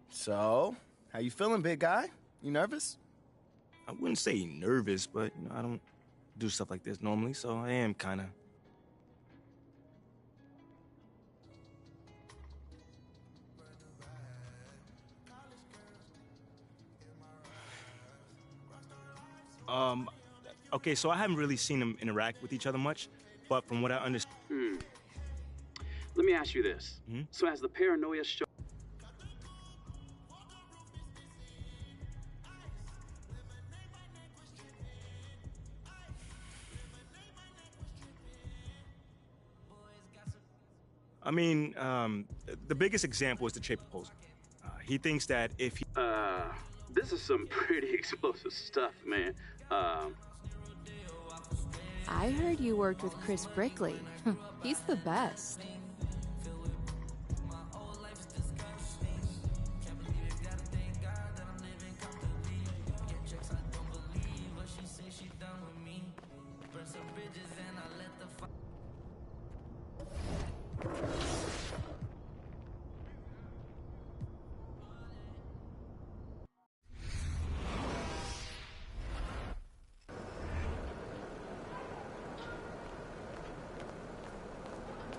So, how you feeling, big guy? You nervous? I wouldn't say nervous, but I don't do stuff like this normally, so I am kind of. Okay, so I haven't really seen them interact with each other much, but from what I understand. Let me ask you this. So has the paranoia show? I mean, the biggest example is the Che proposal. He thinks that if he... This is some pretty explosive stuff, man. I heard you worked with Chris Brickley. He's the best.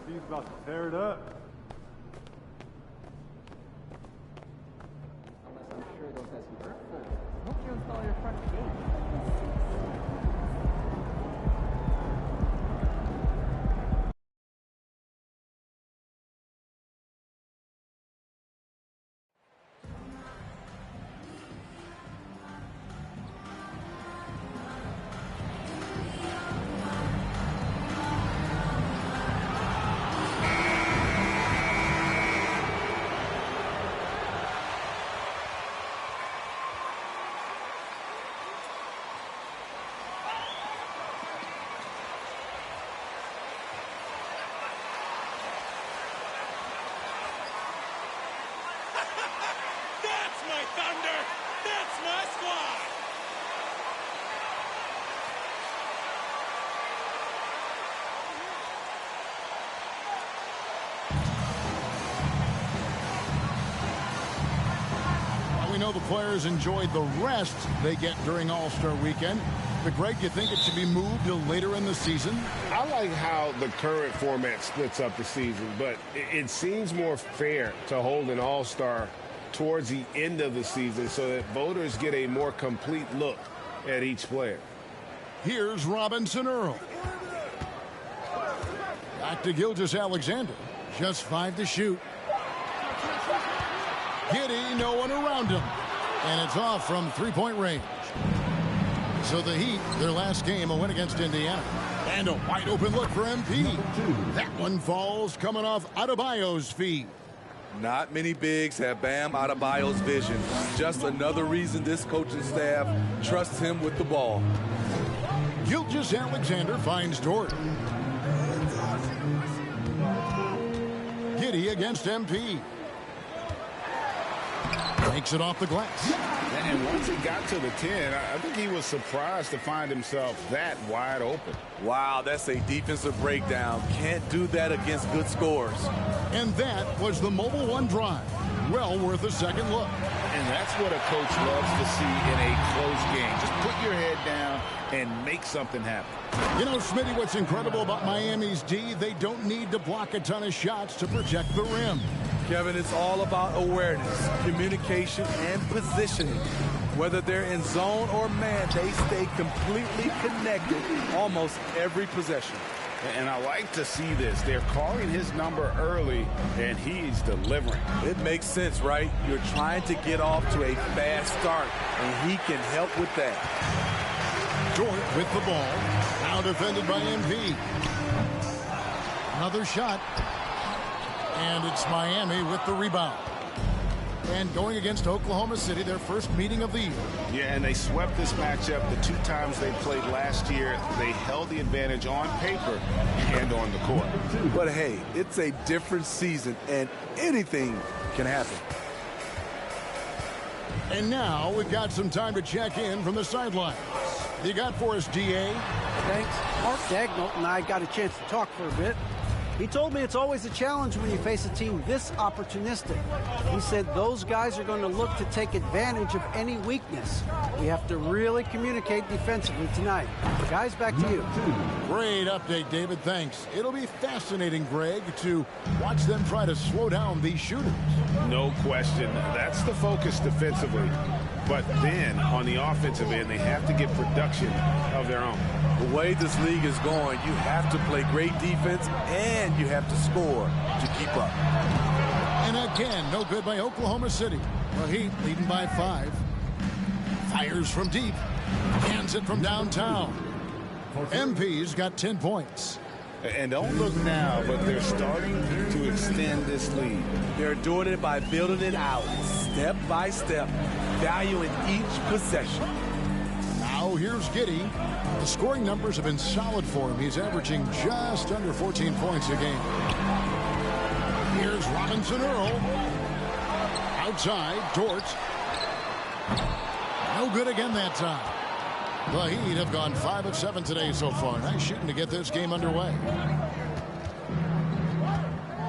He's about to tear it up. Unless I'm sure those has some hurtful. Hope you install your front gate. Thunder! That's my squad! Well, we know the players enjoyed the rest they get during All-Star Weekend. But Greg, you think it should be moved to later in the season? I like how the current format splits up the season, but it seems more fair to hold an All-Star towards the end of the season so that voters get a more complete look at each player. Here's Robinson Earl. Back to Gilgeous-Alexander. Just 5 to shoot. Giddey, no one around him. And it's off from three-point range. So the Heat, their last game, a win against Indiana. And a wide open look for MP. That one falls coming off Adebayo's feet. Not many bigs have Bam Adebayo's vision. Just another reason this coaching staff trusts him with the ball. Gilgeous-Alexander finds Dort. Giddey against MP. Takes it off the glass. And once he got to the 10, I think he was surprised to find himself that wide open. Wow, that's a defensive breakdown. Can't do that against good scores. And that was the Mobile One drive. Well worth a second look. And that's what a coach loves to see in a close game. Just put your head down and make something happen. You know, Smitty, what's incredible about Miami's D, they don't need to block a ton of shots to protect the rim. Kevin, it's all about awareness, communication, and positioning. Whether they're in zone or man, they stay completely connected almost every possession. And I like to see this. They're calling his number early, and he's delivering. It makes sense, right? You're trying to get off to a fast start, and he can help with that. Dort with the ball. Now defended by MP. Another shot. And it's Miami with the rebound. And going against Oklahoma City, their first meeting of the year. Yeah, and they swept this matchup the 2 times they played last year. They held the advantage on paper and on the court. But hey, it's a different season, and anything can happen. And now we've got some time to check in from the sidelines. You got for us, DA? Thanks. Mark Daigneault and I got a chance to talk for a bit. He told me it's always a challenge when you face a team this opportunistic. He said those guys are going to look to take advantage of any weakness. We have to really communicate defensively tonight. Guys, back to you. Great update, David. Thanks. It'll be fascinating, Greg, to watch them try to slow down these shooters. No question. That's the focus defensively. But then, on the offensive end, they have to get production of their own. The way this league is going, you have to play great defense and you have to score to keep up. And again, no good by Oklahoma City. The Heat leading by 5. Fires from deep. Hands it from downtown. MP's got 10 points. And don't look now, but they're starting to extend this lead. They're doing it by building it out, step by step, valuing each possession. Now here's Giddey. The scoring numbers have been solid for him. He's averaging just under 14 points a game. Here's Robinson Earl. Outside, Dort. No good again that time. The Heat have gone 5 of 7 today so far. Nice shooting to get this game underway.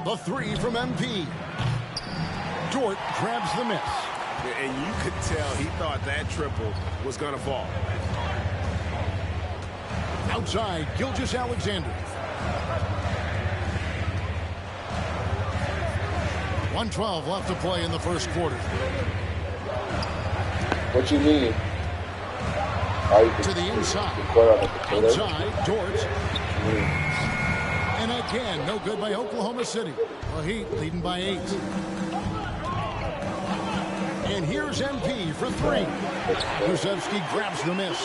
The 3 from MP. Dort grabs the miss. And you could tell he thought that triple was going to fall. Outside, Gilgeous-Alexander. 1:12 left to play in the first quarter. What you mean? To the inside. Outside, George. And again, no good by Oklahoma City. The Heat leading by 8. And here's MP for 3. Krzyzewski grabs the miss.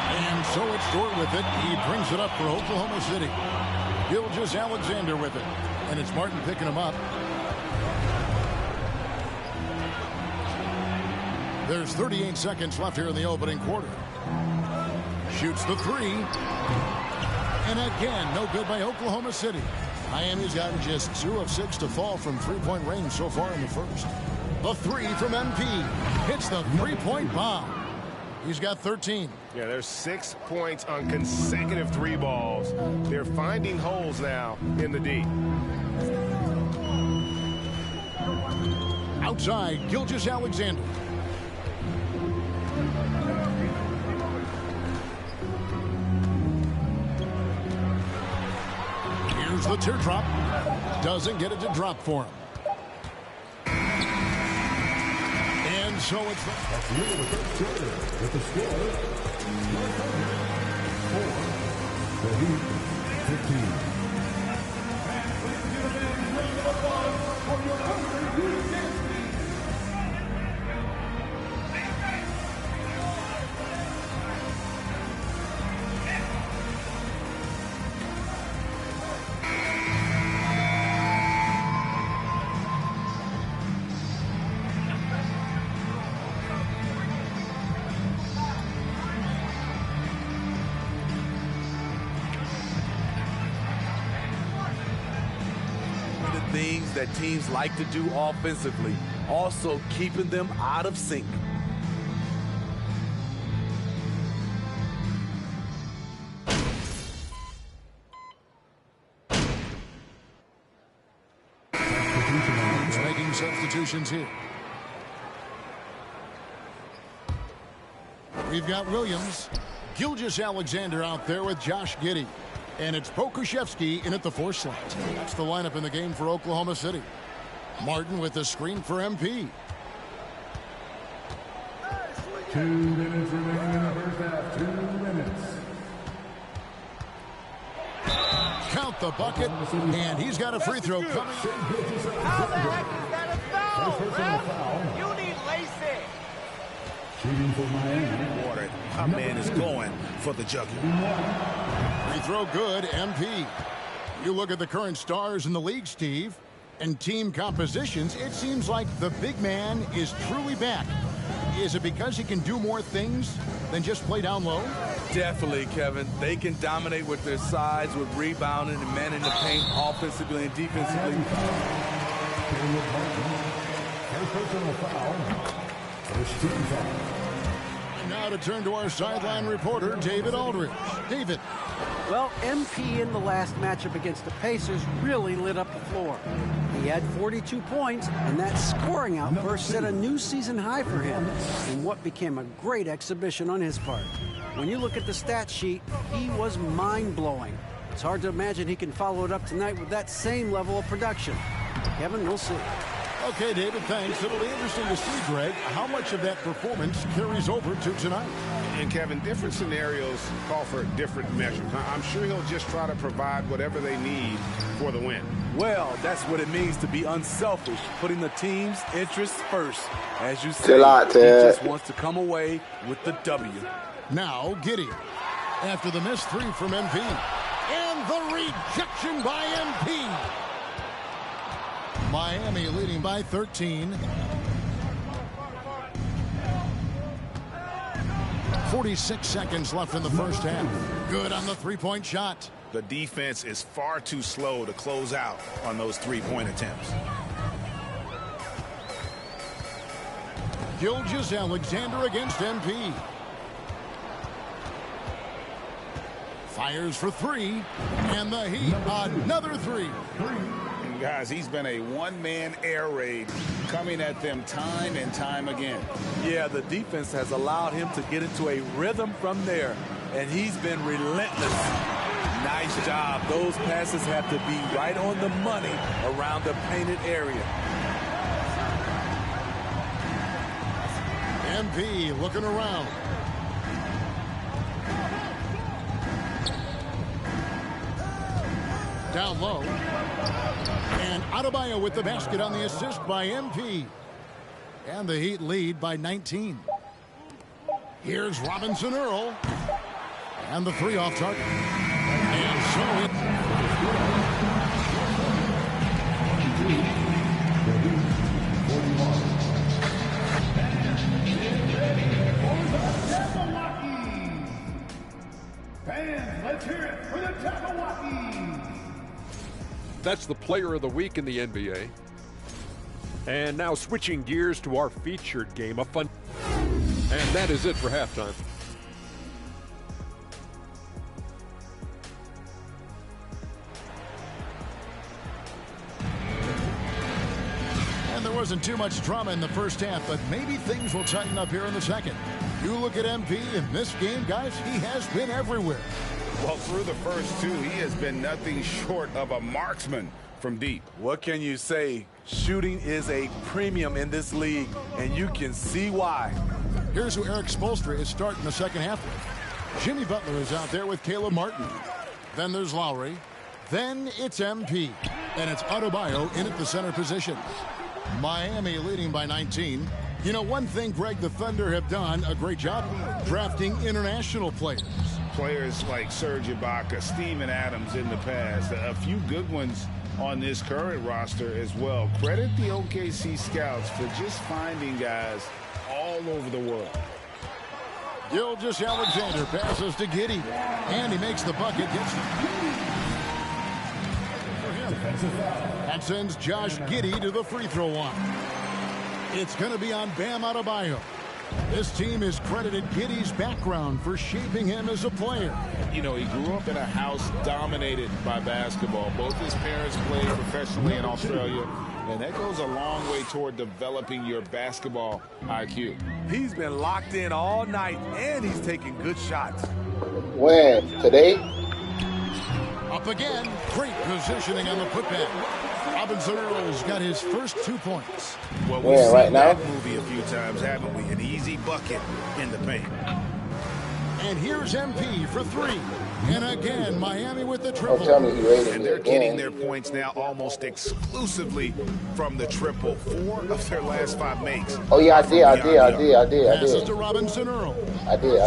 And so it's Dort with it. He brings it up for Oklahoma City. Gilgeous-Alexander with it. And it's Martin picking him up. There's 38 seconds left here in the opening quarter. Shoots the 3. And again, no good by Oklahoma City. Miami's gotten just 2 of 6 to fall from three-point range so far in the first. The 3 from MP. Hits the three-point bomb. He's got 13. Yeah, there's 6 points on consecutive 3 balls. They're finding holes now in the D. Outside, Gilgeous-Alexander. Here's the teardrop. Doesn't get it to drop for him. And so it's the end of the first quarter with the score 104, the Heat 15. Things that teams like to do offensively, also keeping them out of sync. Making substitutions here. We've got Williams, Gilgeous-Alexander out there with Josh Giddey. And it's Pokusevski in at the 4 slot. That's the lineup in the game for Oklahoma City. Martin with the screen for MP. 2 minutes remaining in the first half. 2 minutes. Count the bucket, and he's got a free throw coming. How the heck is that a foul, ref? You need LASIK. Shooting for Miami. Water. Our man is going for the jugular. Free throw good, MP. You look at the current stars in the league, Steve, and team compositions, it seems like the big man is truly back. Is it because he can do more things than just play down low? Definitely, Kevin. They can dominate with their sides, with rebounding and manning the paint offensively and defensively. First personal foul. First team foul. And now to turn to our sideline reporter, David Aldridge. David. Well, MP in the last matchup against the Pacers really lit up the floor. He had 42 points, and that scoring outburst set a new season high for him in what became a great exhibition on his part. When you look at the stat sheet, he was mind-blowing. It's hard to imagine he can follow it up tonight with that same level of production. Kevin, we'll see. Okay, David, thanks. It'll be interesting to see, Greg, how much of that performance carries over to tonight. And, Kevin, different scenarios call for different measures. I'm sure he'll just try to provide whatever they need for the win. Well, that's what it means to be unselfish, putting the team's interests first. As you said, he just wants to come away with the W. Now, Giddey. After the missed 3 from MP. And the rejection by MP. Miami leading by 13. 46 seconds left in the first half. Good on the three-point shot. The defense is far too slow to close out on those three-point attempts. Gilgeous-Alexander against MP. Fires for 3. And the Heat, another 3. Guys, he's been a one-man air raid coming at them time and time again. Yeah, the defense has allowed him to get into a rhythm from there, and he's been relentless. Nice job. Those passes have to be right on the money around the painted area. MP looking around. Down low. And Adebayo with the basket on the assist by MP. And the Heat lead by 19. Here's Robinson Earl. And the three off target. And so it... Fans, let's hear it for the Jabberwockies. That's the player of the week in the NBA. And now switching gears to our featured game, a fun... And that is it for halftime. And there wasn't too much drama in the first half, but maybe things will tighten up here in the second. You look at MP in this game, guys, he has been everywhere. Well, through the first two, he has been nothing short of a marksman from deep. What can you say? Shooting is a premium in this league, and you can see why. Here's who Eric Spoelstra is starting the second half with. Jimmy Butler is out there with Caleb Martin. Then there's Lowry. Then it's MP. And it's Adebayo in at the center position. Miami leading by 19. You know, one thing Greg, the Thunder have done a great job drafting international players. Players like Serge Ibaka, Steven Adams in the past, a few good ones on this current roster as well. Credit the OKC scouts for just finding guys all over the world. Gilgeous-Alexander passes to Giddey, and he makes the bucket. Gets and sends Josh Giddey to the free throw line. It's going to be on Bam Adebayo. This team is credited Giddey's background for shaping him as a player. You know, he grew up in a house dominated by basketball. Both his parents played professionally in Australia, and that goes a long way toward developing your basketball IQ. He's been locked in all night, and he's taking good shots. When? Today? Up again. Great positioning on the putback. Robinson Earl's got his first 2 points. Well, we've seen that movie a few times, haven't we? An easy bucket in the paint. And here's MP for three. And again, Miami with the triple. Oh, tell me he rated and they're getting their points now almost exclusively from the triple. 4 of their last 5 makes. Oh, yeah, I did. Passes to Robinson Earl. I did.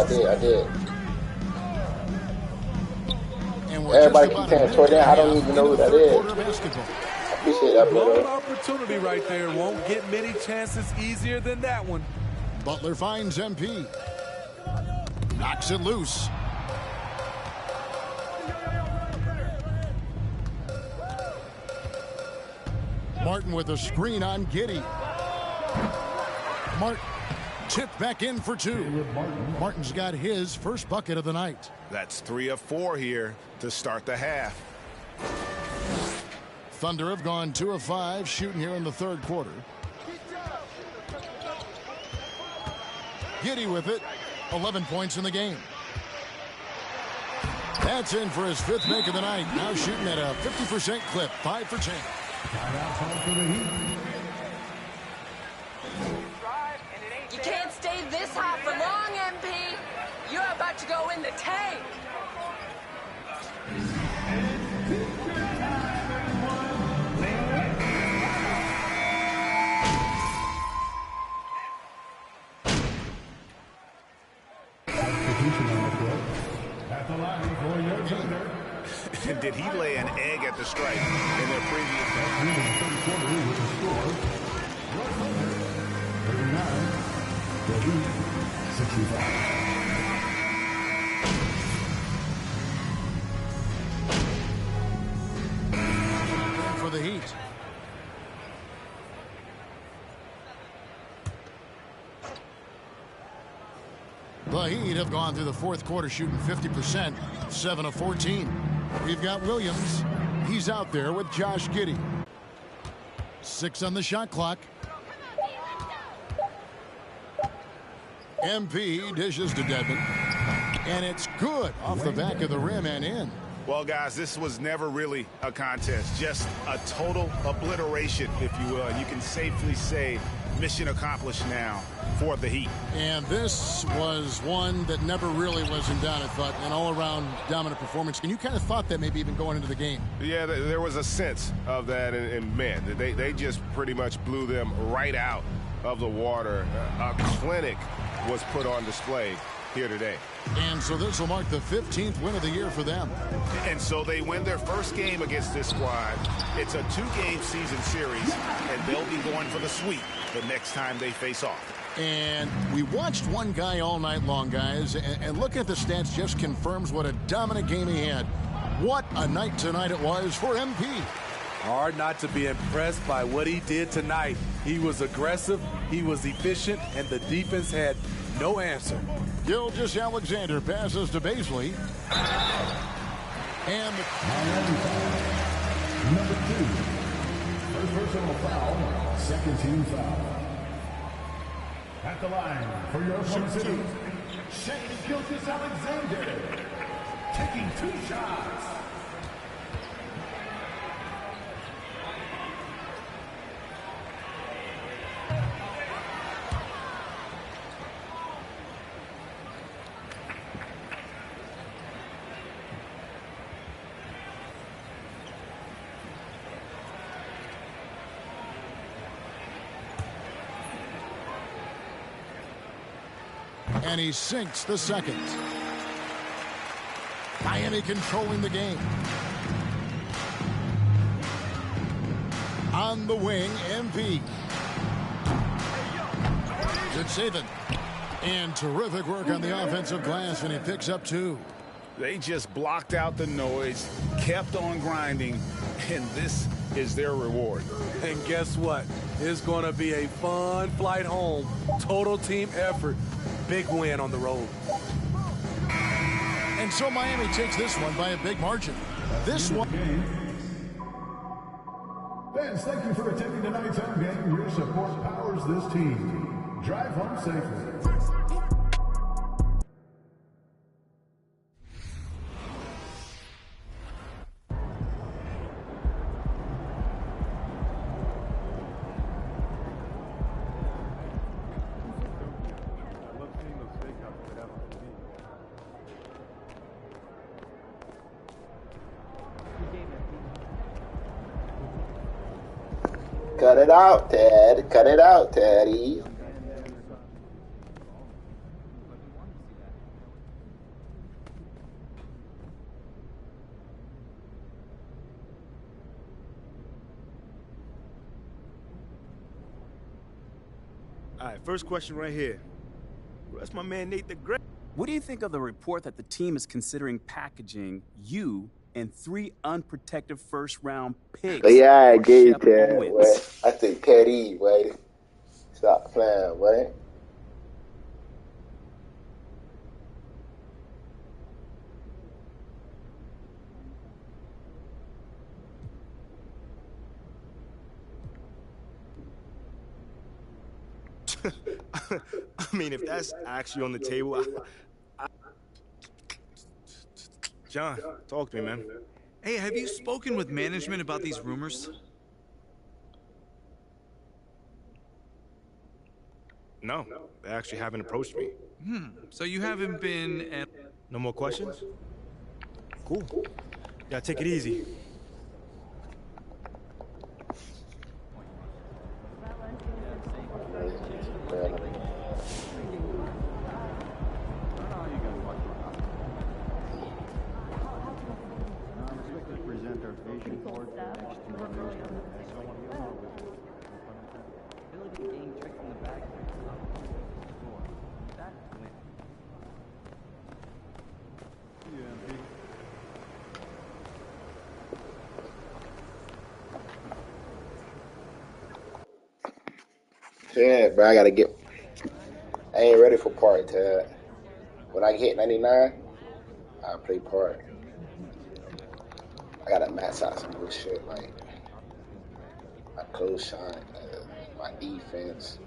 And everybody keeps saying Jordan. I don't even know who that is. Appreciate that, brother. Golden opportunity right there. Won't get many chances easier than that one. Butler finds MP. Knocks it loose. Martin with a screen on Giddey. Martin tipped back in for 2. Martin's got his first bucket of the night. That's 3 of 4 here to start the half. Thunder have gone 2 of 5 shooting here in the third quarter. Giddey with it. 11 points in the game. That's in for his 5th make of the night. Now shooting at a 50% clip. 5 for 10. You can't stay this hot for long, MP. You're about to go in the tank. Did he lay an egg at the stripe in their previous game? For the Heat. The Heat have gone through the fourth quarter shooting 50%, 7 of 14. We've got Williams. He's out there with Josh Giddey. 6 on the shot clock. MP dishes to Dedmon. And it's good off the back of the rim and in. Well, guys, this was never really a contest, just a total obliteration, if you will. You can safely say mission accomplished now for the Heat. And this was one that never really was in doubt, I thought, an all-around dominant performance. And you kind of thought that maybe even going into the game. Yeah, there was a sense of that, and man, they just pretty much blew them right out of the water. A clinic was put on display here today. And so this will mark the 15th win of the year for them. And so they win their first game against this squad. It's a 2-game season series, and they'll be going for the sweep the next time they face off. And we watched one guy all night long, guys, and looking at the stats just confirms what a dominant game he had. What a night tonight it was for MP. Hard not to be impressed by what he did tonight. He was aggressive, he was efficient, and the defense had no answer. Gilgeous-Alexander passes to Bazley. And number 2. First personal foul, second team foul. At the line for your opponent, Shai Gilgeous-Alexander, taking 2 shots. And he sinks the second. Miami controlling the game. On the wing, MP. Good saving. And terrific work on the offensive glass, and he picks up 2. They just blocked out the noise, kept on grinding, and this is their reward. And guess what? It's going to be a fun flight home. Total team effort. Big win on the road. And so Miami takes this one by a big margin. This one. Fans, thank you for attending tonight's home game. Your support powers this team. Drive home safely. Cut it out, Ted. Cut it out, Teddy. All right, first question right here. That's my man Nate the Great. What do you think of the report that the team is considering packaging you and 3 unprotected first-round picks? Yeah, I get it, Ted. I think Teddy, wait. Stop playing, wait. I mean, if that's actually on the table, John, talk to me, man. Hey, have you spoken with management about these rumors? No, they actually haven't approached me. So you haven't been at... No more questions? Cool. Yeah, take it easy. Yeah, bro, I ain't ready for part, Ted. When I hit 99, I'll play part. I gotta max out some good shit, like my close shot, my defense,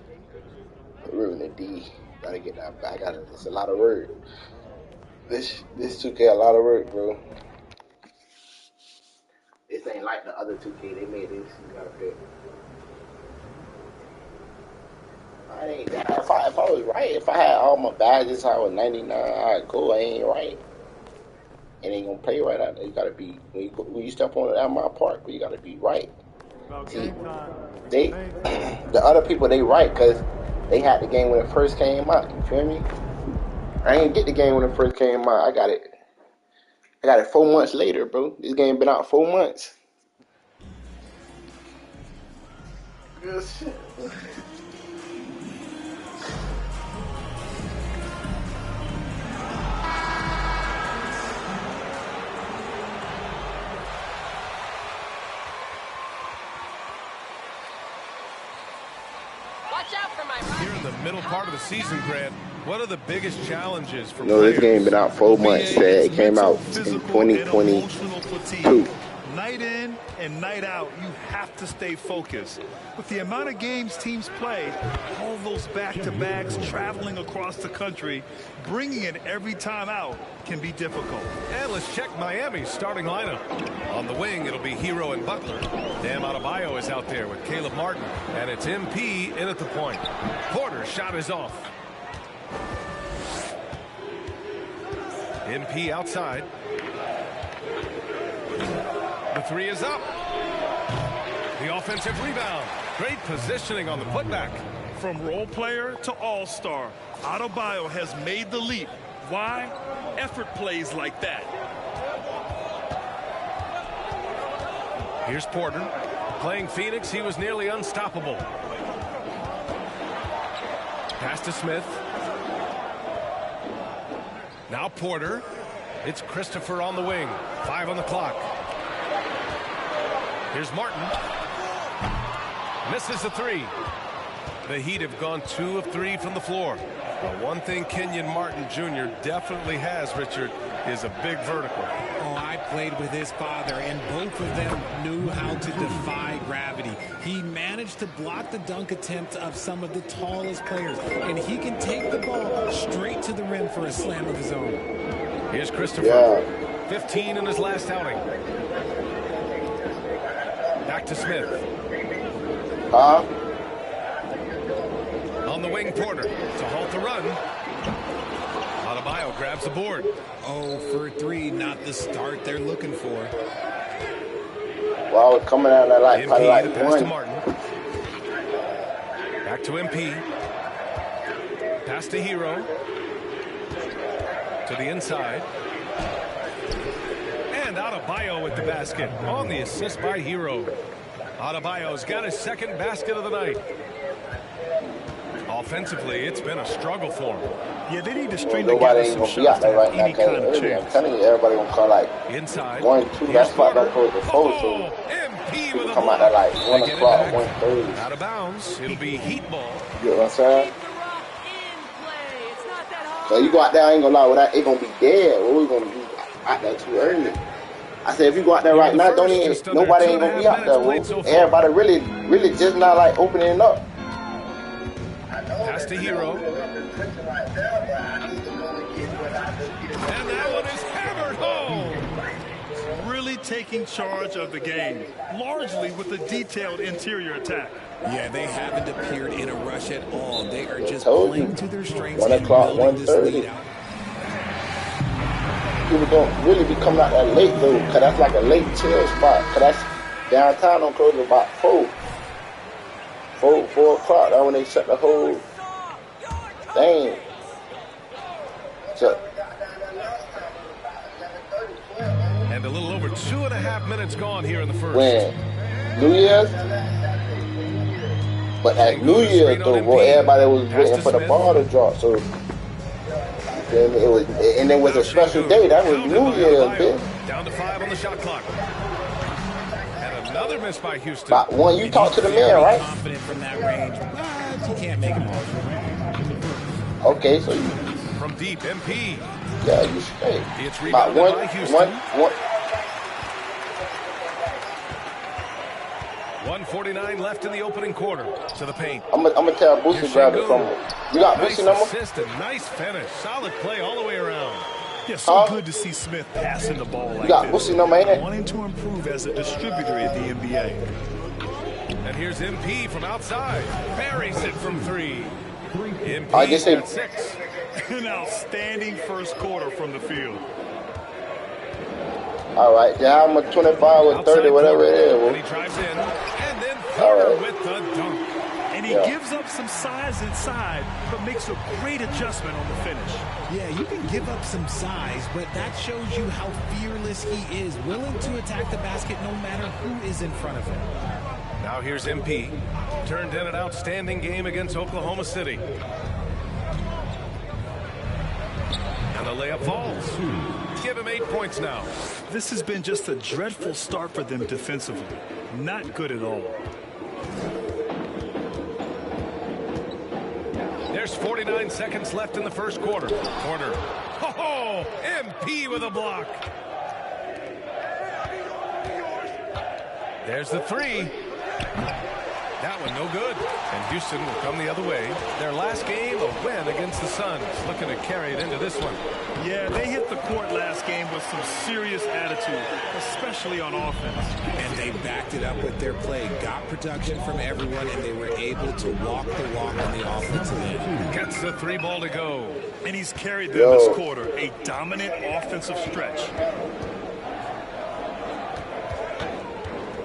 room the D. Gotta get that back. It's a lot of work. This 2K a lot of work, bro. This ain't like the other 2K. They made this. You gotta pay. I ain't that. If I was right, if I had all my badges, I was 99. Alright, cool. I ain't right. It ain't gonna play right out there. You gotta be when you step on it at my park. You gotta be right. See, the other people they right because they had the game when it first came out. You feel me? I ain't get the game when it first came out. I got it 4 months later, bro. This game been out 4 months. Good shit. Here in the middle part of the season, Grant, what are the biggest challenges for No, this game been out 4 months. It came out in 2022. Night in and night out, you have to stay focused. With the amount of games teams play, all those back-to-backs, traveling across the country, bringing it every time out can be difficult. And let's check Miami's starting lineup. On the wing, it'll be Hero and Butler. Bam Adebayo is out there with Caleb Martin. And it's MP in at the point. Porter's shot is off. MP outside. The three is up. The offensive rebound. Great positioning on the putback. From role player to all-star, Adebayo has made the leap. Why? Effort plays like that. Here's Porter. Playing Phoenix, he was nearly unstoppable. Pass to Smith. Now Porter. It's Christopher on the wing. 5 on the clock. Here's Martin. Misses the three. The Heat have gone 2 of 3 from the floor. But one thing Kenyon Martin Jr. definitely has, Richard, is a big vertical. Oh, I played with his father, and both of them knew how to defy gravity. He managed to block the dunk attempt of some of the tallest players, and he can take the ball straight to the rim for a slam of his own. Here's Christopher. 15 in his last outing. Back to Smith. On the wing, Porter to halt the run. Adebayo grabs the board. Oh, for 3, not the start they're looking for. Well, coming out of that MP, like the pass one. to Martin. Back to MP. Pass to Hero. To the inside. And Adebayo with the basket on the assist by Hero. Adebayo's got his second basket of the night. Offensively, it's been a struggle for him. Yeah, they need to string Nobody together ain't some gonna be out shots to there have right now. any kind of I'm chance. telling you, everybody gonna call like inside 1, 2. That's why that goes to 4. So people come out at like 1 o'clock, 1:30. Out of bounds. It'll be Heat ball. You know what I'm saying? So you go out there, I ain't gonna lie, with that, it gonna be dead. What we gonna do out there too early? I said, if you go out there right now, don't even, nobody ain't gonna be out there. Everybody really just not like opening it up. Pass to Hero. And that one is hammered home. Really taking charge of the game, largely with a detailed interior attack. Yeah, they haven't appeared in a rush at all. They are just Told playing you. to their strengths 1 and o'clock, building this 1:30. lead out. People don't really be coming out that late though, cause that's like a late chill spot. Cause that's downtown don't close about 4 o'clock. That's when they shut the whole thing. So, And a little over 2.5 minutes gone here in the first. when New Year's, but at New Year's though, boy, everybody was waiting for the ball to drop. So. It was, and it was a special day. That was New Year's, bitch. Down to 5 on the shot clock. And another miss by Houston. But one, you talk to the man, right? Confident from that range, but you can't make him all. Okay, so you, From deep, MP. yeah, you straight. It's About rebounded by Houston. 1:49 left in the opening quarter. To the paint. I'm gonna tell Boosie to grab it from him. You got Nice Boosie number? assist and nice finish. Solid play all the way around. Yeah, so good to see Smith passing the ball like this. What's his number, ain't it? Wanting to improve as a distributor in the NBA. And here's MP from outside. Buries it from 3. MP I guess got 6. An outstanding first quarter from the field. All right, yeah, I'm a 25 or 30, whatever it is. And he drives in, and then Porter with the dunk. And he gives up some size inside, but makes a great adjustment on the finish. Yeah, you can give up some size, but that shows you how fearless he is, willing to attack the basket no matter who is in front of him. Now here's MP. Turned in an outstanding game against Oklahoma City. And the layup falls. Give him 8 points now. This has been just a dreadful start for them defensively. Not good at all. There's 49 seconds left in the first quarter. Porter. Oh, MP with a block. There's the 3. That one no good. And Houston will come the other way. Their last game, a win against the Suns. Looking to carry it into this one. Yeah, they hit the court last game with some serious attitude, especially on offense. And they backed it up with their play. Got production from everyone, and they were able to walk the walk on the offensive end. Gets the 3 ball to go. And he's carried them this quarter. A dominant offensive stretch.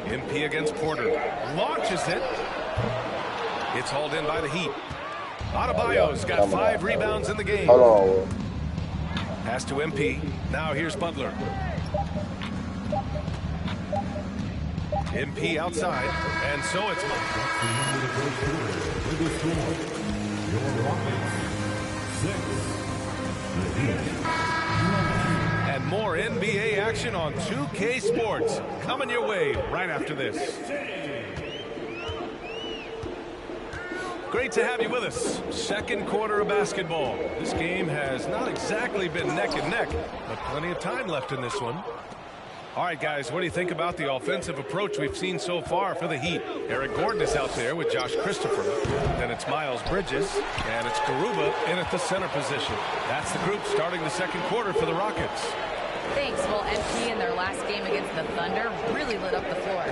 MP against Porter. Launches it. It's hauled in by the Heat. Adebayo's got 5 rebounds in the game. Hold on. Pass to MP. Now here's Butler. MP outside. And so it's... And more NBA action on 2K Sports. Coming your way right after this. Great to have you with us. Second quarter of basketball. This game has not exactly been neck and neck, but plenty of time left in this one. All right, guys, what do you think about the offensive approach we've seen so far for the Heat? Eric Gordon is out there with Josh Christopher. Then it's Miles Bridges, and it's Garuba in at the center position. That's the group starting the second quarter for the Rockets. Thanks. Well, MP in their last game against the Thunder really lit up the floor.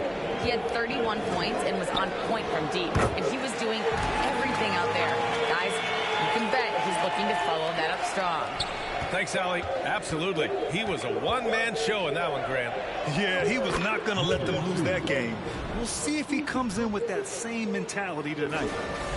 He had 31 points and was on point from deep, and he was doing everything out there. Guys, you can bet he's looking to follow that up strong. Thanks, Allie. Absolutely. He was a one-man show in that one, Grant. Yeah, he was not going to let them lose that game. We'll see if he comes in with that same mentality tonight.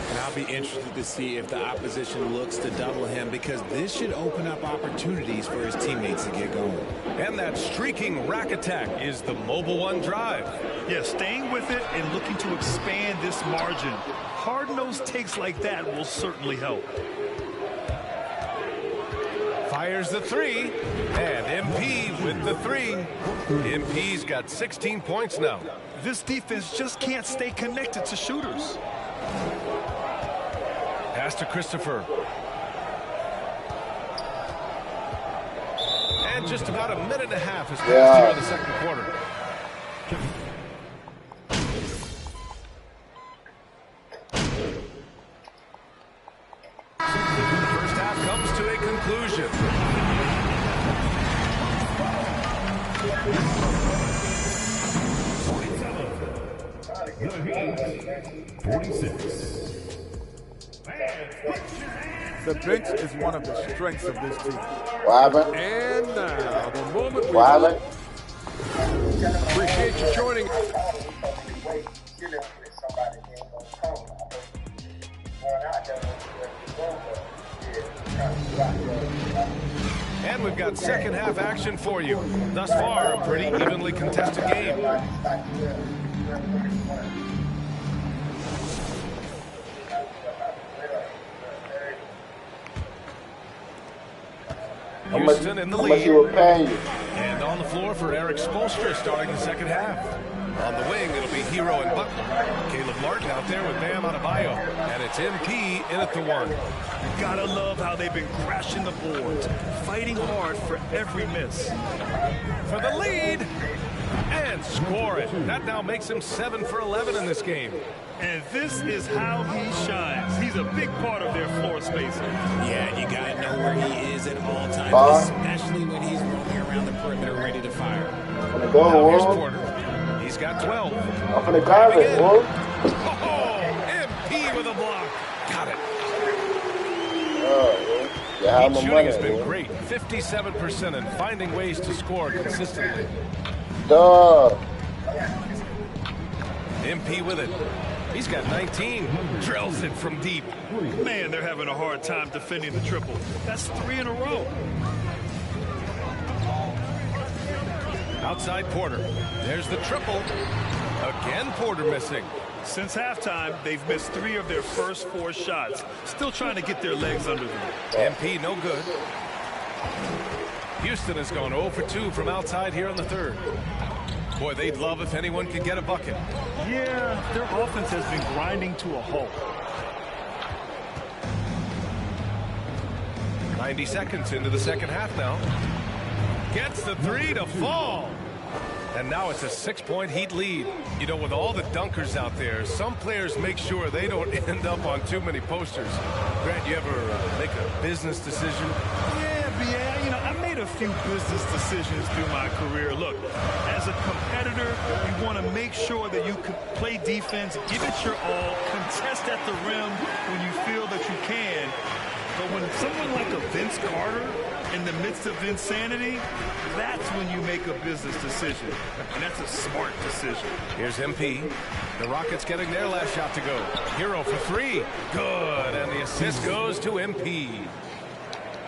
And I'll be interested to see if the opposition looks to double him, because this should open up opportunities for his teammates to get going. And that streaking rack attack is the Mobile One drive. Yeah, staying with it and looking to expand this margin. Hard-nosed takes like that will certainly help. Fires the 3, and MP with the 3. MP's got 16 points now. This defense just can't stay connected to shooters. Pass to Christopher. And just about a minute and a half has passed here in the second quarter. The first half comes to a conclusion. The Heat, 46. The bench is one of the strengths of this team. What happened? And now, the moment we What happened? appreciate you joining. And we've got second half action for you. Thus far, a pretty evenly contested game. Houston in the lead. And on the floor for Eric Spoelstra starting the second half. On the wing, it'll be Hero and Butler. Caleb Martin out there with Bam Adebayo. And it's MP in at the 1. You gotta love how they've been crashing the boards, fighting hard for every miss. For the lead. And score it. That now makes him 7 for 11 in this game. And this is how he shines. He's a big part of their floor spacing. Yeah, you got to know where he is at all times, especially when he's roaming around the perimeter ready to fire. Now here's Porter. He's got 12. I'm gonna grab it, boy. MP with a block. Got it. Yeah, Heat shooting has been great. 57% and finding ways to score consistently. MP with it. He's got 19. Drills it from deep. Man, they're having a hard time defending the triple. That's 3 in a row. Outside Porter. There's the triple. Again, Porter missing. Since halftime, they've missed 3 of their first 4 shots. Still trying to get their legs under them. MP no good. Houston has gone 0 for 2 from outside here in the third. Boy, they'd love if anyone could get a bucket. Yeah, their offense has been grinding to a halt. 90 seconds into the second half now. Gets the 3 to fall. And now it's a 6-point Heat lead. You know, with all the dunkers out there, some players make sure they don't end up on too many posters. Grant, you ever make a business decision? Yeah, you know, I made a few business decisions through my career. Look, as a competitor, you want to make sure that you can play defense, give it your all, contest at the rim when you feel that you can. But when someone like a Vince Carter in the midst of insanity, that's when you make a business decision. And that's a smart decision. Here's MP. The Rockets getting their last shot to go. Hero for 3. Good. And the assist goes to MP.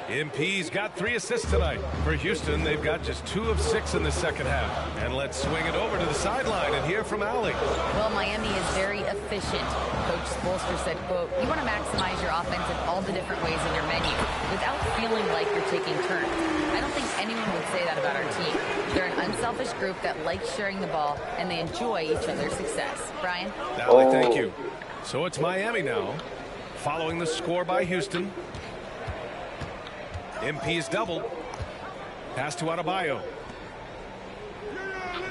MP's got 3 assists tonight. For Houston, they've got just 2 of 6 in the second half. And let's swing it over to the sideline and hear from Allie. Well, Miami is very efficient. Coach Spoelstra said, quote, you want to maximize your offense in all the different ways in your menu without feeling like you're taking turns. I don't think anyone would say that about our team. They're an unselfish group that likes sharing the ball, and they enjoy each other's success. Brian? Allie, thank you. So it's Miami now, following the score by Houston. MP is doubled. Pass to Adebayo.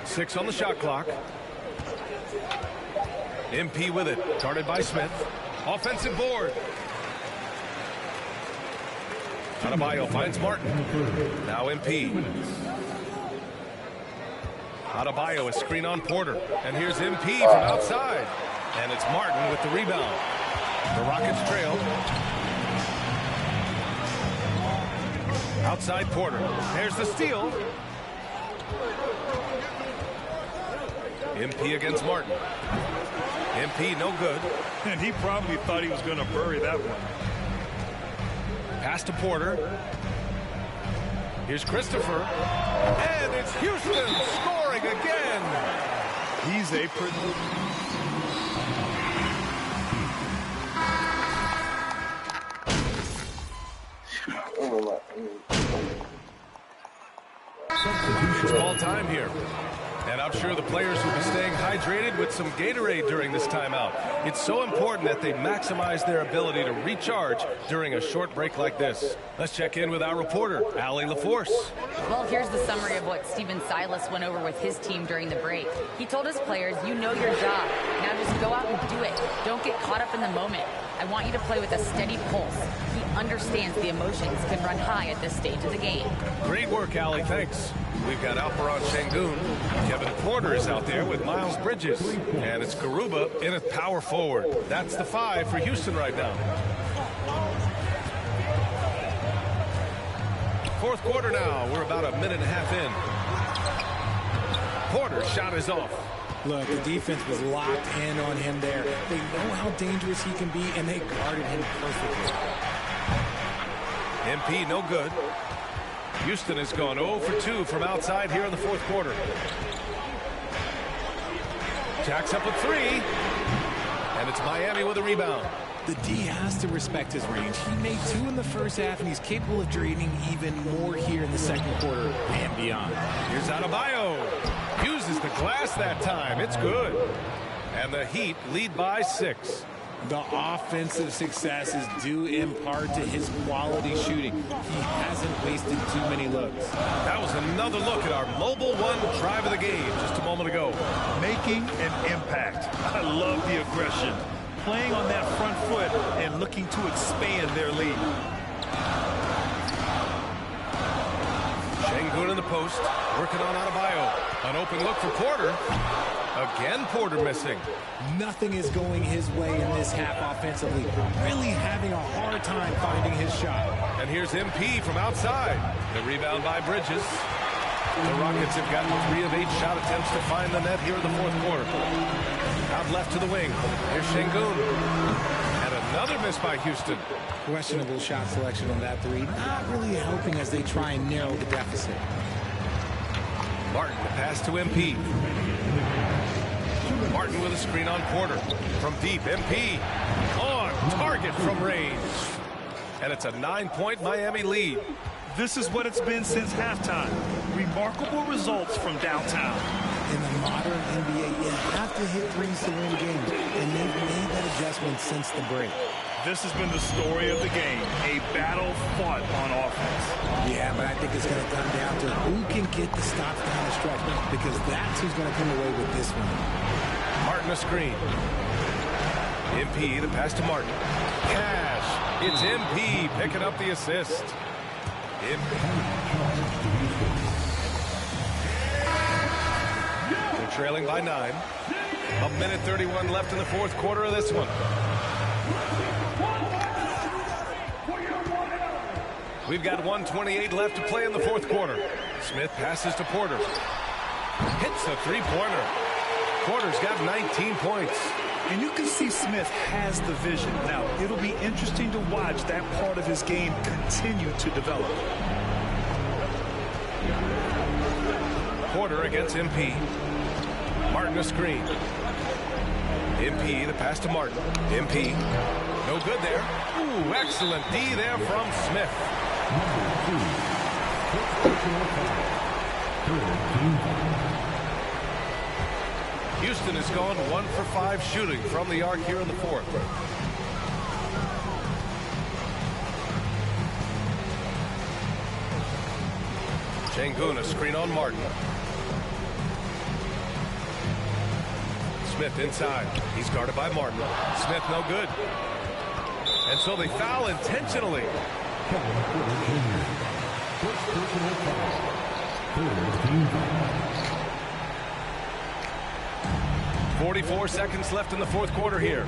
6 on the shot clock. MP with it. Guarded by Smith. Offensive board. Adebayo finds Martin. Now MP. Adebayo, a screen on Porter. And here's MP from outside. And it's Martin with the rebound. The Rockets trail. Outside Porter. There's the steal. MP against Martin. MP no good. And he probably thought he was going to bury that one. Pass to Porter. Here's Christopher. And it's Houston scoring again. He's a It's ball time here. And I'm sure the players will be staying hydrated with some Gatorade during this timeout. It's so important that they maximize their ability to recharge during a short break like this. Let's check in with our reporter, Allie LaForce. Well, here's the summary of what Stephen Silas went over with his team during the break. He told his players, you know your job. Now just go out and do it. Don't get caught up in the moment. I want you to play with a steady pulse. He understands the emotions can run high at this stage of the game. Great work, Allie. Thanks. We've got Alperon Şengün. Kevin Porter is out there with Miles Bridges. And it's Garuba in at power forward. That's the 5 for Houston right now. Fourth quarter now. We're about a minute and a half in. Porter's shot is off. Look, the defense was locked in on him there. They know how dangerous he can be, and they guarded him perfectly. MP no good. Houston has gone 0 for 2 from outside here in the fourth quarter. Jacks up a 3. And it's Miami with a rebound. The D has to respect his range. He made 2 in the first half, and he's capable of draining even more here in the second quarter and beyond. Here's Adebayo. Uses the glass that time. It's good. And the Heat lead by 6. The offensive success is due in part to his quality shooting. He hasn't wasted too many looks. That was another look at our Mobile One drive of the game. Just to moment ago. Making an impact. I love the aggression. Playing on that front foot and looking to expand their lead. Şengün in the post, working on Adebayo. An open look for Porter. Again, Porter missing. Nothing is going his way in this half offensively. Really having a hard time finding his shot. And here's MP from outside. The rebound by Bridges. The Rockets have gotten 3 of 8 shot attempts to find the net here in the fourth quarter. Out left to the wing. Here's Şengün. And another miss by Houston. Questionable shot selection on that three. Not really helping as they try and narrow the deficit. Martin, the pass to MP. Martin with a screen on Porter. From deep, MP. On target from range. And it's a 9-point Miami lead. This is what it's been since halftime. Remarkable results from downtown. In the modern NBA, you have to hit threes to win games, and they've made that adjustment since the break. This has been the story of the game, a battle fought on offense. Yeah, but I think it's going to come down to who can get the stops down the stretch, because that's who's going to come away with this one. Martin a screen. MP, the pass to Martin. Cash. It's MP picking up the assist. They're trailing by 9. 1:31 left in the fourth quarter of this one. We've got 1:28 left to play in the fourth quarter. Smith passes to Porter. Hits a three-pointer. Porter's got 19 points. And you can see Smith has the vision. Now, it'll be interesting to watch that part of his game continue to develop. Porter against MP. Martin a screen. MP, the pass to Martin. MP, no good there. Ooh, excellent D there from Smith. Houston has gone 1 for 5 shooting from the arc here in the fourth. Şengün, a screen on Martin. Smith inside. He's guarded by Martin. Smith no good. And so they foul intentionally. 44 seconds left in the fourth quarter here.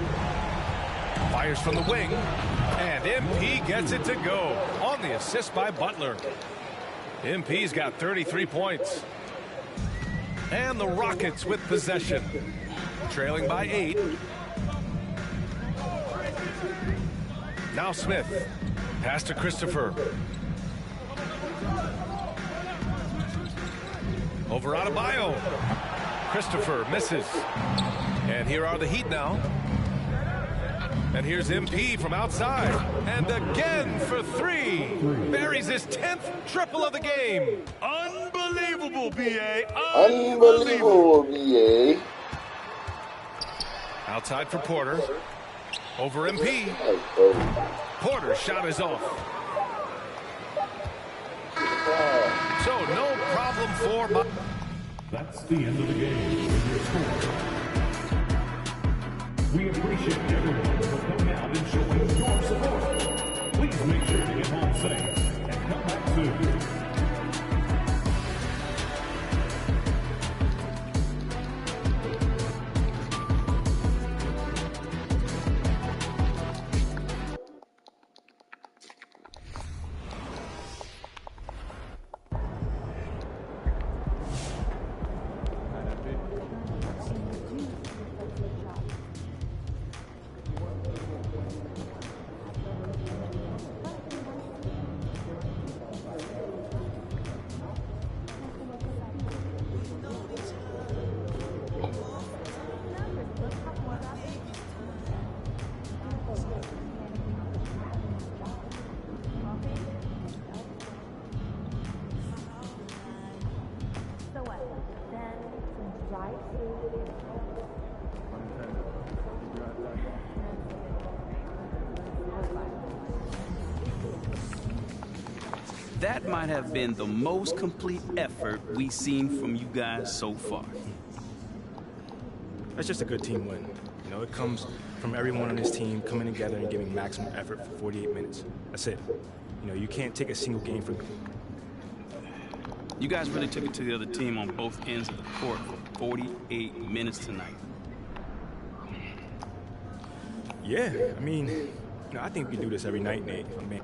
Fires from the wing. And MP gets it to go on the assist by Butler. MP's got 33 points. And the Rockets with possession. Trailing by 8. Now Smith. Pass to Christopher. Over Adebayo. Christopher misses. And here are the Heat now. And here's MP from outside. And again for 3. Buries his 10th triple of the game. Unbelievable, B.A. Unbelievable, B.A. Outside for Porter. Over MP. Porter's shot is off. So no problem for... That's the end of the game with your score. We appreciate everyone for coming out and showing your support. Please make sure to get home safe and come back soon. That might have been the most complete effort we've seen from you guys so far. That's just a good team win. You know, it comes from everyone on this team coming together and giving maximum effort for 48 minutes. That's it. You know, you can't take a single game for granted. You guys really took it to the other team on both ends of the court for 48 minutes tonight. Yeah, I mean, you know, I think we do this every night, Nate. I mean,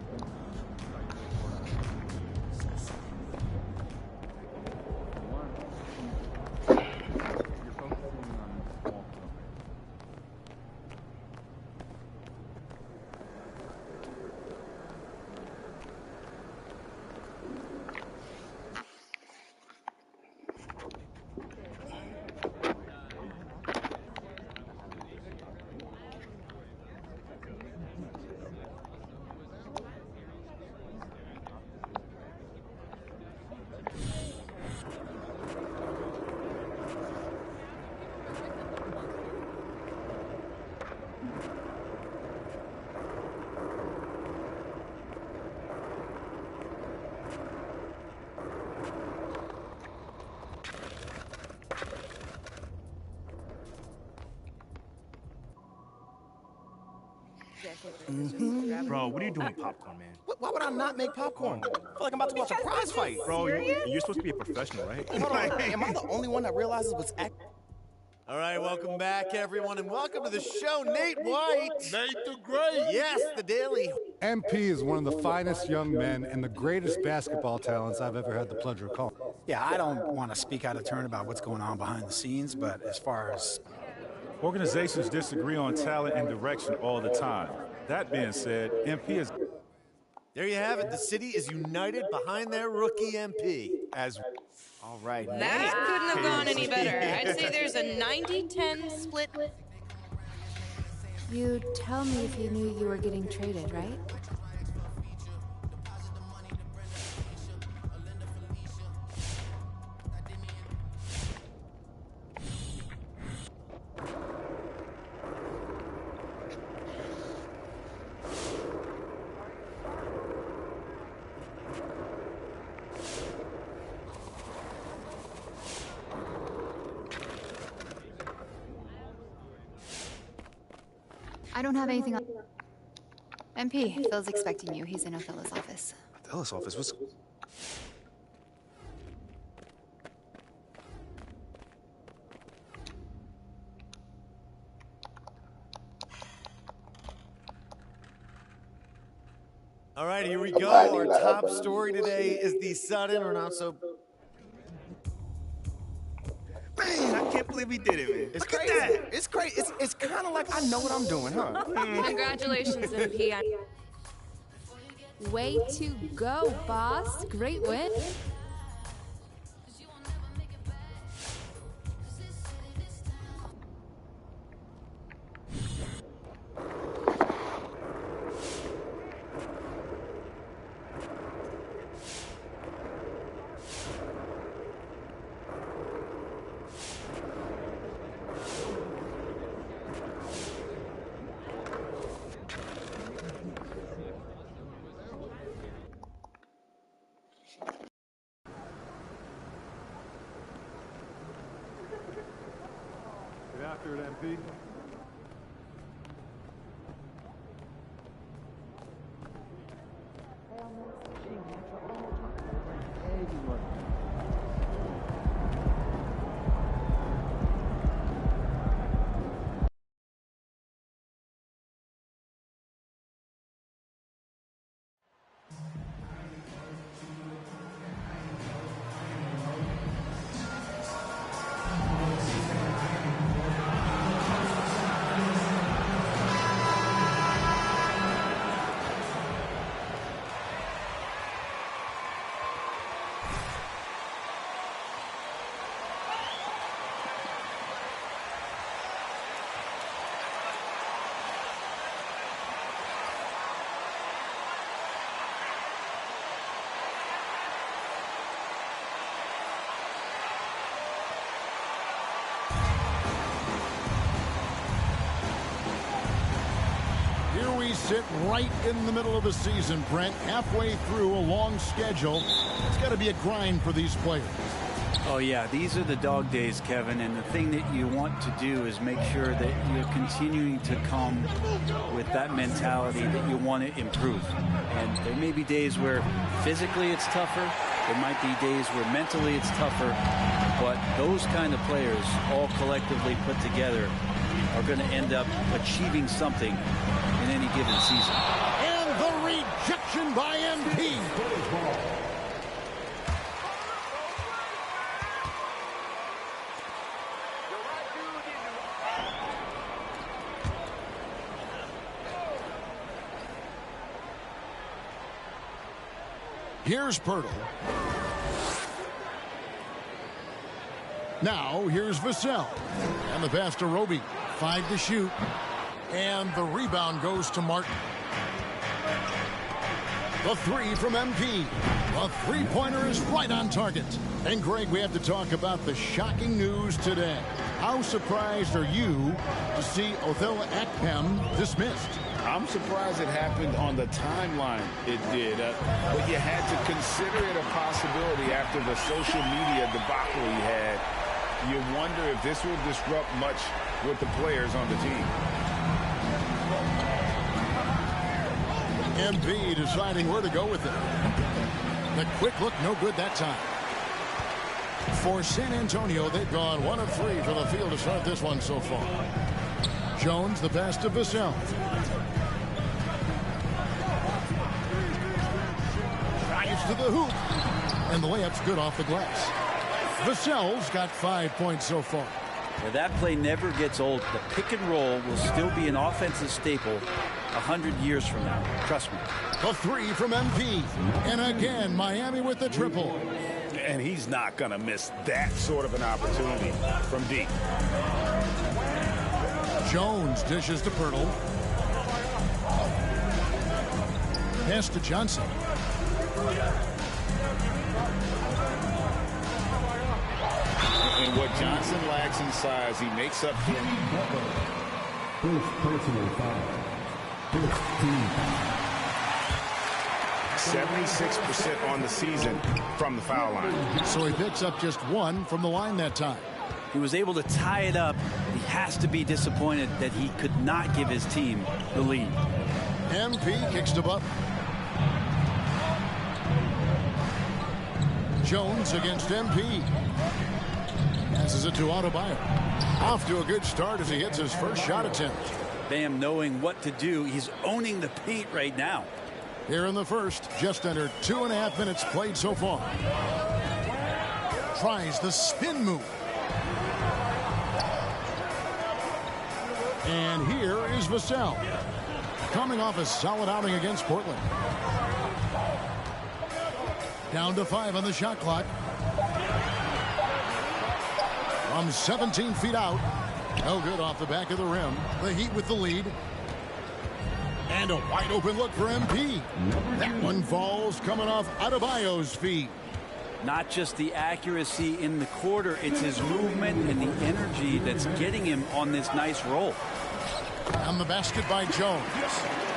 Bro, what are you doing with popcorn, man? Why would I not make popcorn? I feel like I'm about to watch a prize fight. Bro, you're supposed to be a professional, right? Hold on, am I the only one that realizes what's All right, welcome back, everyone, and welcome to the show, Nate White. Nate the Great. Yes, the Daily. MP is one of the finest young men and the greatest basketball talents I've ever had the pleasure of calling. Yeah, I don't want to speak out of turn about what's going on behind the scenes, but as far as... Organizations disagree on talent and direction all the time. That being said, MP is... There you have it. The city is united behind their rookie MP. All right. That couldn't have gone any better. I'd say there's a 90-10 split. You'd tell me if you knew you were getting traded, right? I don't have anything on... MP, Phil's expecting you. He's in Othello's office. Othello's office? What's... All right, here we go. Our top story today is the sudden or not so... Man, I can't believe we did it, man. It's crazy. It's crazy. It's kind of like I know what I'm doing, huh? Congratulations, MP. Way to go, boss. Great win. Get after it, MP. Sit right in the middle of the season, Brent, halfway through a long schedule. It's got to be a grind for these players. Oh, yeah, these are the dog days, Kevin, and the thing that you want to do is make sure that you're continuing to come with that mentality that you want to improve. And there may be days where physically it's tougher. There might be days where mentally it's tougher. But those kind of players, all collectively put together, are going to end up achieving something in any given season. And the rejection by MP. Here's Pirtle. Now here's Vassell. And the pass to Roby. 5 to shoot. And the rebound goes to Martin. The 3 from MP. The three-pointer is right on target. And Greg, we have to talk about the shocking news today. How surprised are you to see Othella Akpem dismissed? I'm surprised it happened on the timeline it did, but you had to consider it a possibility after the social media debacle he had. You wonder if this will disrupt much with the players on the team. MP deciding where to go with it. The quick look, no good that time. For San Antonio, they've gone 1 of 3 from the field to start this one so far. Jones, the pass to Vassell. To the hoop, and the layup's good off the glass. Vassell's got 5 points so far. Well, that play never gets old. The pick and roll will still be an offensive staple 100 years from now. Trust me. The 3 from MP, and again Miami with the triple. And he's not going to miss that sort of an opportunity from deep. Jones dishes to Pirtle. Pass to Johnson. And what Johnson lacks in size, he makes up for. First personal foul. 76% on the season from the foul line. So he picks up just 1 from the line that time. He was able to tie it up. He has to be disappointed that he could not give his team the lead. MP kicks to Butler. Jones against MP. Passes it to Adebayo. Off to a good start as he hits his first shot attempt. Bam knowing what to do. He's owning the paint right now. Here in the first, just under 2.5 minutes played so far. Tries the spin move. And here is Vassell. Coming off a solid outing against Portland. Down to 5 on the shot clock. From 17 feet out. No good off the back of the rim. The Heat with the lead. And a wide open look for MP. That one falls coming off Adebayo's feet. Not just the accuracy in the quarter, it's his movement and the energy that's getting him on this nice roll. On the basket by Jones.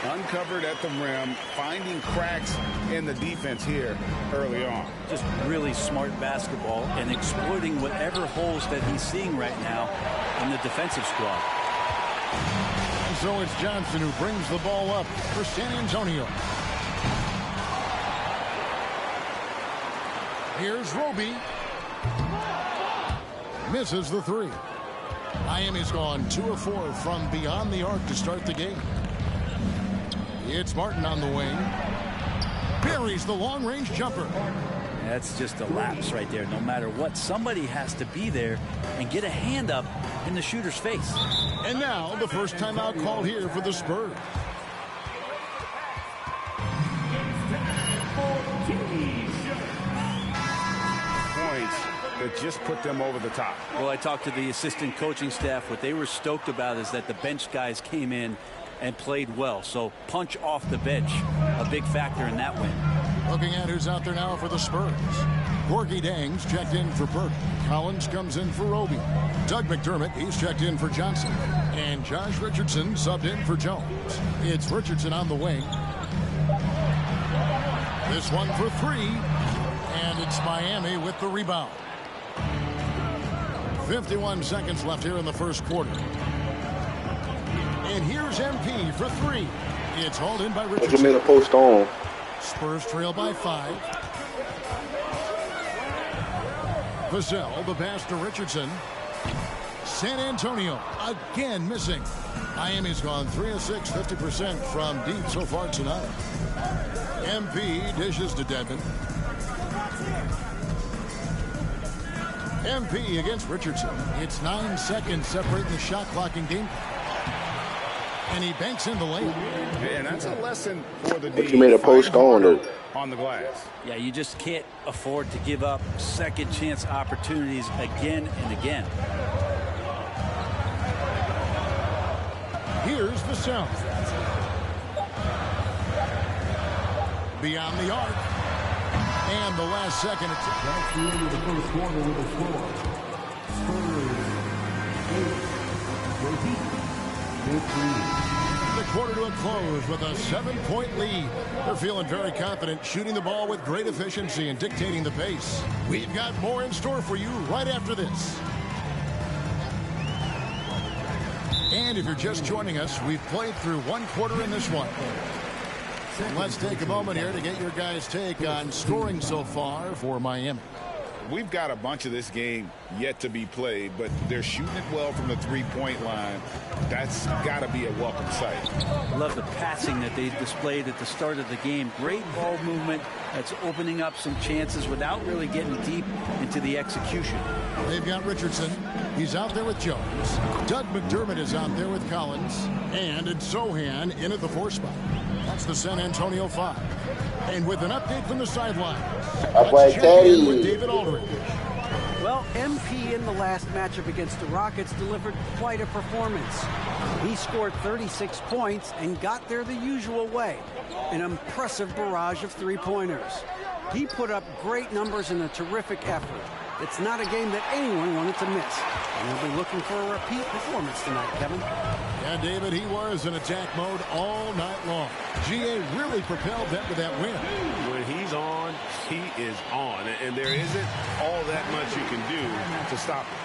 Uncovered at the rim, finding cracks in the defense here early on. Just really smart basketball and exploiting whatever holes that he's seeing right now in the defensive squad. And so it's Johnson who brings the ball up for San Antonio. Here's Roby. Misses the 3. Miami's gone 2 of 4 from beyond the arc to start the game. It's Martin on the wing. Buries the long-range jumper. That's just a lapse right there. No matter what, somebody has to be there and get a hand up in the shooter's face. And now the first timeout call here for the Spurs. Points that just put them over the top. Well, I talked to the assistant coaching staff. What they were stoked about is that the bench guys came in and played well. So punch off the bench, a big factor in that win. Looking at who's out there now for the Spurs. Gorgie Dangs checked in for Burke. Collins comes in for Roby. Doug McDermott, he's checked in for Johnson. And Josh Richardson subbed in for Jones. It's Richardson on the wing. This one for 3. And it's Miami with the rebound. 51 seconds left here in the first quarter. And here's MP for three. It's hauled in by Richardson. But you made a post on. Spurs trail by 5. Vassell, the pass to Richardson. San Antonio again missing. Miami's gone 3 of 6, 50% from deep so far tonight. MP dishes to Dedmon. MP against Richardson. It's 9 seconds separating the shot clock in game. And he banks in the lane. And that's a lesson for the But you made a post on it. On the glass. Yeah, you just can't afford to give up second chance opportunities again and again. Here's Vassell. Beyond the arc. And the last second. That's the end of the first quarter with a score. The quarter to a close with a 7-point lead. They're feeling very confident, shooting the ball with great efficiency and dictating the pace. We've got more in store for you right after this. And if you're just joining us, we've played through one quarter in this one. And let's take a moment here to get your guys' take on scoring so far for Miami. We've got a bunch of this game yet to be played, but they're shooting it well from the three-point line. That's got to be a welcome sight. I love the passing that they displayed at the start of the game. Great ball movement that's opening up some chances without really getting deep into the execution. They've got Richardson. He's out there with Jones. Doug McDermott is out there with Collins. And it's Sohan in at the 4 spot. That's the San Antonio 5. And with an update from the sideline, let's check in with David Aldridge. Well, MP in the last matchup against the Rockets delivered quite a performance. He scored 36 points and got there the usual way. An impressive barrage of three-pointers. He put up great numbers in a terrific effort. It's not a game that anyone wanted to miss. And we'll be looking for a repeat performance tonight, Kevin. Yeah, David, he was in attack mode all night long. GA really propelled them to that win. When he's on, he is on. And there isn't all that much you can do to stop him.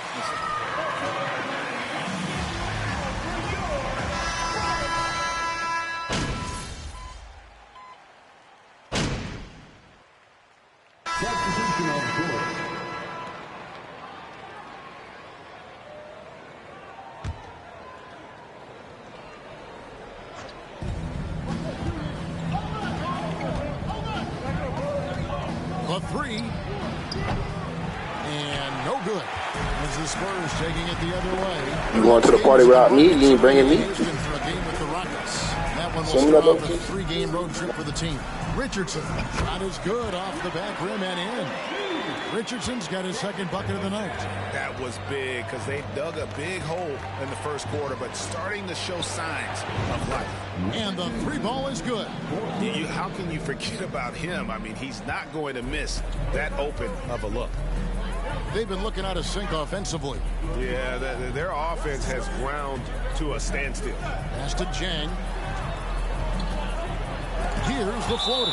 Substitution on the court. A 3. And no good. As the Spurs taking it the other way. You going to the party without me? You ain't bringing me? For a game with the Rockets. That one will start off a 3-game road trip for the team. Richardson, shot is good off the back rim and in. Richardson's got his second bucket of the night. That was big because they dug a big hole in the first quarter, but starting to show signs of life. And the 3 ball is good. How can you forget about him? I mean, he's not going to miss that open of a look. They've been looking out of sync offensively. Yeah, their offense has ground to a standstill. Pass to Jang. Here's the floater.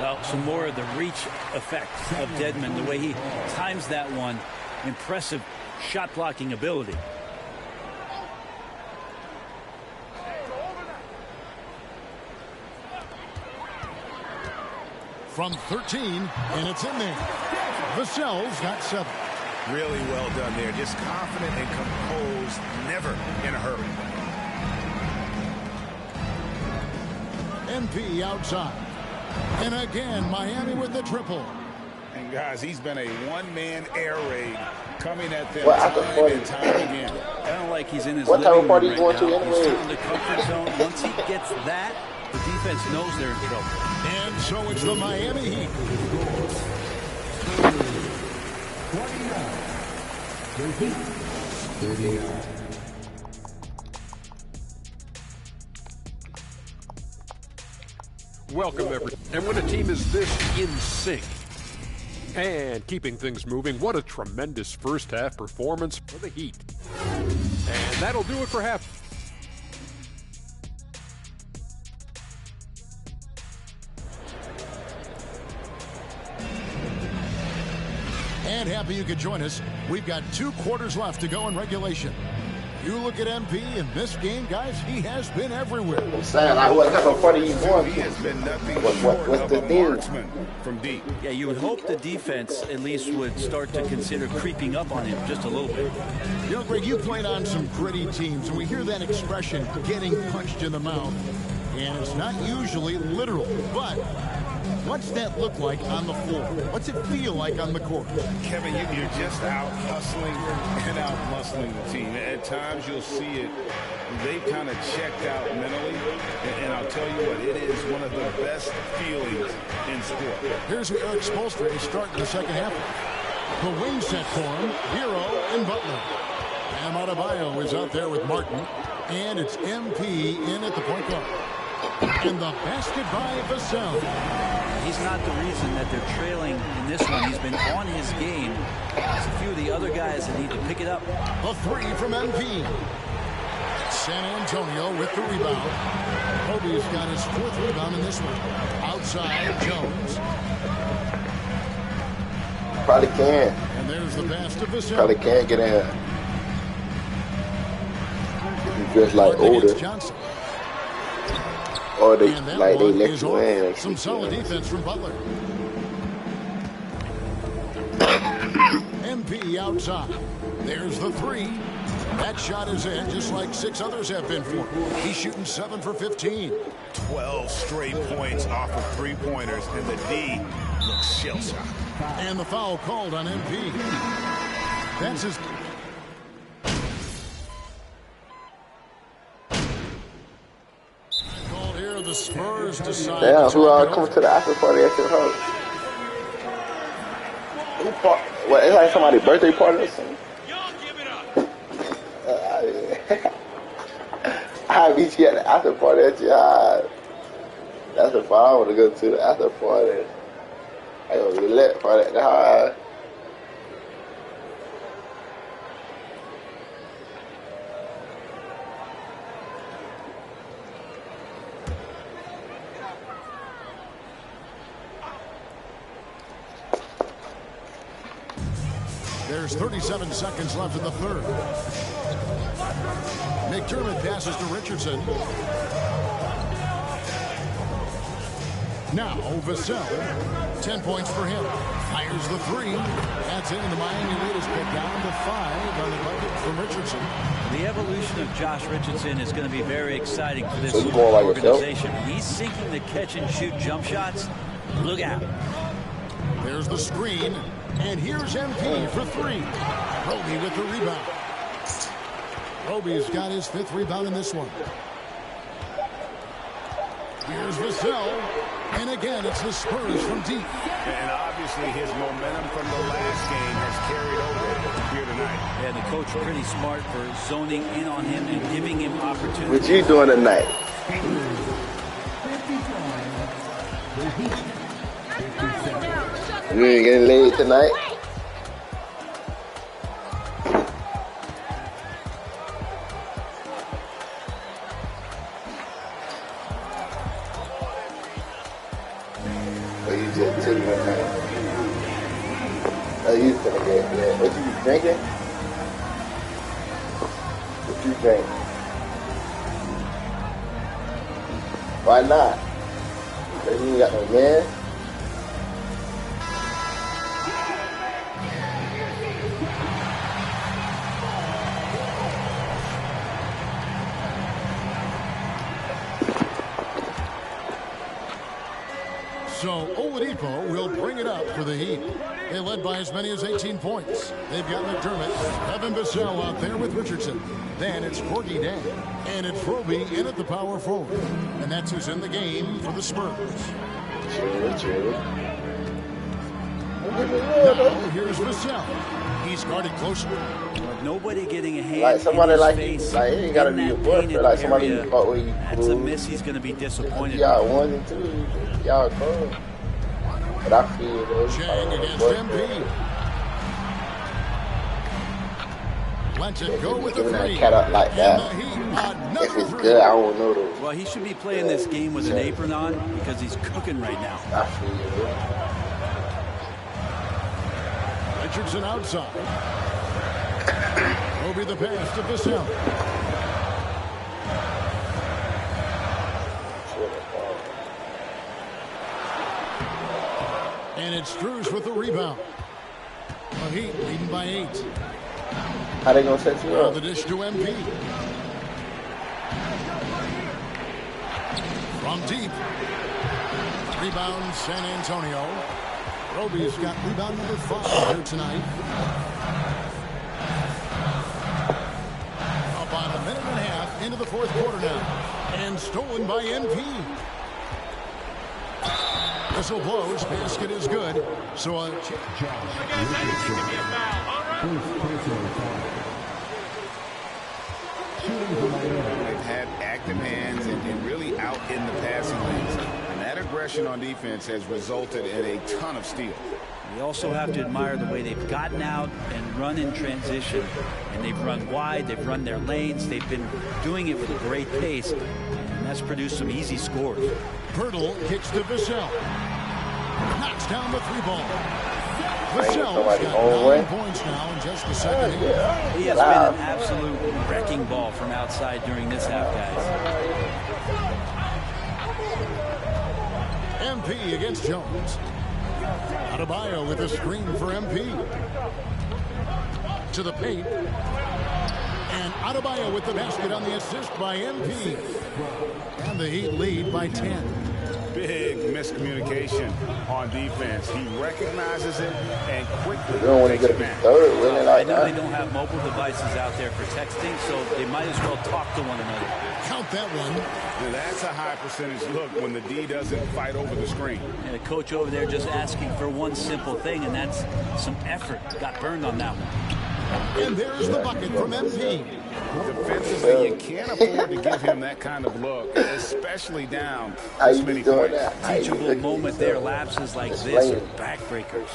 Well, some more of the reach effect of Dedmon, the way he times that one. Impressive shot blocking ability. From 13, and it's in there. Vassell's got 7. Really well done there. Just confident and composed, never in a hurry. MP outside. And again, Miami with the triple. And guys, he's been a one-man air raid coming at them time and time again. Kind of like he's in his what type of party right you going now. to anyway? He's still in the comfort zone. Once he gets that, the defense knows they're in trouble. And so it's the Miami Heat. 39. Welcome, everyone. And when a team is this in sync and keeping things moving, what a tremendous first half performance for the Heat. And that'll do it for half. And happy you could join us. We've got 2 quarters left to go in regulation. You look at MP in this game, guys, he has been everywhere. I'm saying, like, what type of party you going He to? has been nothing What's short the of a thing? marksman from deep. Yeah, you would hope the defense at least would start to consider creeping up on him just a little bit. You know, Greg, you played on some gritty teams, and we hear that expression, getting punched in the mouth. And it's not usually literal, but what's that look like on the floor? What's it feel like on the court? Kevin, you're just out hustling and out muscling the team. At times you'll see it. They've kind of checked out mentally. And I'll tell you what, it is one of the best feelings in sport. Here's where Eric Spoelstra is starting the second half. The wing set for him, Hero and Butler. Bam Adebayo is out there with Martin. And it's MP in at the point guard. And the basket by Vassell. He's not the reason that they're trailing in this one. He's been on his game. There's a few of the other guys that need to pick it up. A 3 from MP. San Antonio with the rebound. Kobe's got his 4th rebound in this one. Outside, Jones. Probably can. And there's the pass to Vassell. Probably can't get in. He's just like older. Johnson. Or they like they let you in. Some solid defense from Butler. MP outside. There's the 3. That shot is in, just like 6 others have been for him. He's shooting 7 for 15. 12 straight points off of 3-pointers, and the D looks shell-shocked. And the foul called on MP. That's his... Called here, the Spurs decide... Damn, who coming to the after party at your house? What, it's like somebody's birthday party or something? I'll meet you at the after party at your house. That's the fun. I want to go to the after party. I go to the lit party at the house. There's 37 seconds left in the third. McDermott passes to Richardson. Now Vassell, 10 points for him. Fires the 3. That's in. The Miami lead is put down to 5 on the bucket from Richardson. The evolution of Josh Richardson is going to be very exciting for this organization. He's sinking the catch-and-shoot jump shots. Look out. There's the screen. And here's MP for 3. Roby with the rebound. Roby's got his 5th rebound in this one. Here's Vassell. And again, it's the Spurs from deep. And obviously his momentum from the last game has carried over here tonight. Yeah, the coach pretty smart for zoning in on him and giving him opportunity. What you doing tonight? You ain't getting laid tonight? Or you just chilling tonight? Oh, you finna get that. What you drinking? What you drink? Why not? Cause you ain't got no man? So Oladipo will bring it up for the Heat. They led by as many as 18 points. They've got McDermott, Evan Vassell out there with Richardson. Then it's Corky Dan. And it's Roby in at the power forward. And that's who's in the game for the Spurs. Now here's Vassell. He's guarded closely. Nobody getting a hand like somebody in his like face. Like, it ain't gotta be your boyfriend. Like somebody you fought with. That's a miss. He's going to be disappointed. Y'all 1 and 2. Y'all cool. But I feel those. Chang against MP. Let's it go with the 3. Cat up like that. If it's good, I don't know those. Well, he should be playing this game with an apron on because he's cooking right now. I feel Richardson outside. Roby the pass to Vassell. And it's Strus with the rebound. The Heat leading by 8. How they gonna set you up? The dish to MP. From deep. Rebound San Antonio. Roby's got rebound number 5 here tonight. About a minute and a half into the fourth quarter now. And stolen by MP. Whistle blows. Basket is good. So a They've had active hands and really out in the passing lanes. And that aggression on defense has resulted in a ton of steals. You also have to admire the way they've gotten out and run in transition. And they've run wide, they've run their lanes, they've been doing it with a great pace. And that's produced some easy scores. Pirtle kicks to Vassell. Knocks down the 3-ball. Vassell's got 9 points now in just the second half. He has been an absolute wrecking ball from outside during this half, guys. MP against Jones. Adebayo with a screen for MP. To the paint. And Adebayo with the basket on the assist by MP. And the Heat lead by 10. Big miscommunication on defense. He recognizes it and quickly takes it back. I know they don't have mobile devices out there for texting, so they might as well talk to one another. Count that one. Now that's a high percentage look when the D doesn't fight over the screen. And the coach over there just asking for one simple thing, and that's some effort. Got burned on that one. And there's the bucket from MP. Defensively, you can't afford to give him that kind of look, especially down this many points. Teachable moment there. Lapses like this are backbreakers.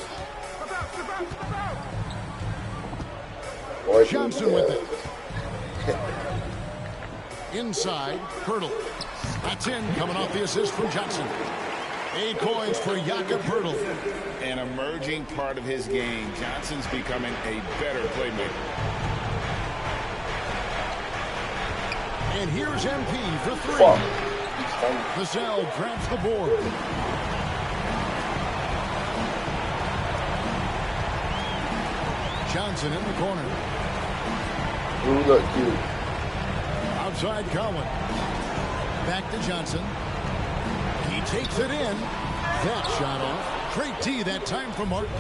Johnson with it. Inside, Pirtle. That's in, coming off the assist from Johnson. 8 points for Jakob Pirtle. An emerging part of his game. Johnson's becoming a better playmaker. And here's MP for 3. Vassell grabs the board. Johnson in the corner. Ooh, look cute. Outside Cowan. Back to Johnson. He takes it in. That shot off. Great D that time from Martin.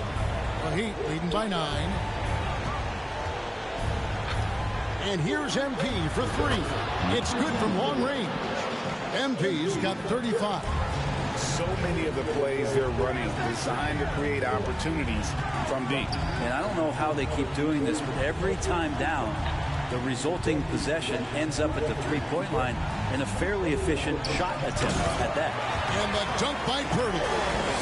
The Heat leading by 9. And here's MP for 3. It's good from long range. MP's got 35. So many of the plays they're running designed to create opportunities from deep. And I don't know how they keep doing this, but every time down, the resulting possession ends up at the 3-point line and a fairly efficient shot attempt at that. And the dunk by Pirtle.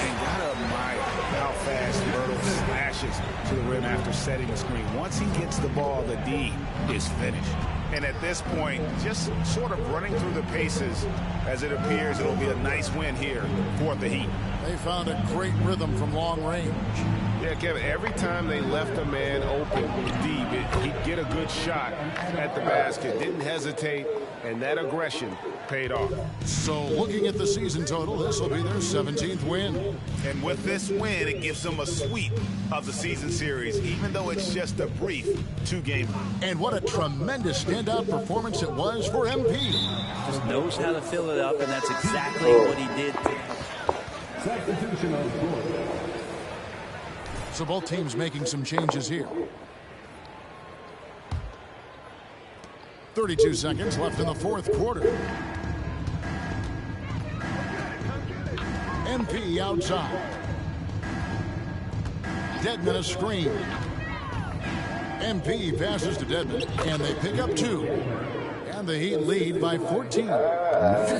And gotta admire how fast Pirtle slashes to the rim after setting the screen. Once he gets the ball, the D is finished. And at this point, just sort of running through the paces, as it appears it'll be a nice win here for the Heat. They found a great rhythm from long range. Yeah, Kevin, every time they left a man open deep, he'd get a good shot at the basket. Didn't hesitate, and that aggression paid off. So looking at the season total, this will be their 17th win. And with this win, it gives them a sweep of the season series, even though it's just a brief 2-game. And what a tremendous standout performance it was for MP. Just knows how to fill it up, and that's exactly what he did. So both teams making some changes here. 32 seconds left in the fourth quarter. MP outside. Dedmon a screen. MP passes to Dedmon, and they pick up 2. And the Heat lead by 14.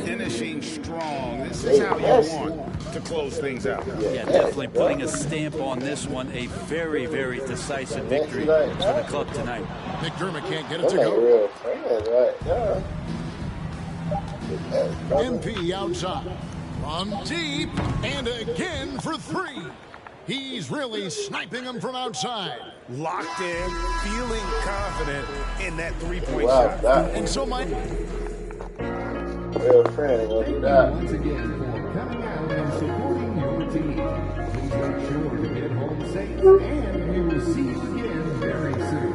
Finishing strong. This is how you want to close things out. Yeah, definitely putting a stamp on this one. A very, very decisive victory for the club tonight. McDermott can't get it to go. MP outside. From deep, and again for 3. He's really sniping them from outside. Locked in, feeling confident in that three-point Wow, shot. And so my real friend ain't gonna do that. Once again for coming out and supporting your team. Please make sure to get home safe, and we will see you again very soon.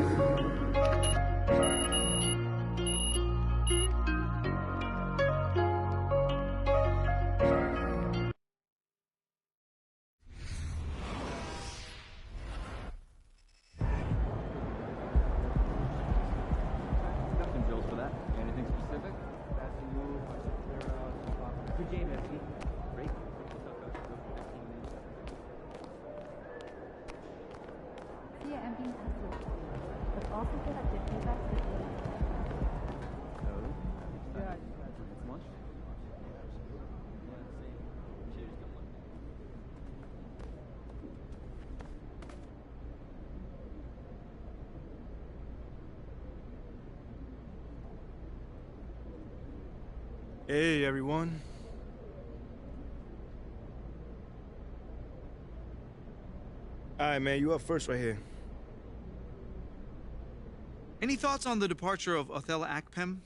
Hey, everyone. All right, man, you up first right here. Any thoughts on the departure of Othello Akpem?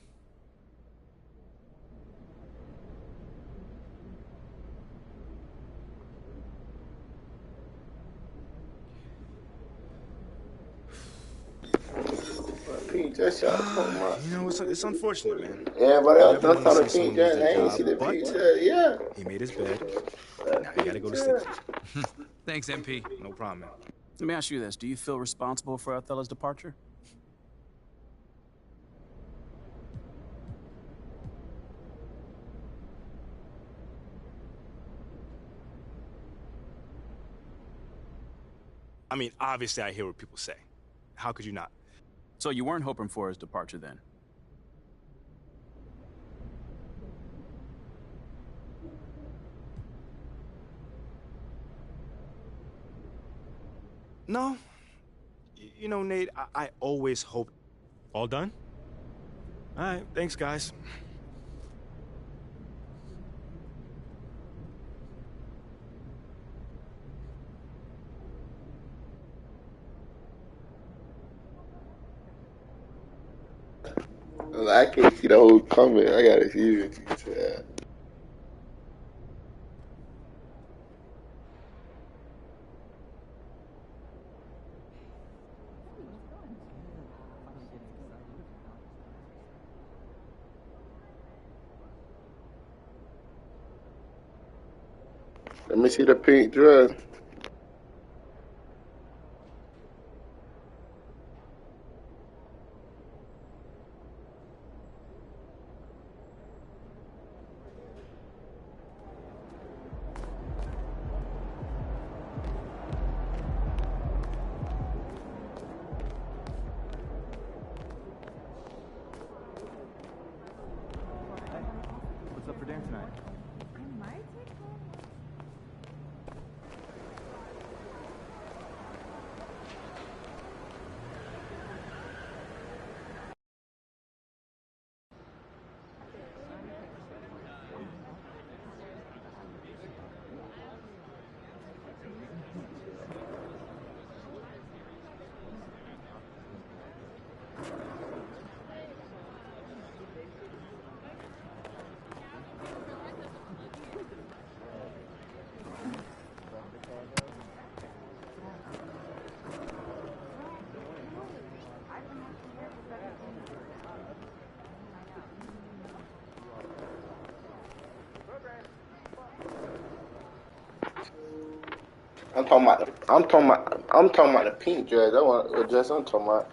Pete, that shot so much. You know, it's unfortunate, man. Yeah, but Everyone that's on the wants to see Pete someone lose Judge. I their ain't see the job, Pete but Judge. Yeah. He made his bed. Now he gotta go to sleep. Thanks, MP. No problem, man. Let me ask you this. Do you feel responsible for Othello's departure? I mean, obviously I hear what people say. How could you not? So you weren't hoping for his departure then? No. You know, Nate, I always hope... All done? All right, thanks, guys. I can't see the whole comment. I gotta see what you said. Let me see the pink dress. What's up for dinner tonight? I'm talking about the pink dress. I want the dress I'm talking about.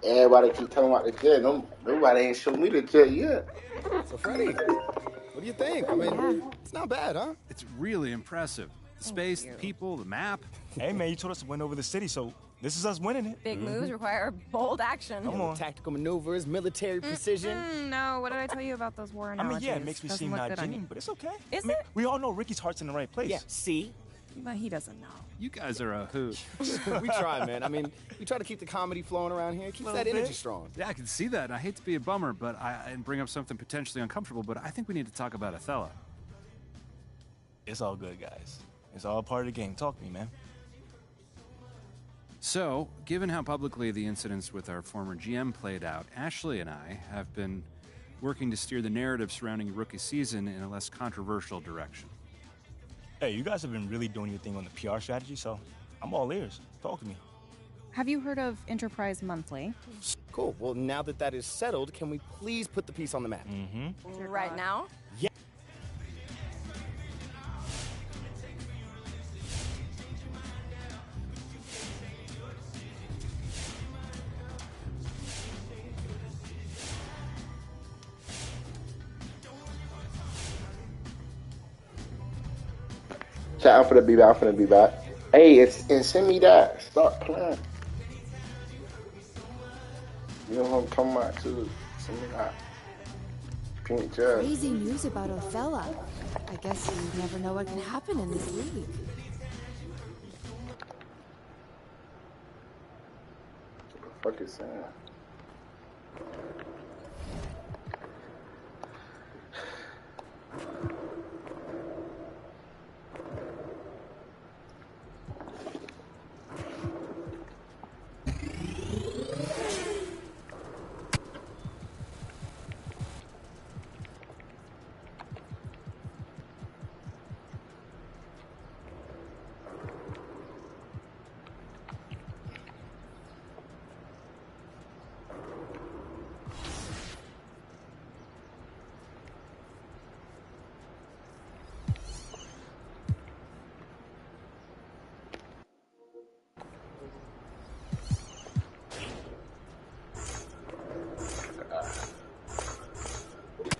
Everybody keep talking about the jet. Nobody ain't show me the jet yet. So, Freddie, what do you think? I mean, it's not bad, huh? It's really impressive. The space, the people, the map. Hey, man, you told us to win over the city, so this is us winning it. Big moves require bold action. Come on. Tactical maneuvers, military precision. No, what did I tell you about those war I analogies? mean, yeah, it makes me Doesn't seem look not good on genuine, you. but it's okay. Is I mean, it? we all know Ricky's heart's in the right place. Yeah, see? But he doesn't know. You guys are a hoot. We try, man. I mean, we try to keep the comedy flowing around here. Keeps that energy strong. Yeah, I can see that. I hate to be a bummer, and bring up something potentially uncomfortable, but I think we need to talk about Othello. It's all good, guys. It's all part of the game. Talk to me, man. So, given how publicly the incidents with our former GM played out, Ashley and I have been working to steer the narrative surrounding rookie season in a less controversial direction. Hey, you guys have been really doing your thing on the PR strategy, so I'm all ears. Talk to me. Have you heard of Enterprise Monthly? Cool. Well, now that that is settled, can we please put the piece on the map? Mm-hmm. Right now? Yeah. Chat, I'm finna be back. I'm finna be back. Hey, and send me that. Stop playing. You know what I'm talking about too. Send me that. Pink Jazz. Crazy news about Othello. I guess you never know what can happen in this league. What the fuck is that?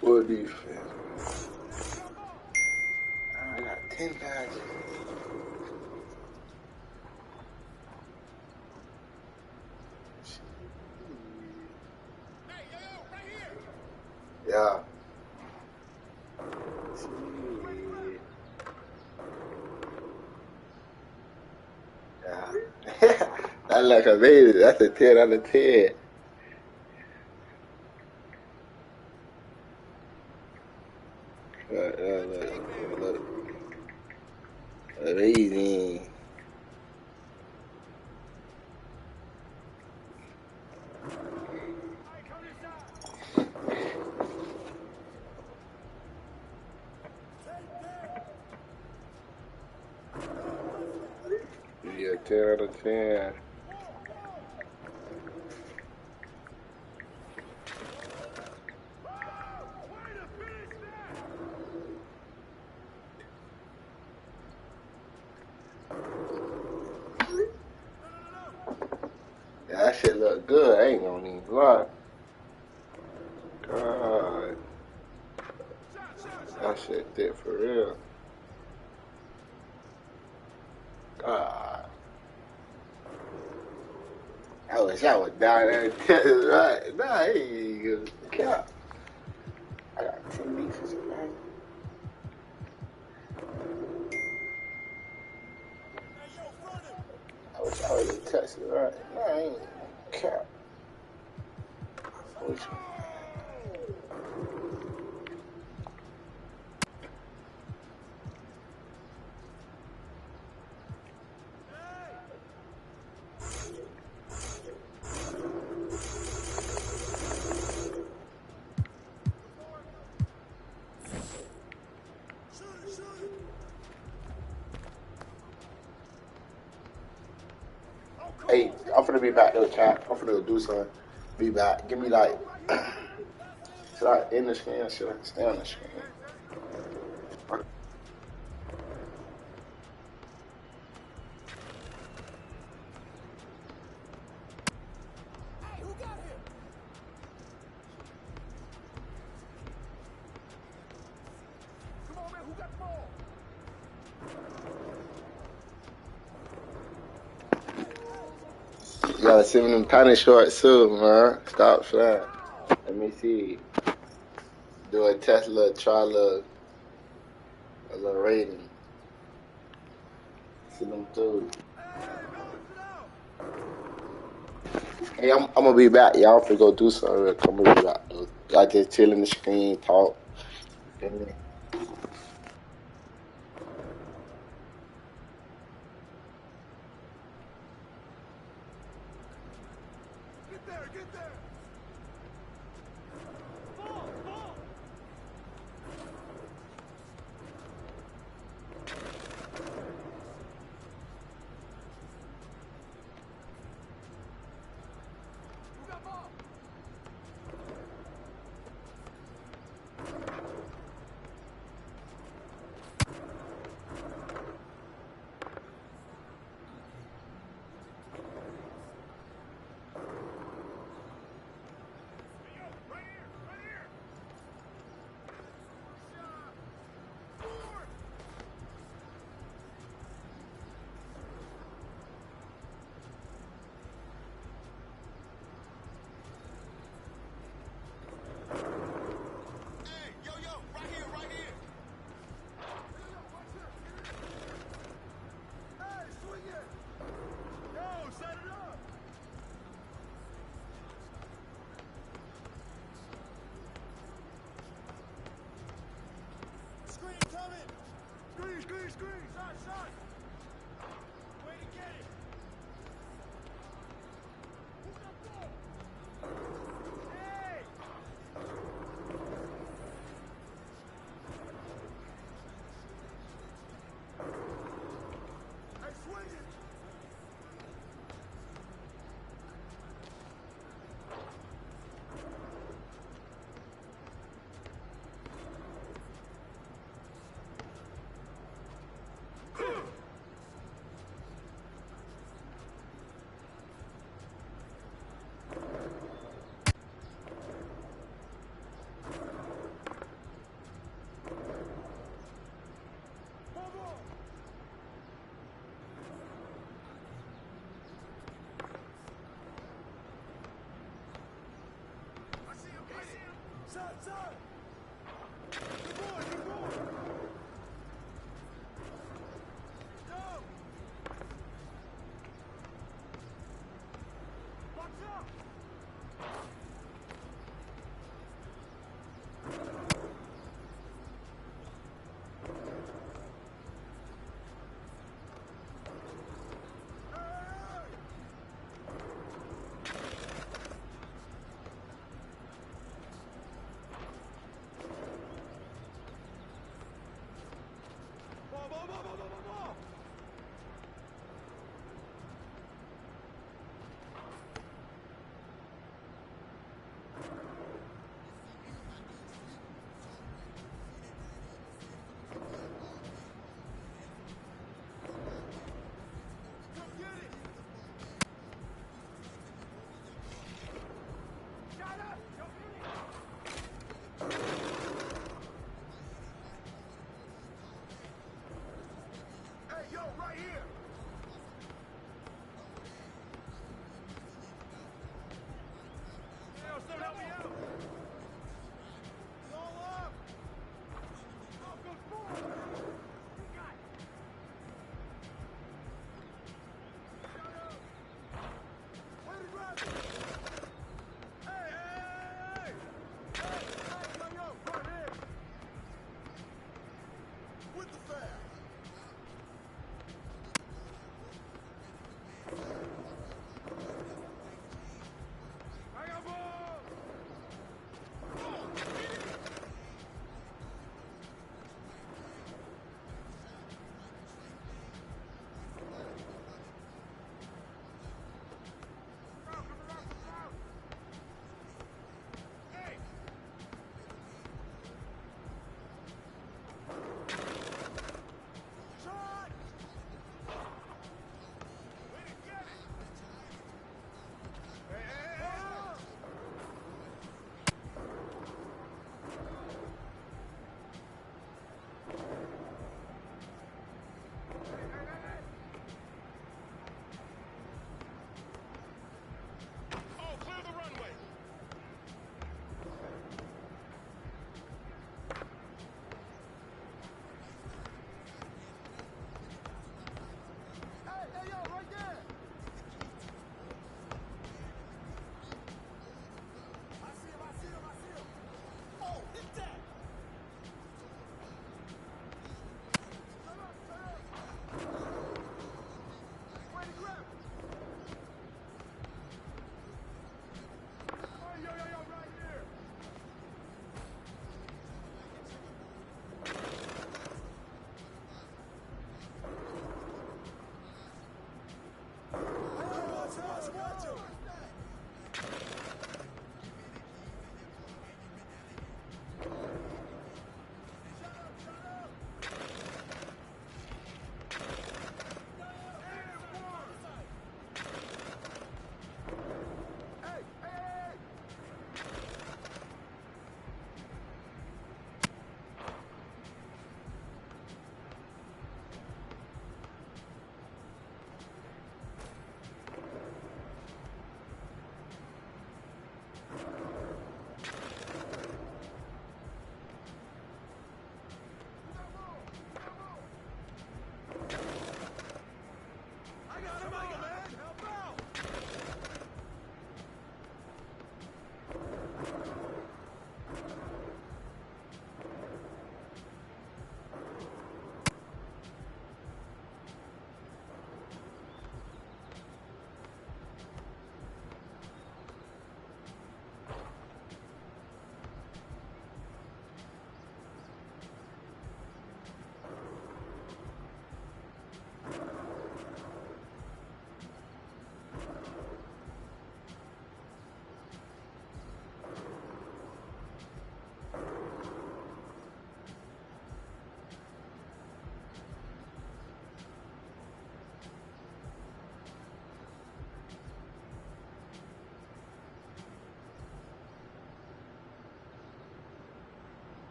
What defense? I got 10 bags. Yeah. Yeah. That's like I made it. That's a 10 out of 10. Look. Amazing. Yeah, 10 out of 10. Yeah, that shit look good. I ain't gonna even lie. God. That shit thick for real. God. I wish I was down there in Texas, right? Nah, I ain't gonna cap. I got 10 pieces, man. I wish I was in Texas, right? Nah, I ain't gonna cap. I wish. Hey, I'm finna be back though, chat. I'm finna go do something. Be back. Give me like, should I end the screen or should I stay on the screen? You gotta send me them tiny shorts too, man. Stop flying. Let me see. Do a Tesla, try a little rating. See them too. Hey, I'm gonna be back, y'all. If we go do something real quick, I'm gonna be back. I just chill in the screen, talk. there, get there! Ball, ball! Who got ball? Screen! Shot! Way to get it! Who got ball? Hey! Hey, swing it! Side! Good boy! Go! Box up! Ball! Come get it! Shut up! Go get it! Hey, yo, right here! Yo, son, help me out! It's all up! Go forward! You got it! Shut up! Way to grab it! Hey! Hey, yo, right here! With the fast! I got ball!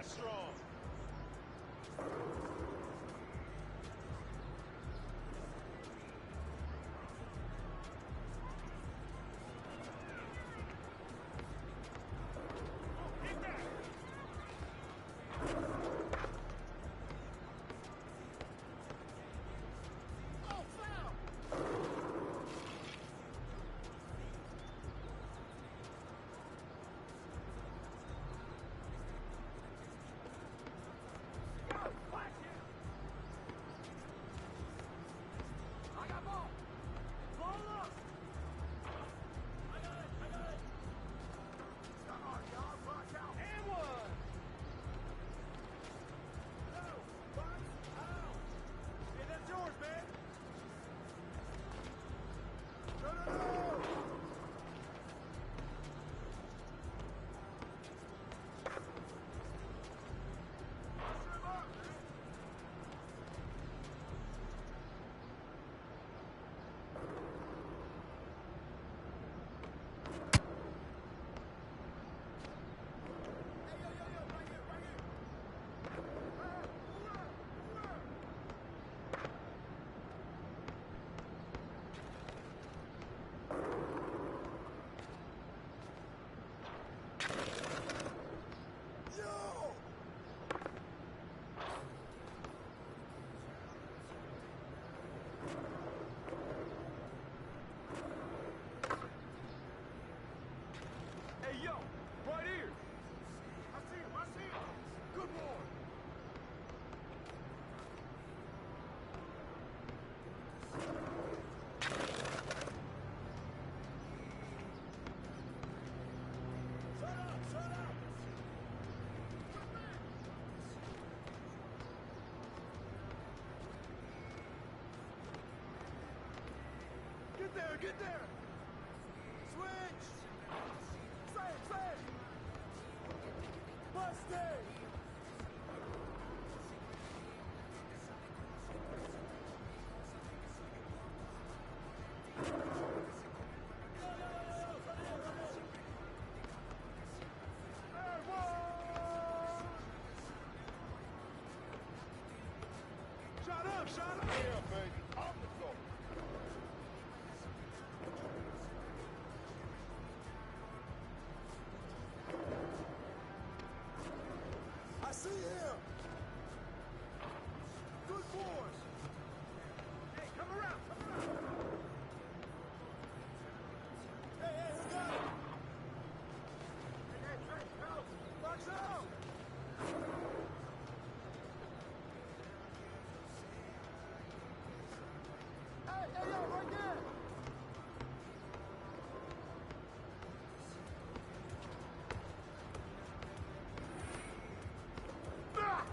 That's strong. Get there! Switch! Save! Mustang! Shut up! Yeah, baby. Off the floor. I see him! Good boys! Hey, come around! Hey, who got it? Hey, Trey, help! Box out! Hey, yo, right there! Ah!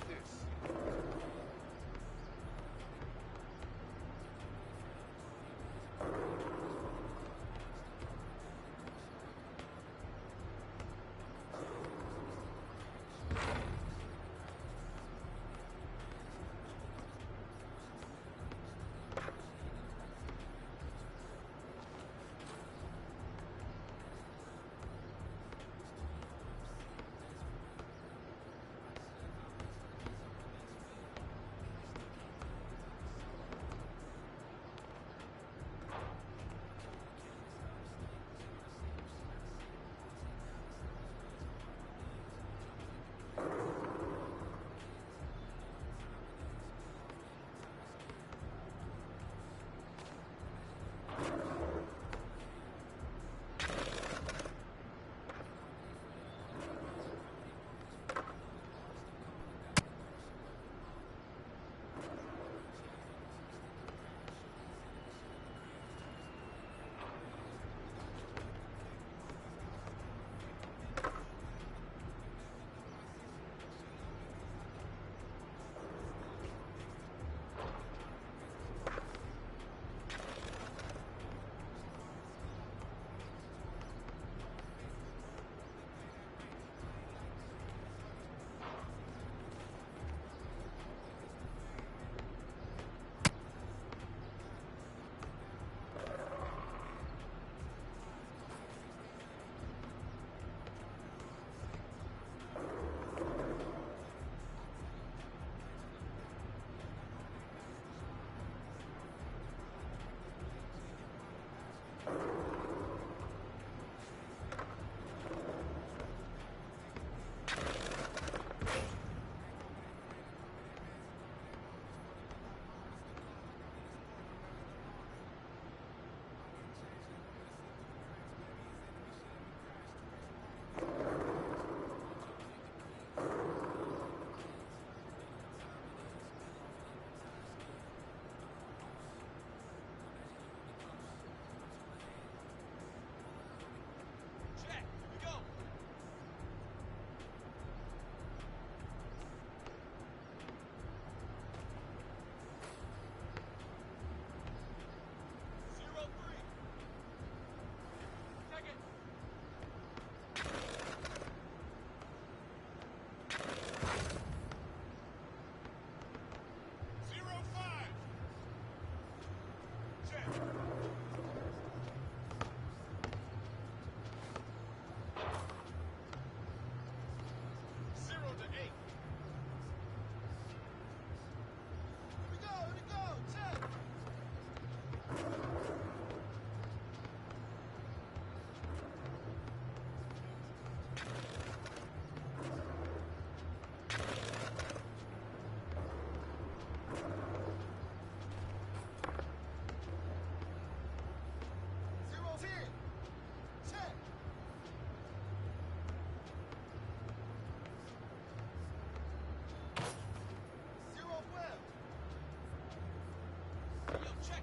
this. Check.